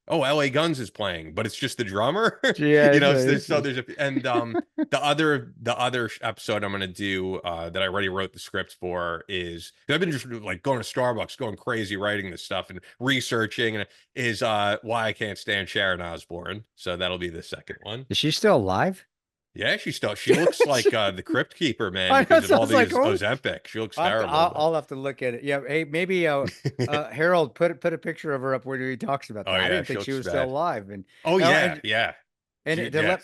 oh, LA Guns is playing, but it's just the drummer, Yeah. So there's the other episode I'm gonna do that I already wrote the script for is I've been just like going to Starbucks, going crazy writing this stuff and researching, and is why I can't stand Sharon Osbourne. So that'll be the second one. Is she still alive? Yeah, she looks like the Crypt Keeper, man, I know, because of all sounds like these Ozempic. She looks terrible. I'll have to look at it. Yeah. Hey, maybe Harold put a picture of her up where he talks about Oh that. I yeah, didn't she think she looks was still bad. alive. And Oh no, yeah, yeah. to Yeah.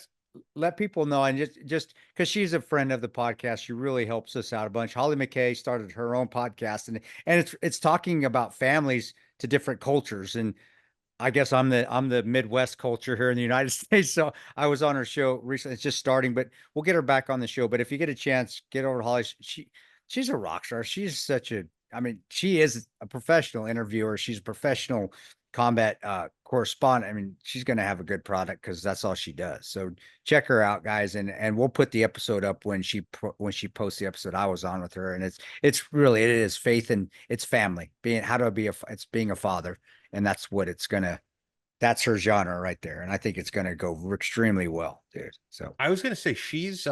let people know, and just because she's a friend of the podcast, she really helps us out a bunch. Holly McKay started her own podcast, and it's talking about families to different cultures. And I guess I'm the Midwest culture here in the United States. So I was on her show recently. It's just starting, but we'll get her back on the show. But if you get a chance, get over to Holly. She's a rock star. She's such a I mean, she is a professional interviewer. She's a professional combat correspondent. I mean, she's going to have a good product because that's all she does. So check her out, guys, and we'll put the episode up when she posts the episode I was on with her, and it's really, it is faith and it's family, being how to be it's being a father, and that's what it's gonna. That's her genre right there, and I think it's gonna go extremely well, dude. So I was gonna say she's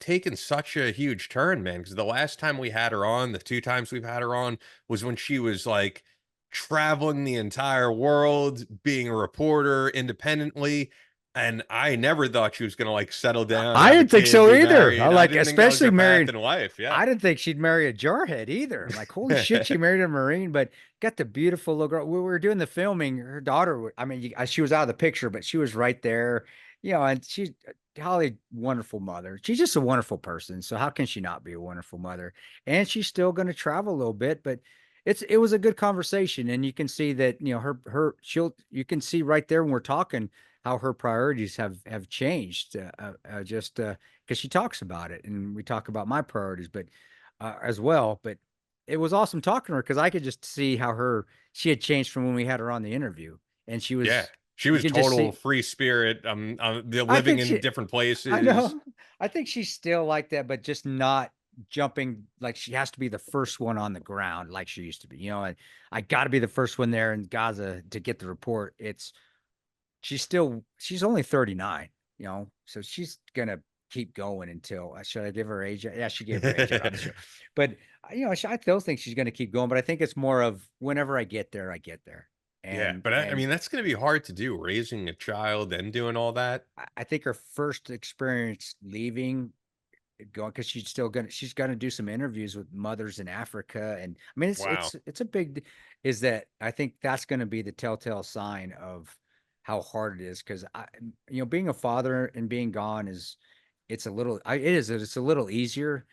taken such a huge turn, man, because the last time we had her on, the two times we've had her on, was when she was like traveling the entire world, being a reporter independently. And I never thought she was gonna like settle down, I have a didn't think kid, so be either. I married. I like, didn't think that was especially her path married. in life. Yeah. I didn't think she'd marry a jarhead either. I'm like, holy shit, she married a Marine, but got the beautiful little girl. When we were doing the filming, her daughter, I mean, she was out of the picture, but she was right there, and she's Holly, wonderful mother. She's just a wonderful person. So how can she not be a wonderful mother? And she's still going to travel a little bit, but it was a good conversation. And you can see that, you can see right there when we're talking how her priorities have changed, just because she talks about it, and we talk about my priorities, but as well. But it was awesome talking to her because I could just see how she had changed from when we had her on the interview, and she Yeah. was. She You was can just total see. free spirit. They're I living think in she. different I places. know. I think she's still like that, but just not jumping like she has to be the first one on the ground like she used to be. I got to be the first one there in Gaza to get the report. She's only 39, so she's gonna keep going until should I give her age? Yeah, she gave her age out on the show. But I still think she's gonna keep going, but I think it's more of whenever I get there, I get there. Yeah, And but I and mean that's going to be hard to do, raising a child and doing all that. I think her first experience leaving, going, because she's gonna do some interviews with mothers in Africa, and I mean Wow. it's a big, is that I think that's going to be the telltale sign of how hard it is, because being a father and being gone is, it's a little easier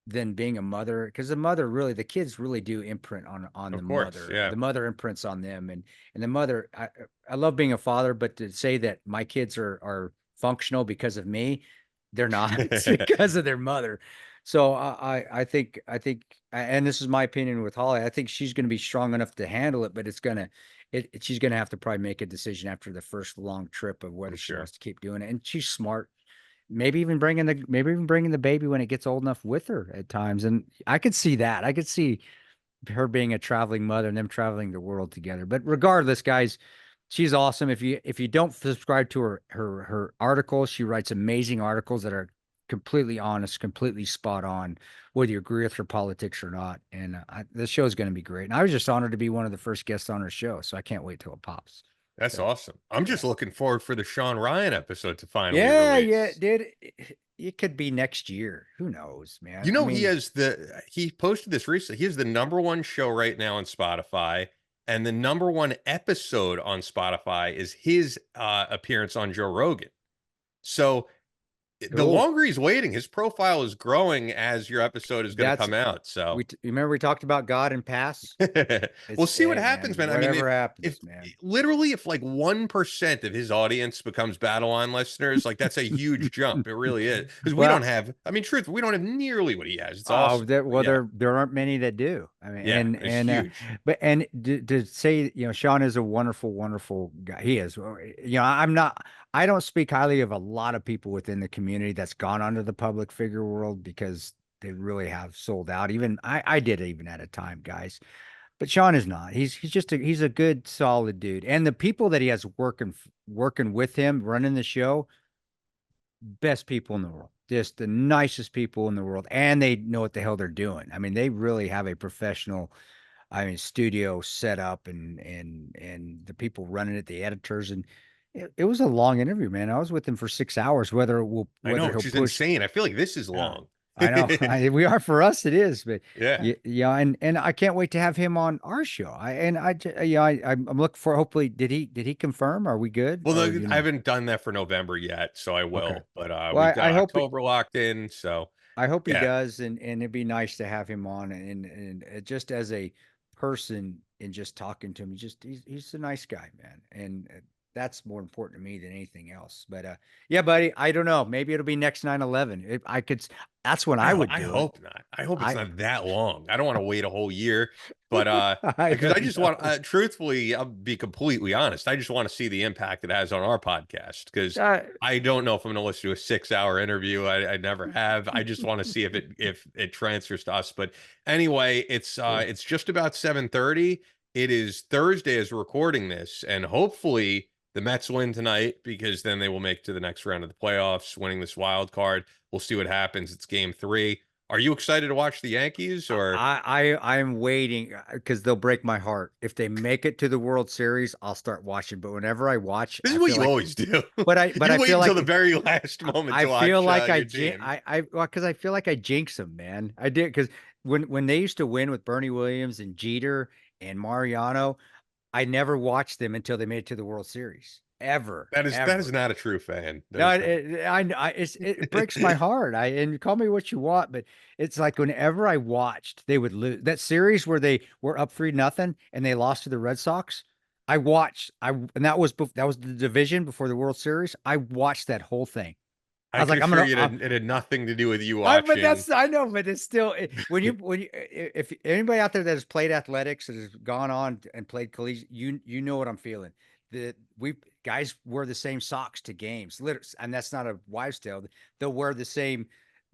than being a mother, because the kids really do imprint on the Of course. mother. Yeah. The mother imprints on them, and the mother. I love being a father, but to say that my kids are functional because of me, they're not. It's because of their mother. So I think, and this is my opinion with Holly. I think she's going to be strong enough to handle it, but she's going to have to probably make a decision after the first long trip of I'm whether she sure. wants to keep doing it. And she's smart. Maybe even bringing the baby when it gets old enough with her at times. And I could see that. I could see her being a traveling mother and them traveling the world together. But regardless, guys, she's awesome. If you don't subscribe to her articles, she writes amazing articles that are completely honest, completely spot on, whether you agree with her politics or not. And the show is going to be great. And I was just honored to be one of the first guests on her show, so I can't wait till it pops. That's So awesome. I'm yeah. just looking forward for the Sean Ryan episode to finally Yeah, release. dude. It could be next year. Who knows, man? You I know, mean, he posted this recently. He has the number one show right now on Spotify, and the number one episode on Spotify is his appearance on Joe Rogan. So the cool. longer he's waiting, his profile is growing as your episode is going to That's come out. So you remember we talked about God and pass? we'll It's, see what hey happens, man, man. I mean, whatever if happens, man. literally if like 1% of his audience becomes Battle Line listeners, like that's a huge jump. It really is. Because we don't Well, have, I mean, truth, we don't have nearly what he has. It's oh, awesome. But yeah, there aren't many that do. I mean, yeah, it's huge. but to say, Sean is a wonderful, wonderful guy. He is. I don't speak highly of a lot of people within the community that's gone onto the public figure world because they really have sold out. Even I did even at a time, guys. But Sean is not. He's a good, solid dude. And the people that he has working with him, running the show, best people in the world, just the nicest people in the world, and they know what the hell they're doing. I mean, they really have a professional, studio set up, and the people running it, the editors, and it was a long interview, man. I was with him for 6 hours. I know, Whether he'll which is push, insane. I feel like this is yeah, long. I know. We are, for us, it is, but Yeah. yeah, and I can't wait to have him on our show. I'm looking for. Hopefully, did he confirm? Are we good? Well, Or I haven't done that for November yet, so I Okay. will. But Well, we've got I hope October locked in. So I hope he yeah, does, and it'd be nice to have him on, and just as a person, and just talking to him, he's a nice guy, man, and that's more important to me than anything else. But yeah, buddy, I don't know. Maybe it'll be next 9/11. That's when I would I do it. hope not. I hope it's I not that long. I don't want to wait a whole year, but I because I don't just know. want, truthfully, I'll be completely honest. I just want to see the impact it has on our podcast because Uh, I don't know if I'm going to listen to a 6-hour interview. I never have. I just want to see if it transfers to us. But anyway, it's just about 7:30. It is Thursday as we're recording this, and hopefully the Mets win tonight because then they will make to the next round of the playoffs, winning this wild card. We'll see what happens. It's game 3. Are you excited to watch the Yankees or? I'm waiting because they'll break my heart. If they make it to the World Series, I'll start watching. But whenever I watch, This is I what feel you like, always do. but I You wait feel until like the very last moment I to watch feel like your team. because I feel like I jinx them, man. I did because when they used to win with Bernie Williams and Jeter and Mariano, I never watched them until they made it to the World Series. Ever, That is ever. not a true fan. That No, is not. it breaks my heart. And call me what you want, but it's like whenever I watched, they would lose that series where they were up 3-0 and they lost to the Red Sox. And that was the division before the World Series. I watched that whole thing. I I was can like, I'm assure gonna, you it had nothing to do with you but watching. I know, but it's still when you if anybody out there that has played athletics that has gone on and played collegiate, you know what I'm feeling. That we guys wear the same socks to games, and that's not a wives' tale. They'll wear the same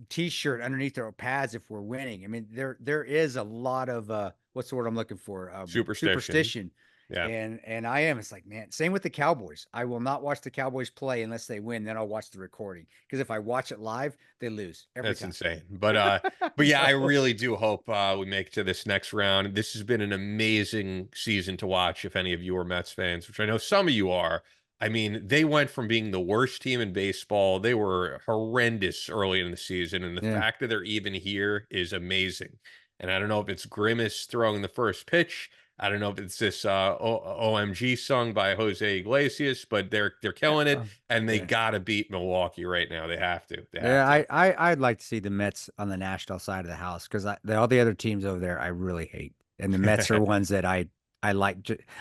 T-shirt underneath their pads if we're winning. I mean, there is a lot of what's the word I'm looking for? Superstition. Superstition. Yeah. And I am. It's like, man, same with the Cowboys. I will not watch the Cowboys play unless they win. Then I'll watch the recording because if I watch it live, they lose every That's time. insane. But yeah, I So, really do hope we make it to this next round. This has been an amazing season to watch if any of you are Mets fans, which I know some of you are. I mean, they went from being the worst team in baseball. They were horrendous early in the season, and the yeah. fact that they're even here is amazing. And I don't know if it's Grimace throwing the first pitch. I don't know if it's this OMG song by Jose Iglesias, but they're killing it, and they Yeah. gotta beat Milwaukee right now. They have to. They Yeah, have to. I'd like to see the Mets on the national side of the house because all the other teams over there I really hate, and the Mets are ones that I like.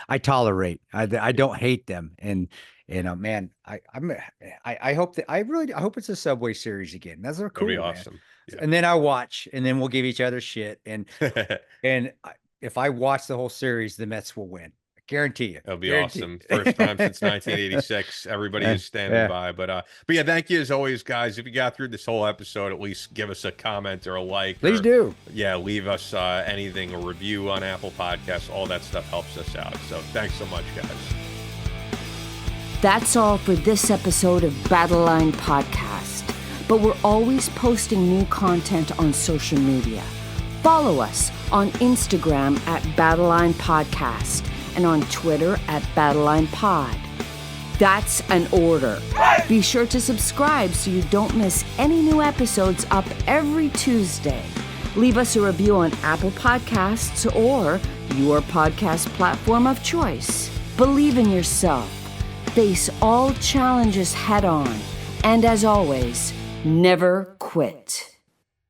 I tolerate. I don't hate them, and man, I hope that I hope it's a Subway Series again. That's cool, That'd be man. awesome. Yeah. And then I watch, and then we'll give each other shit, and if I watch the whole series, the Mets will win. I guarantee you. That'll be Guarantee. awesome. First time since 1986. Everybody is standing by. But yeah, thank you as always, guys. If you got through this whole episode, at least give us a comment or a like. Please do. Yeah, leave us anything, a review on Apple Podcasts. All that stuff helps us out. So thanks so much, guys. That's all for this episode of Battle Line Podcast. But we're always posting new content on social media. Follow us on Instagram at Battleline Podcast and on Twitter at Battleline Pod. That's an order. Be sure to subscribe so you don't miss any new episodes up every Tuesday. Leave us a review on Apple Podcasts or your podcast platform of choice. Believe in yourself. Face all challenges head on. And as always, never quit.